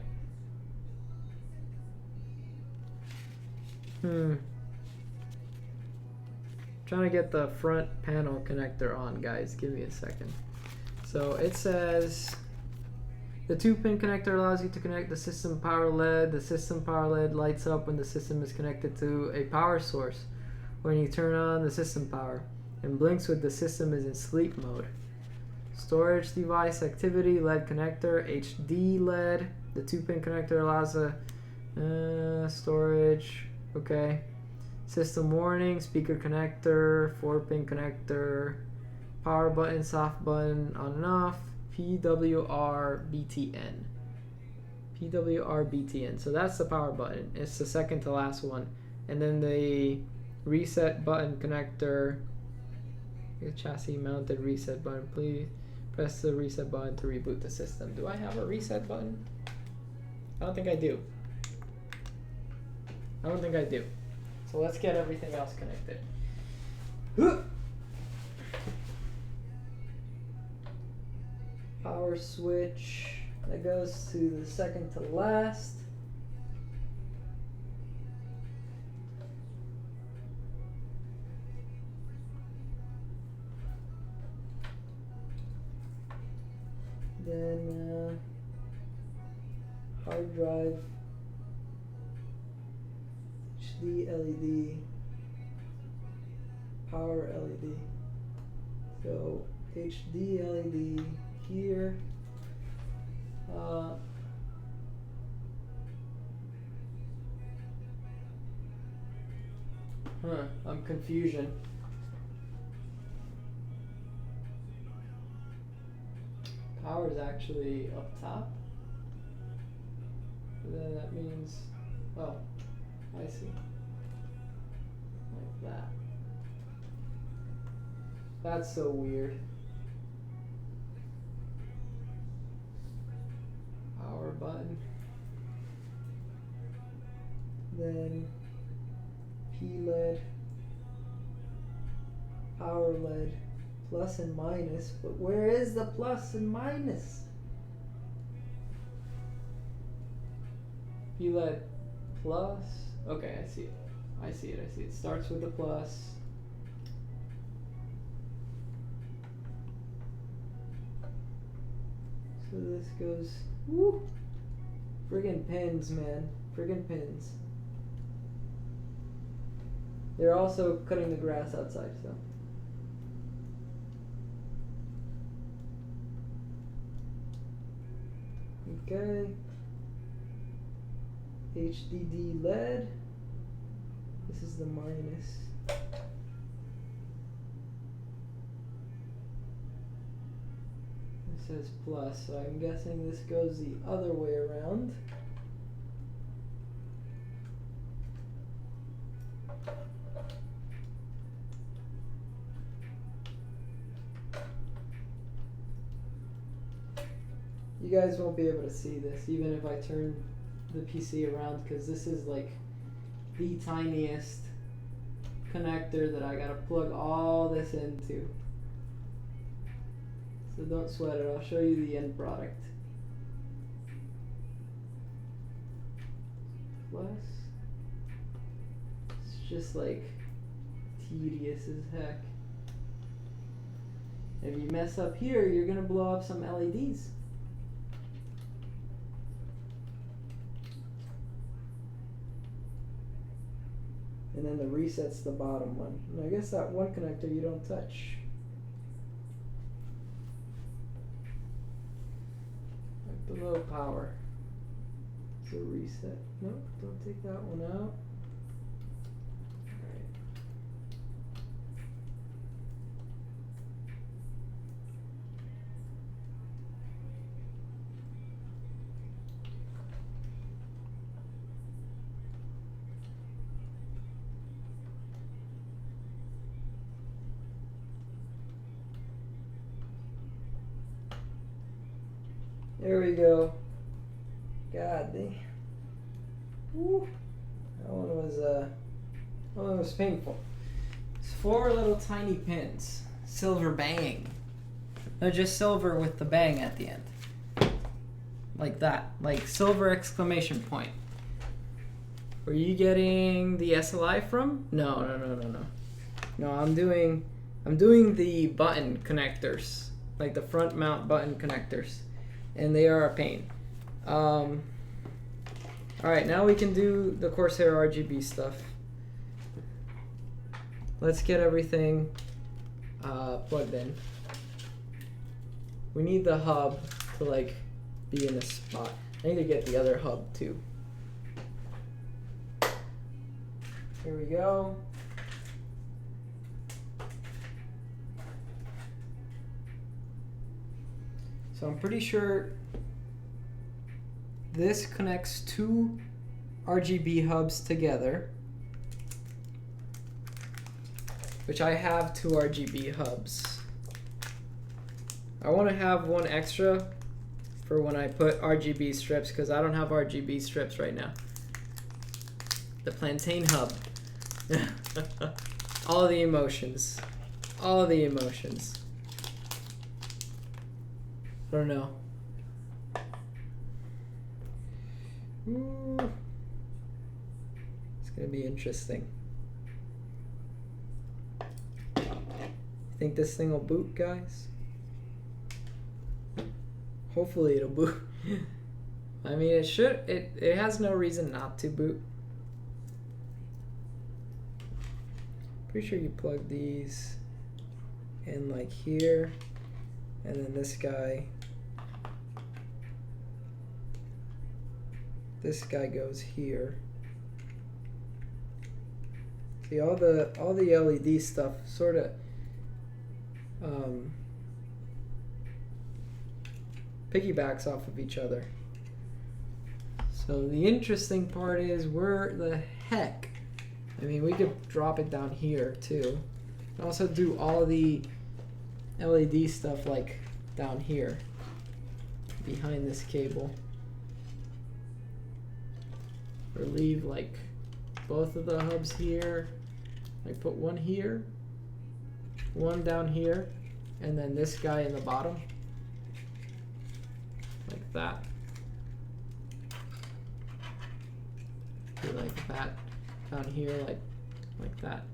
Trying to get the front panel connector on, guys. Give me a second. So it says the 2-pin connector allows you to connect the system power LED. The system power LED lights up when the system is connected to a power source. When you turn on the system power, and blinks when the system is in sleep mode. Storage device activity LED connector, HD LED. The 2-pin connector allows a storage. Okay. System warning, speaker connector, 4-pin connector, power button, soft button, on and off, PWR BTN. PWR BTN. So that's the power button. It's the second to last one. And then the reset button connector, the chassis mounted reset button. Please press the reset button to reboot the system. Do I have a reset button? I don't think I do. I don't think I do. So let's get everything else connected. power switch that goes to the second to last. Then hard drive, HD LED, power LED. So HD LED here. I'm confusion. Power is actually up top. Then that means, oh, I see. Like that. That's so weird. Power button. Then P LED, power LED, plus and minus, but where is the plus and minus? P LED plus, okay, I see it. I see it. It starts with the plus. So this goes, woo! Friggin' pins, man. Friggin' pins. They're also cutting the grass outside, so. Okay. HDD LED. This is the minus. This says plus, so I'm guessing this goes the other way around. You guys won't be able to see this even if I turn the PC around, because this is like the tiniest connector that I gotta plug all this into. So don't sweat it, I'll show you the end product. Plus, it's just like tedious as heck. If you mess up here, you're gonna blow up some LEDs. And then the reset's the bottom one. And I guess that one connector you don't touch. Right below power. It's a reset. Nope, don't take that one out. Alright. There we go. God dang. Woo. That one was painful. It's 4 little tiny pins. Silver bang. No, just silver with the bang at the end. Like that. Like silver exclamation point. Were you getting the SLI from? No. No, I'm doing the button connectors. Like the front mount button connectors. And they are a pain. Alright, now we can do the Corsair RGB stuff. Let's get everything plugged in. We need the hub to like be in a spot. I need to get the other hub too. Here we go. So I'm pretty sure this connects 2 RGB hubs together, which I have 2 RGB hubs. I want to have one extra for when I put RGB strips, because I don't have RGB strips right now. The Plantain hub. All the emotions. All the emotions. I don't know. Ooh. It's gonna be interesting. Think this thing will boot, guys? Hopefully it'll boot. I mean, it should. It has no reason not to boot. Pretty sure you plug these in like here, and then this guy. This guy goes here. See, all the LED stuff sort of piggybacks off of each other. So the interesting part is, where the heck? I mean, we could drop it down here too. And also do all the LED stuff like down here behind this cable. Or leave like both of the hubs here. Like put one here, one down here, and then this guy in the bottom. Like that. Do like that down here, like that.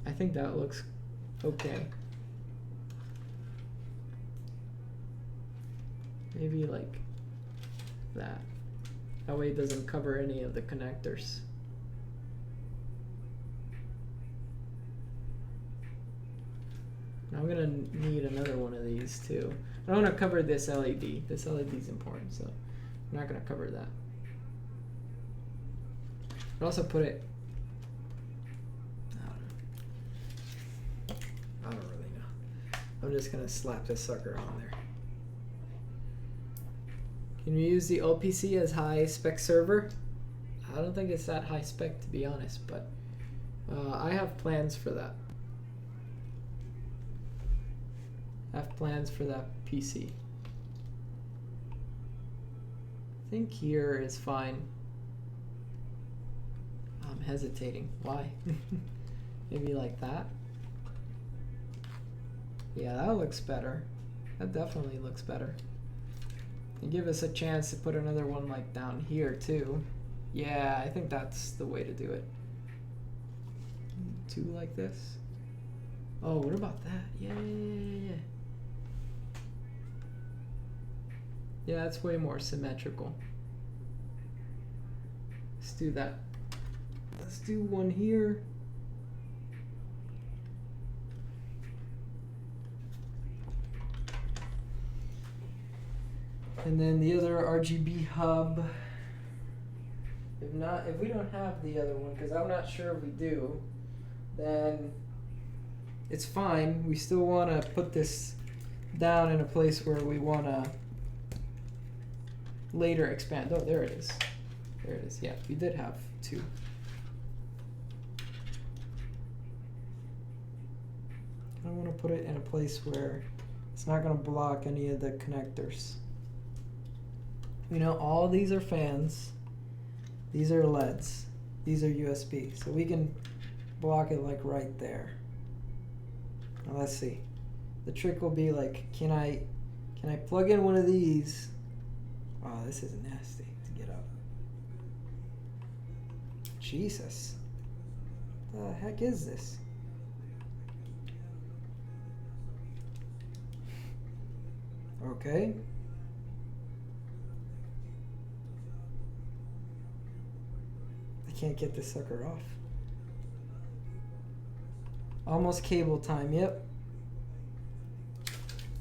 I think that looks okay. Maybe like that. That way it doesn't cover any of the connectors. I'm gonna need another one of these too. I don't want to cover this LED. This LED is important, so I'm not gonna cover that. But also put it. I don't really know. I'm just gonna slap this sucker on there. Can you use the OPC as high spec server? I don't think it's that high spec, to be honest, but I have plans for that. I have plans for that PC. I think here is fine. I'm hesitating. Why? Maybe like that? Yeah, that looks better. That definitely looks better. And give us a chance to put another one like down here too. Yeah, I think that's the way to do it. Two like this. Oh, what about that? Yeah. Yeah, that's way more symmetrical. Let's do that. Let's do one here. And then the other RGB hub. If we don't have the other one, because I'm not sure if we do, then it's fine. We still want to put this down in a place where we want to later expand. Oh, there it is. There it is. Yeah, we did have two. I want to put it in a place where it's not going to block any of the connectors. You know, all these are fans. These are LEDs. These are USB. So we can block it like right there. Now let's see. The trick will be like, can I plug in one of these? Oh, this is nasty to get out. Jesus. What the heck is this? Okay. I can't get this sucker off. Almost cable time, yep.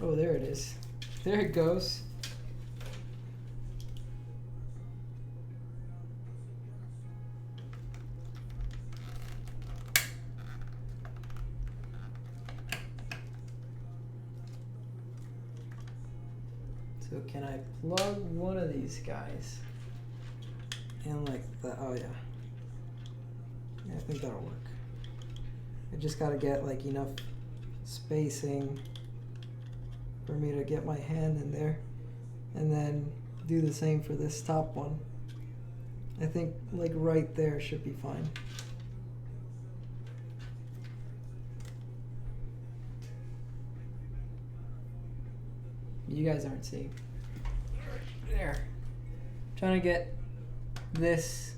Oh, there it is. There it goes. So can I plug one of these guys in like that? Oh yeah. Yeah, I think that'll work. I just gotta get like enough spacing for me to get my hand in there, and then do the same for this top one. I think like right there should be fine. You guys aren't seeing. There. Trying to get this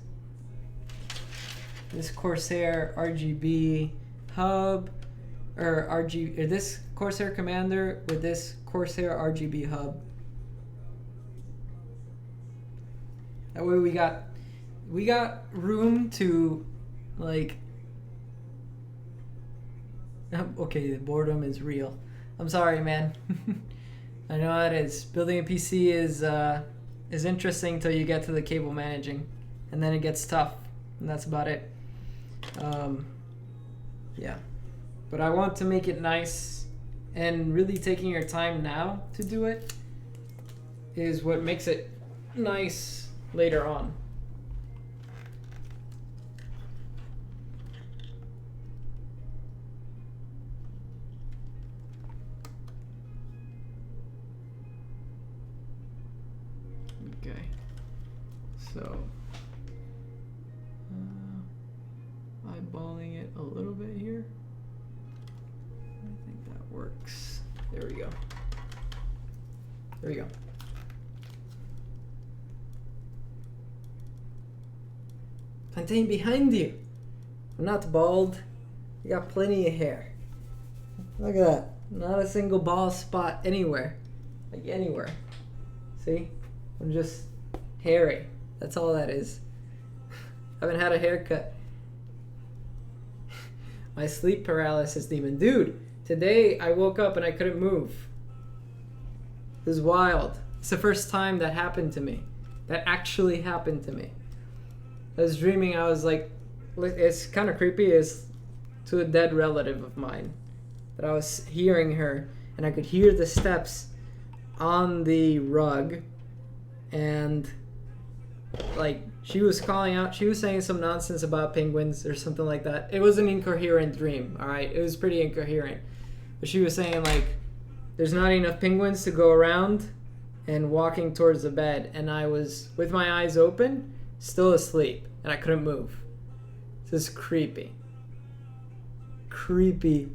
Corsair RGB hub or this Corsair Commander with this Corsair RGB hub. That way we got room to like. Okay, the boredom is real. I'm sorry, man. I know how it is. Building a PC is interesting till you get to the cable managing, and then it gets tough, and that's about it. Yeah, but I want to make it nice, and really taking your time now to do it is what makes it nice later on. Okay, so eyeballing it a little bit here. I think that works. There we go. There we go. Plantain behind you. I'm not bald. You got plenty of hair. Look at that. Not a single bald spot anywhere. Like anywhere. See? I'm just hairy. That's all that is. I haven't had a haircut. My sleep paralysis demon. Dude, today I woke up and I couldn't move. It was wild. It's the first time that happened to me. That actually happened to me. I was dreaming, I was like, it's kind of creepy, it's to a dead relative of mine. That I was hearing her and I could hear the steps on the rug. And like she was calling out, she was saying some nonsense about penguins or something like that. It was an incoherent dream, all right? It was pretty incoherent. But she was saying like there's not enough penguins to go around and walking towards the bed, and I was with my eyes open, still asleep, and I couldn't move. This is creepy. Creepy.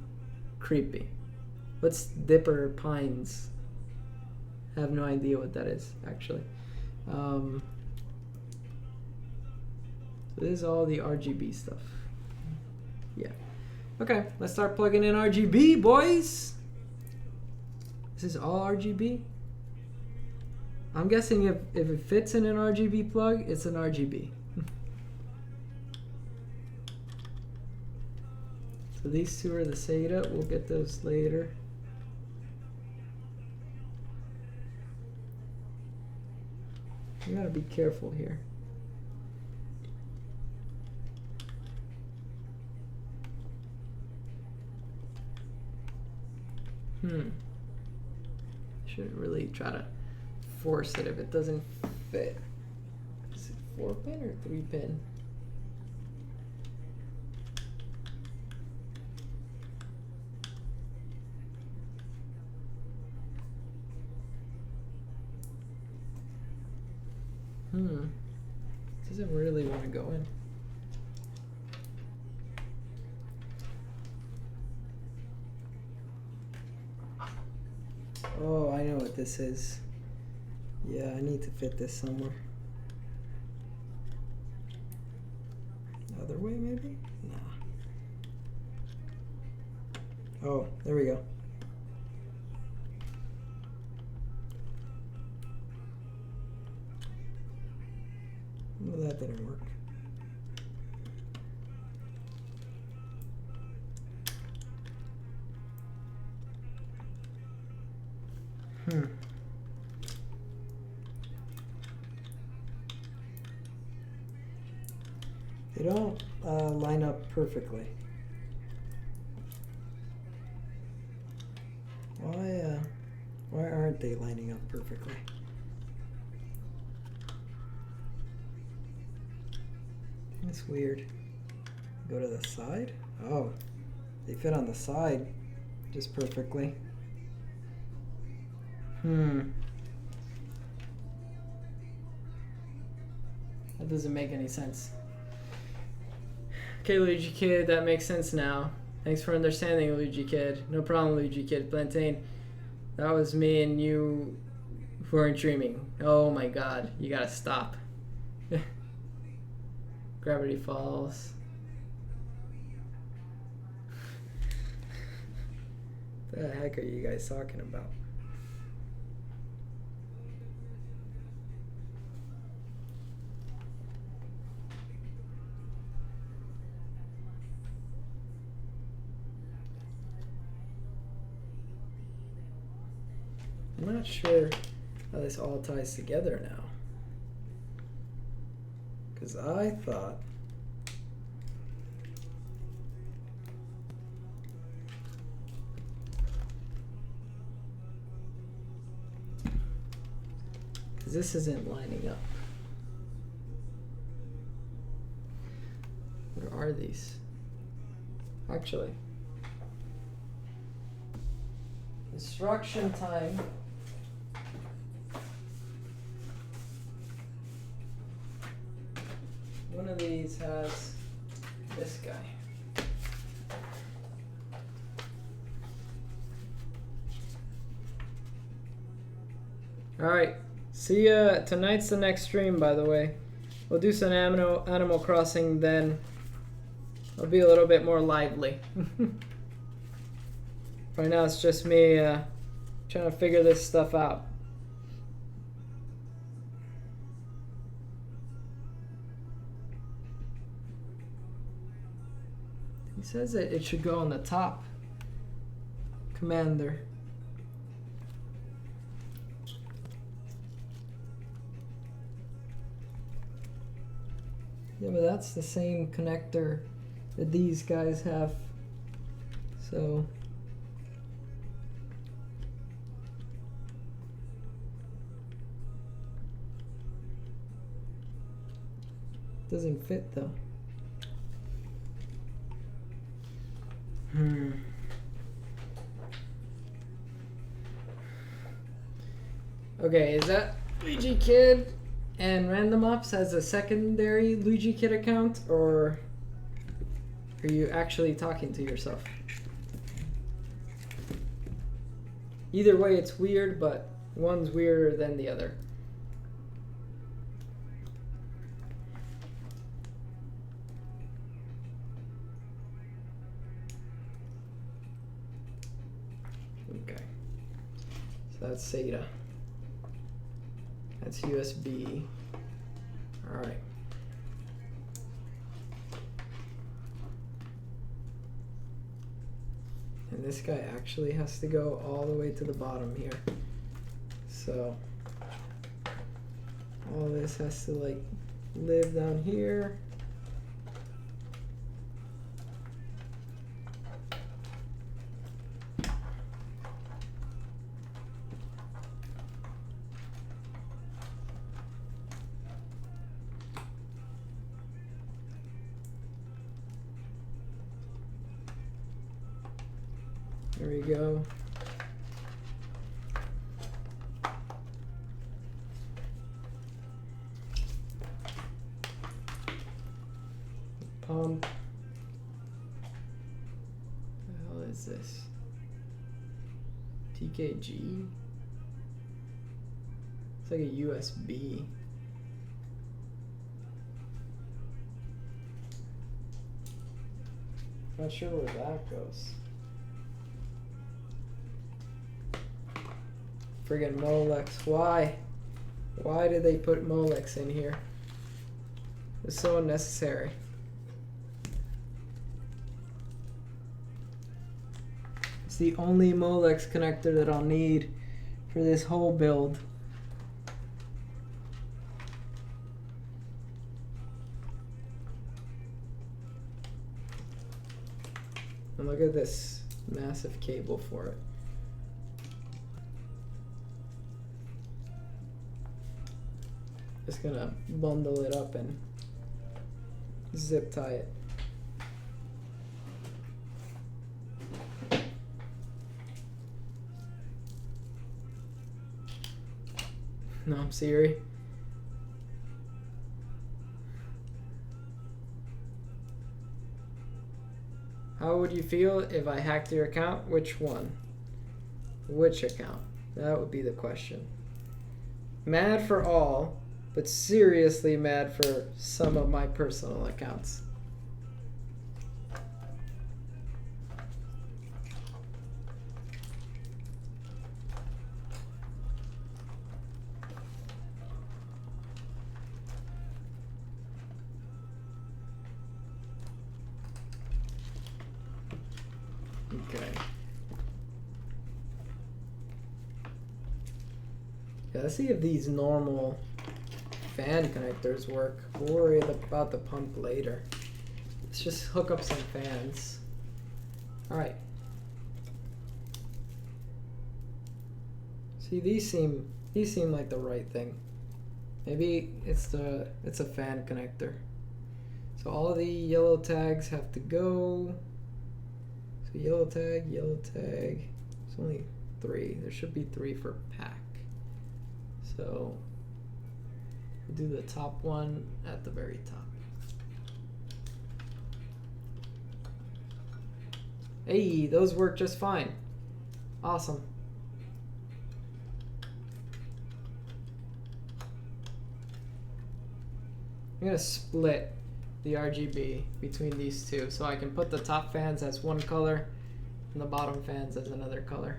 What's Dipper Pines? I have no idea what that is, actually. So this is all the RGB stuff. Yeah. Okay, let's start plugging in RGB, boys. This is all RGB. I'm guessing if it fits in an RGB plug, it's an RGB. So these two are the SATA. We'll get those later. You gotta be careful here. Shouldn't really try to force it if it doesn't fit. Is it 4-pin or 3-pin? Doesn't really want to go in. Oh, I know what this is. Yeah, I need to fit this somewhere. Other way, maybe? Nah. Oh, there we go. Well, that didn't work. They don't line up perfectly. Why aren't they lining up perfectly? That's weird. Go to the side? Oh, they fit on the side just perfectly. That doesn't make any sense. Okay, Luigi Kid, that makes sense now. Thanks for understanding, Luigi Kid. No problem, Luigi Kid. Plantain. That was me and you weren't dreaming. Oh my god, you gotta stop. Gravity Falls. What the heck are you guys talking about? I'm not sure how this all ties together now. Because I thought this isn't lining up. What are these? Actually, instruction time. One of these has this guy. Alright, see ya. Tonight's the next stream, by the way. We'll do some Animal Crossing then. It'll be a little bit more lively. Right now it's just me trying to figure this stuff out. He says that it should go on the top. Commander. Yeah, but that's the same connector that these guys have. So doesn't fit though. Okay, is that Luigi Kid and Random Ops has a secondary Luigi Kid account, or are you actually talking to yourself? Either way, it's weird, but one's weirder than the other. Okay, so that's SATA. That's USB. All right. And this guy actually has to go all the way to the bottom here. So all this has to like live down here. There we go. Pump. What the hell is this? TKG? It's like a USB. Not sure where that goes. Friggin' Molex. Why? Why did they put Molex in here? It's so unnecessary. It's the only Molex connector that I'll need for this whole build. And look at this massive cable for it. Just gonna bundle it up and zip tie it. No, I'm Siri. How would you feel if I hacked your account? Which one? Which account? That would be the question. Mad for all, but seriously mad for some of my personal accounts. Okay. Yeah, let's see if these normal fan connectors work. We'll worry about the pump later. Let's just hook up some fans. Alright. See, these seem like the right thing. Maybe it's a fan connector. So all the yellow tags have to go. So yellow tag. It's only 3. There should be 3 for pack. So we'll do the top one at the very top. Hey, those work just fine. Awesome. I'm gonna split the RGB between these two so I can put the top fans as one color and the bottom fans as another color.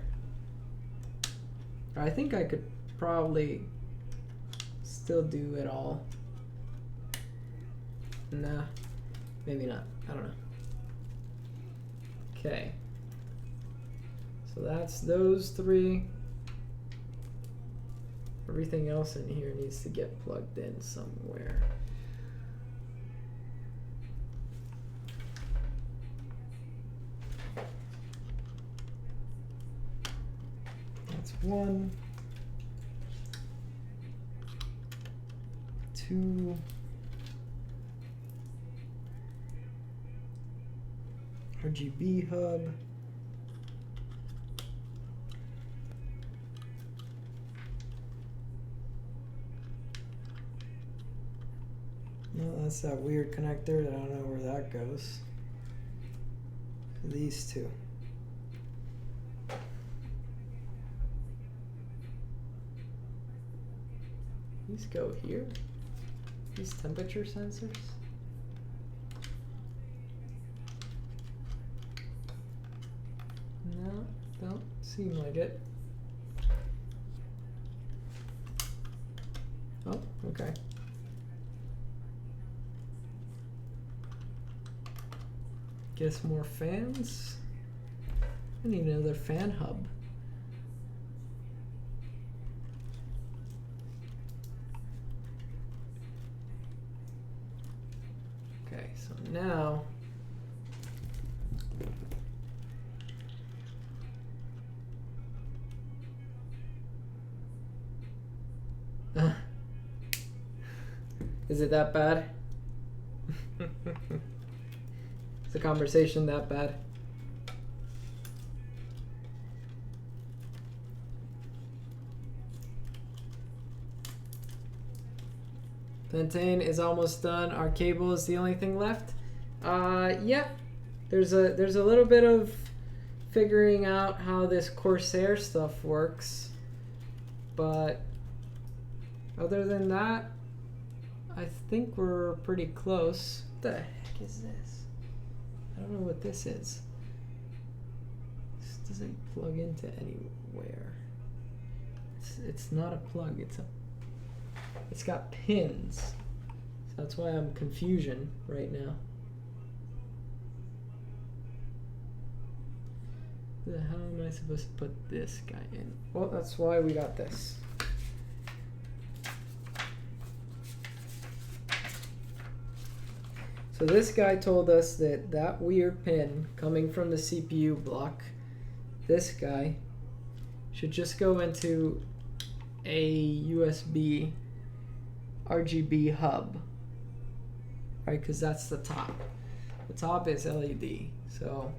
Or I think I could probably still do it all. Nah, maybe not. I don't know. Okay. So that's those 3. Everything else in here needs to get plugged in somewhere. That's 1, 2, RGB hub. No, that's that weird connector. I don't know where that goes. These 2. These go here. These temperature sensors. No, don't seem like it. Oh, okay. Guess more fans. I need another fan hub. Okay, so now is it that bad? Is the conversation that bad? Plantain is almost done. Our cable is the only thing left. Yeah. There's a little bit of figuring out how this Corsair stuff works, but other than that, I think we're pretty close. What the heck is this? I don't know what this is. This doesn't plug into anywhere. It's not a plug. It's got pins. So that's why I'm confusion right now. The hell am I supposed to put this guy in? Well, that's why we got this. So this guy told us that that weird pin coming from the CPU block, this guy, should just go into a USB RGB hub, right? Because that's the top. The top is LED. So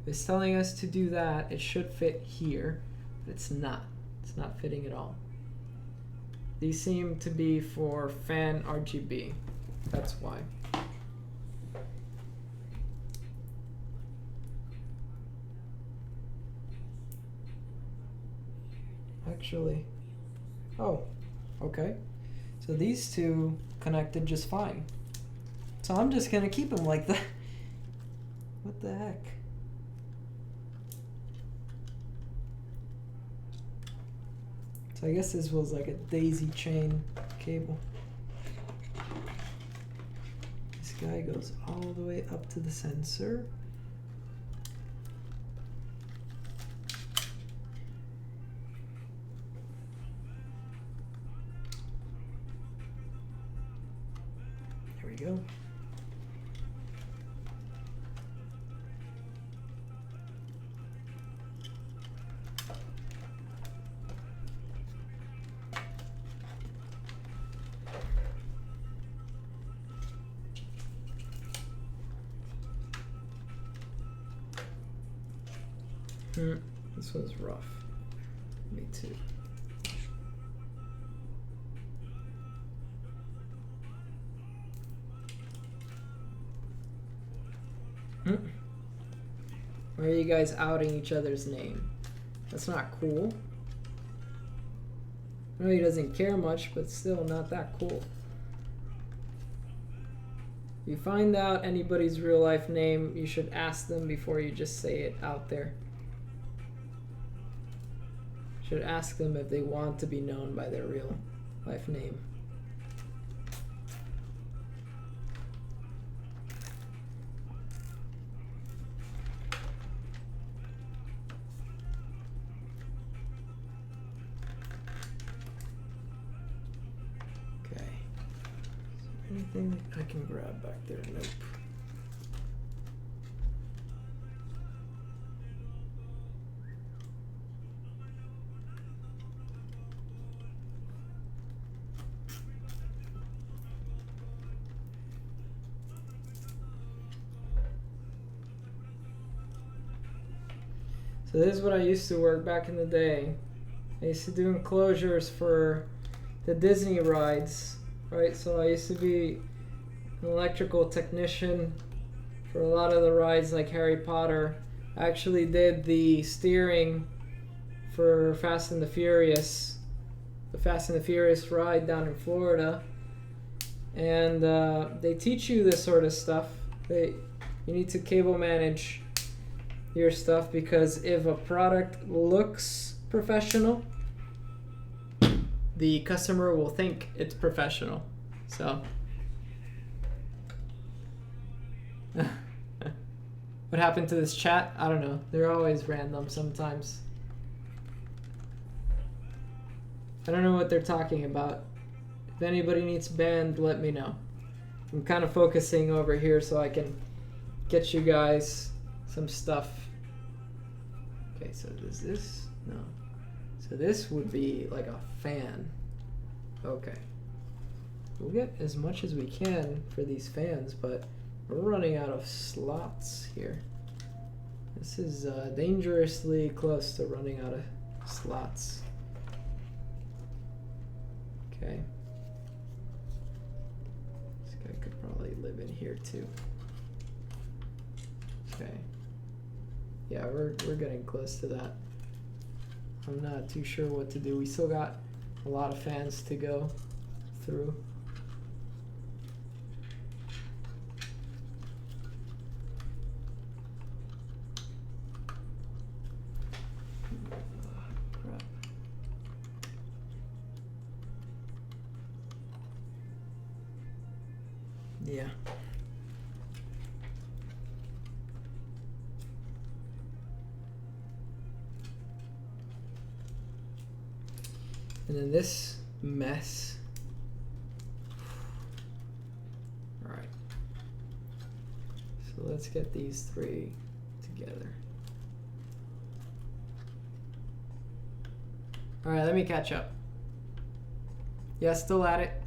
it's telling us to do that. It should fit here, but it's not. It's not fitting at all. These seem to be for fan RGB. That's why. actually. Oh, okay. So these two connected just fine. So I'm just gonna keep them like that. What the heck? So I guess this was like a daisy chain cable. This guy goes all the way up to the sensor. There we go. This was rough. Me too. Why are you guys outing each other's name? That's not cool. I know he doesn't care much, but still not that cool. If you find out anybody's real life name, you should ask them before you just say it out there. You should ask them if they want to be known by their real life name. Okay. Is there anything I can grab back there? Nope. So this is what I used to work back in the day. I used to do enclosures for the Disney rides, right? So I used to be an electrical technician for a lot of the rides like Harry Potter. I actually did the steering for Fast and the Furious ride down in Florida. And they teach you this sort of stuff. You need to cable manage your stuff, because if a product looks professional, the customer will think it's professional. So what happened to this chat? I don't know. They're always random sometimes. I don't know what they're talking about. If anybody needs banned, let me know. I'm kind of focusing over here so I can get you guys some stuff. Okay, so does this? No. So this would be like a fan. Okay. We'll get as much as we can for these fans, but we're running out of slots here. This is dangerously close to running out of slots. Okay. This guy could probably live in here too. Okay. Yeah, we're getting close to that. I'm not too sure what to do. We still got a lot of fans to go through. Crap. Yeah. And then this mess. All right. So let's get these three together. All right, let me catch up. Yeah, still at it.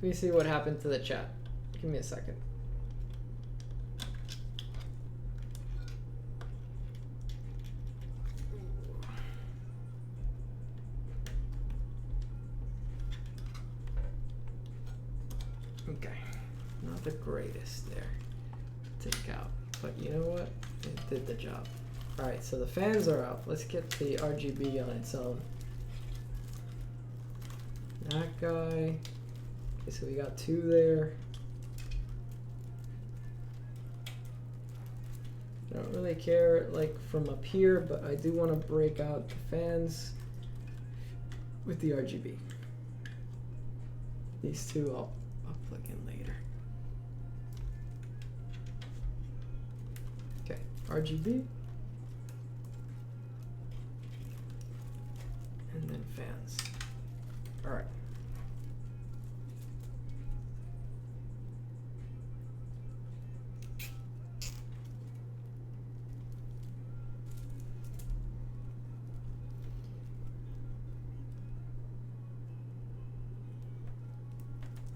Let me see what happened to the chat. Give me a second. Okay, not the greatest there. Take out, but you know what? It did the job. Alright, so the fans are up. Let's get the RGB on its own. That guy. Okay, so we got 2 there. I don't really care like from up here, but I do want to break out the fans with the RGB. These 2 I'll plug in later. Okay, RGB. And then fans. All right.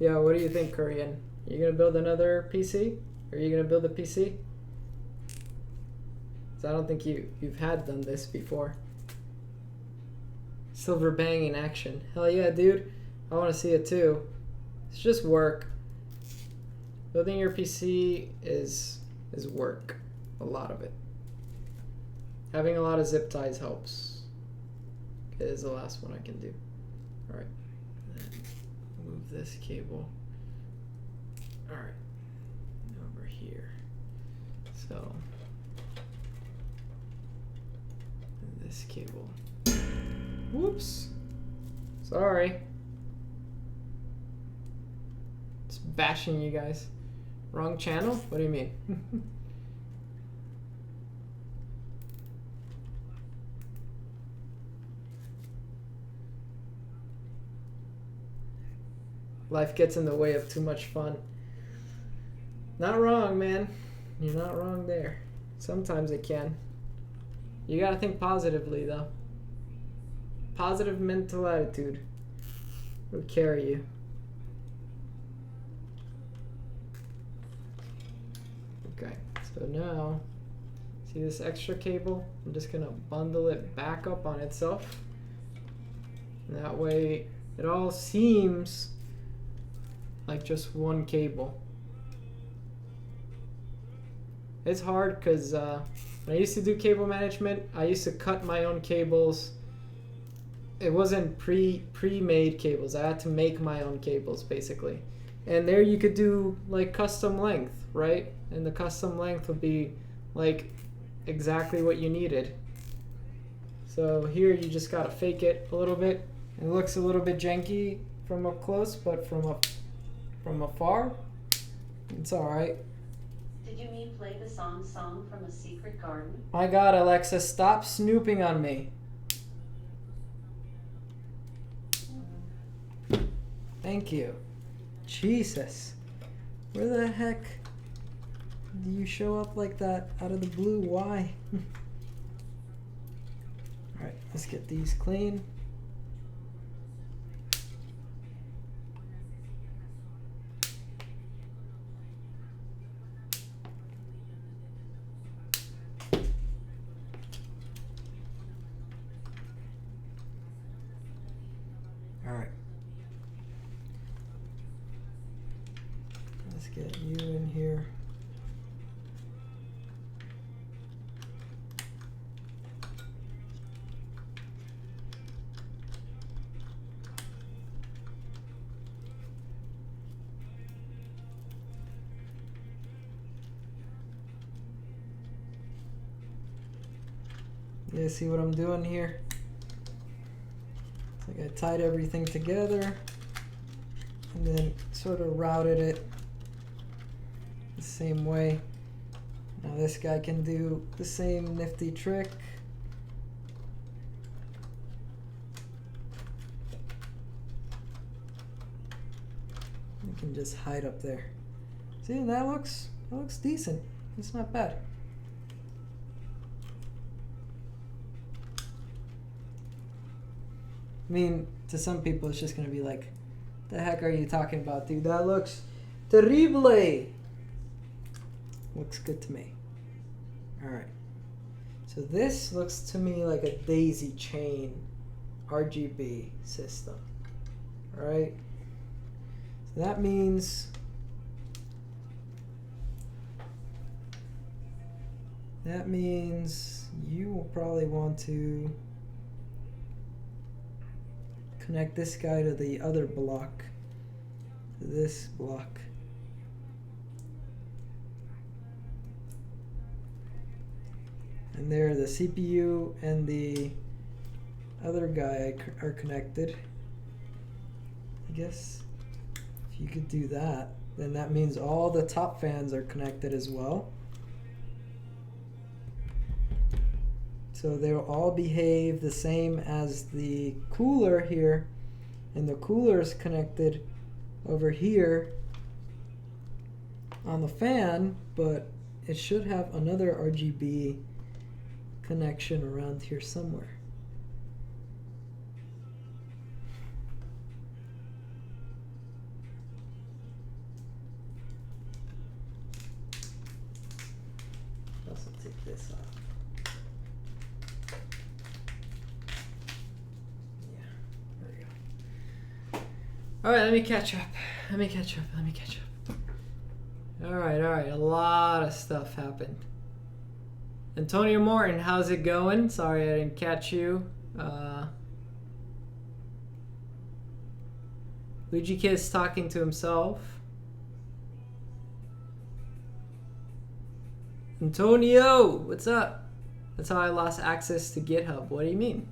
Yeah, what do you think, Korean? You gonna build another PC? Are you gonna build a PC? 'Cause I don't think you've done this before. Silver Bang in action. Hell yeah, dude. I want to see it too. It's just work. Building your PC is work. A lot of it. Having a lot of zip ties helps. It is the last one I can do. Alright. Move this cable. Alright. Over here. So. And this cable. Whoops. Sorry. It's bashing you guys. Wrong channel? What do you mean? Life gets in the way of too much fun. Not wrong, man. You're not wrong there. Sometimes it can. You gotta think positively, though. Positive mental attitude will carry you. Okay, so now, see this extra cable? I'm just gonna bundle it back up on itself. And that way, it all seems like just one cable. It's hard because when I used to do cable management, I used to cut my own cables. It wasn't pre-made cables. I had to make my own cables basically. And there you could do like custom length, right? And the custom length would be like exactly what you needed. So here you just gotta fake it a little bit. It looks a little bit janky from up close, but from afar, it's alright. Did you mean play the song from a Secret Garden? My God, Alexa, stop snooping on me. Thank you. Jesus. Where the heck do you show up like that out of the blue? Why? Alright, let's get these clean. Alright. Let's get you in here. You guys see what I'm doing here? It's like I tied everything together and then sort of routed it the same way. Now this guy can do the same nifty trick. You can just hide up there. See, that looks decent. It's not bad. I mean, to some people, it's just gonna be like, "The heck are you talking about, dude? That looks terrible." Looks good to me. All right. So this looks to me like a daisy chain RGB system. All right. So that means you will probably want to connect this guy to the other block, to this block. And there, the CPU and the other guy are connected. I guess if you could do that, then that means all the top fans are connected as well. So they'll all behave the same as the cooler here, and the cooler is connected over here on the fan, but it should have another RGB connection around here somewhere. Also take this off. Alright, let me catch up. Alright, a lot of stuff happened. Antonio Morton, how's it going? Sorry I didn't catch you. Luigi Kid's talking to himself. Antonio, what's up? That's how I lost access to GitHub. What do you mean?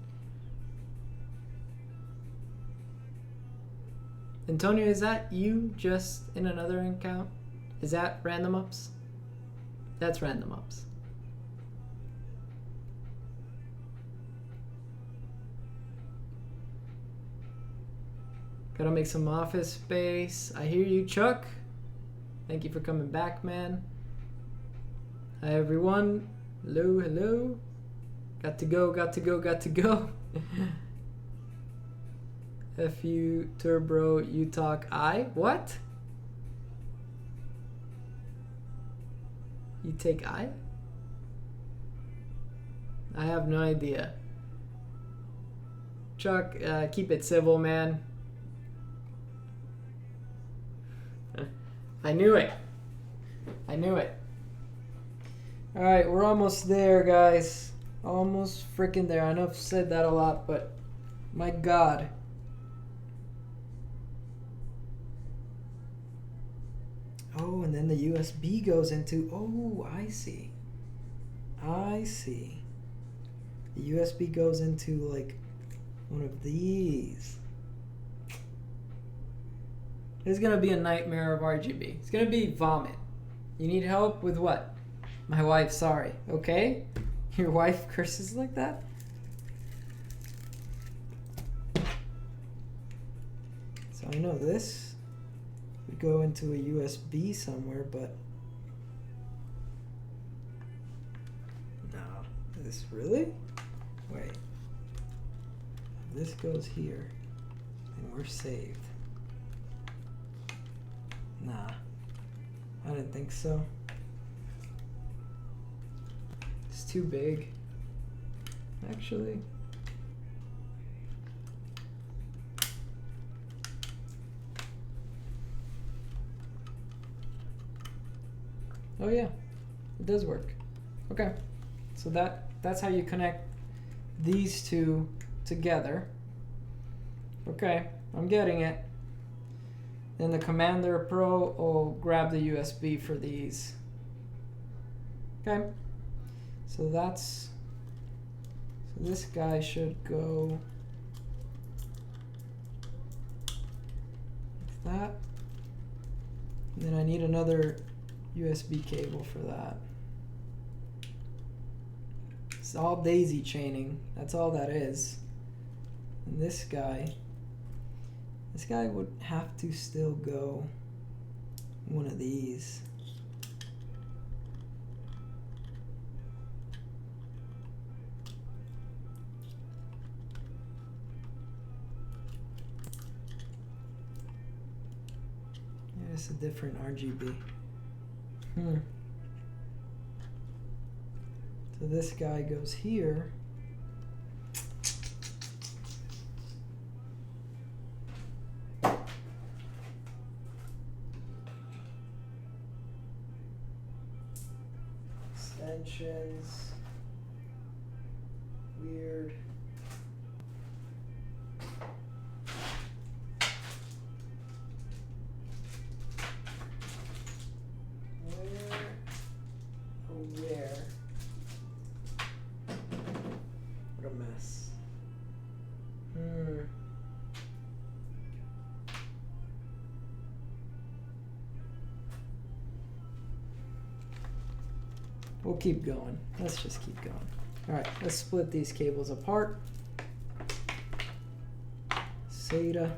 Antonio, is that you just in another account? Is that Random Ups? That's Random Ups. Gotta make some office space. I hear you, Chuck. Thank you for coming back, man. Hi, everyone. Hello. Got to go. FU Turbo, you talk I? What? You take I? I have no idea. Chuck, keep it civil, man. I knew it. Alright, we're almost there, guys. Almost freaking there. I know I've said that a lot, but my God. Oh, and then the USB goes into, oh, I see. The USB goes into like one of these. It's gonna be a nightmare of RGB. It's gonna be vomit. You need help with what? My wife, sorry. Okay? Your wife curses like that? So I know this would go into a USB somewhere, but no. This really? Wait. This goes here, and we're saved. Nah, I didn't think so. It's too big. Actually. Oh yeah, it does work. Okay, so that's how you connect these two together. Okay, I'm getting it. Then the Commander Pro will grab the USB for these. Okay, so this guy should go like that. And then I need another USB cable for that. It's all daisy chaining. That's all that is. And this guy would have to still go one of these. Yeah, it's a different RGB. So this guy goes here. Extensions. weird. Where? What a mess. We'll keep going. Let's just keep going. All right, let's split these cables apart. SATA.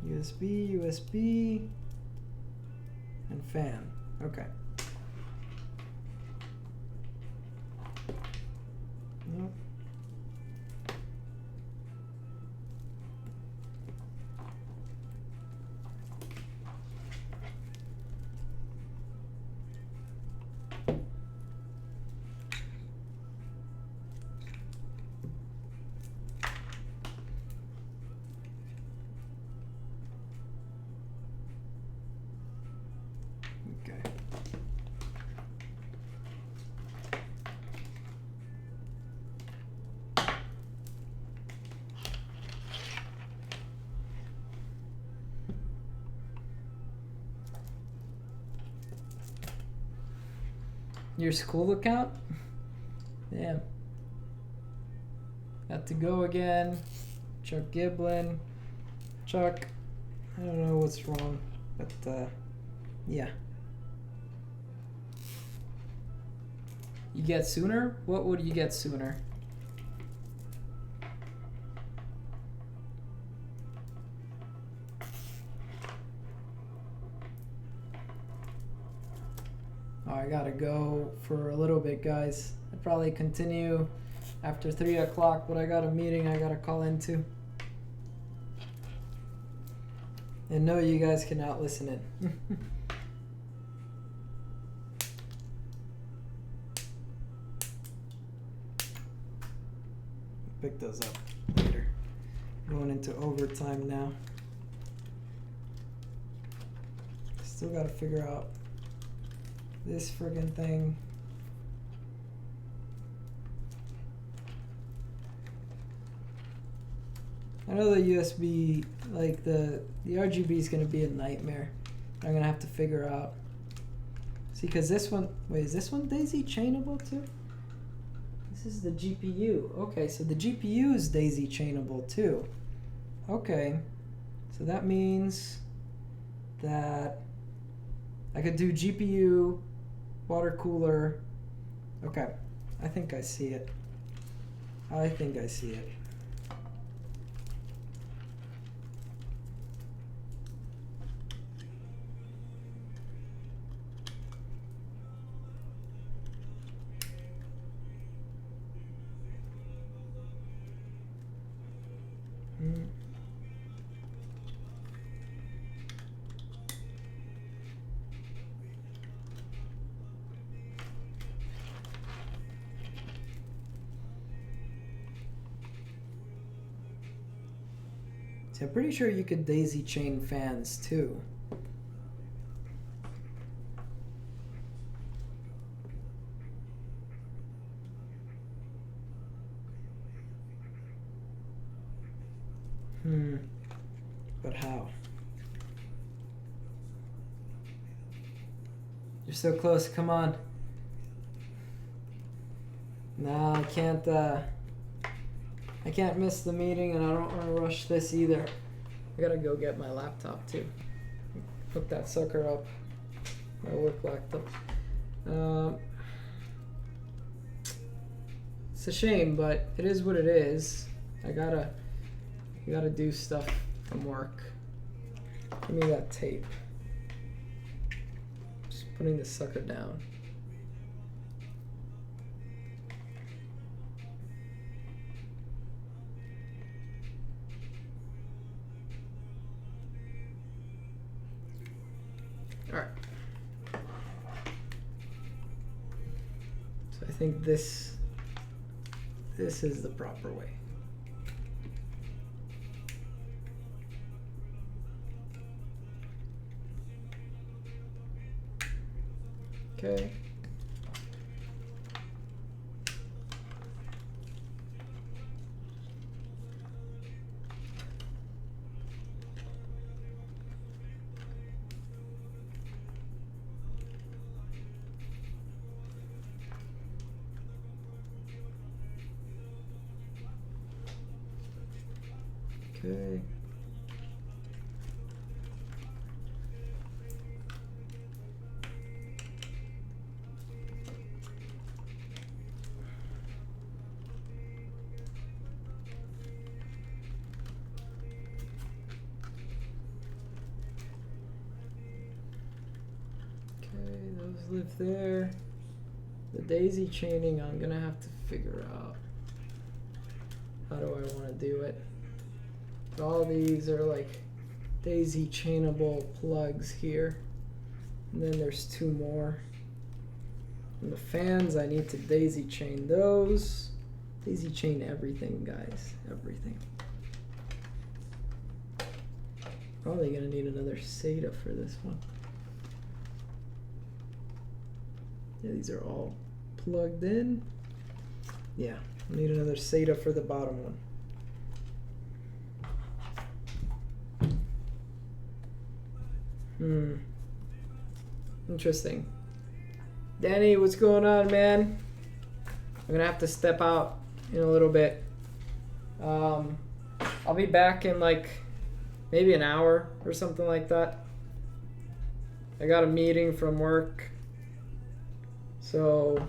USB, USB, and fan. Okay. Nope. Okay. Your school account? Damn. Got to go again. Chuck Giblin. Chuck, I don't know what's wrong, but yeah. You get sooner? What would you get sooner? Oh, I gotta go for a little bit, guys. I'd probably continue after 3 o'clock, but I got a meeting I gotta call into. And no, you guys cannot listen in. Pick those up later. Going into overtime now. Still gotta figure out this friggin' thing. I know the USB, like the RGB is gonna be a nightmare. I'm gonna have to figure out. See, cause this one, wait, is this one daisy chainable too? This is the GPU. Okay, so the GPU is daisy chainable too. Okay, so that means that I could do GPU, water cooler. Okay, I think I see it. I think I see it. So I'm pretty sure you could daisy chain fans too. But how? You're so close, come on. No, I can't miss the meeting, and I don't want to rush this either. I gotta go get my laptop too. Hook that sucker up. My work laptop. It's a shame, but it is what it is. I gotta do stuff from work. Give me that tape. Just putting this sucker down. Alright. So I think this is the proper way. Okay. Okay. Okay, those live there. The daisy chaining, I'm gonna have to figure out how do I want to do it. All these are like daisy chainable plugs here, and then there's 2 more. And the fans, I need to daisy chain those. Daisy chain everything, guys, everything. Probably gonna need another SATA for this one. Yeah, these are all plugged in. Yeah, I need another SATA for the bottom one. Interesting. Danny, what's going on, man? I'm gonna have to step out in a little bit. I'll be back in like maybe an hour or something like that. I got a meeting from work. So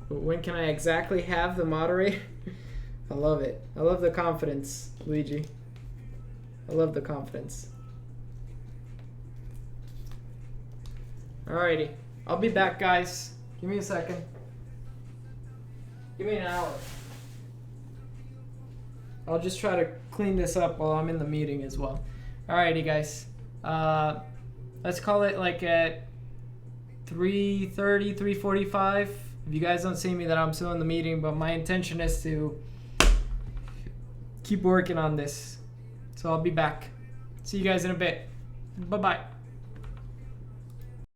when can I exactly have the moderator? I love it. I love the confidence, Luigi. I love the confidence. Alrighty. I'll be back, guys. Give me a second. Give me an hour. I'll just try to clean this up while I'm in the meeting as well. Alrighty, guys. Let's call it like at 3:30, 3:45. If you guys don't see me, then I'm still in the meeting, but my intention is to keep working on this. So I'll be back. See you guys in a bit. Bye-bye.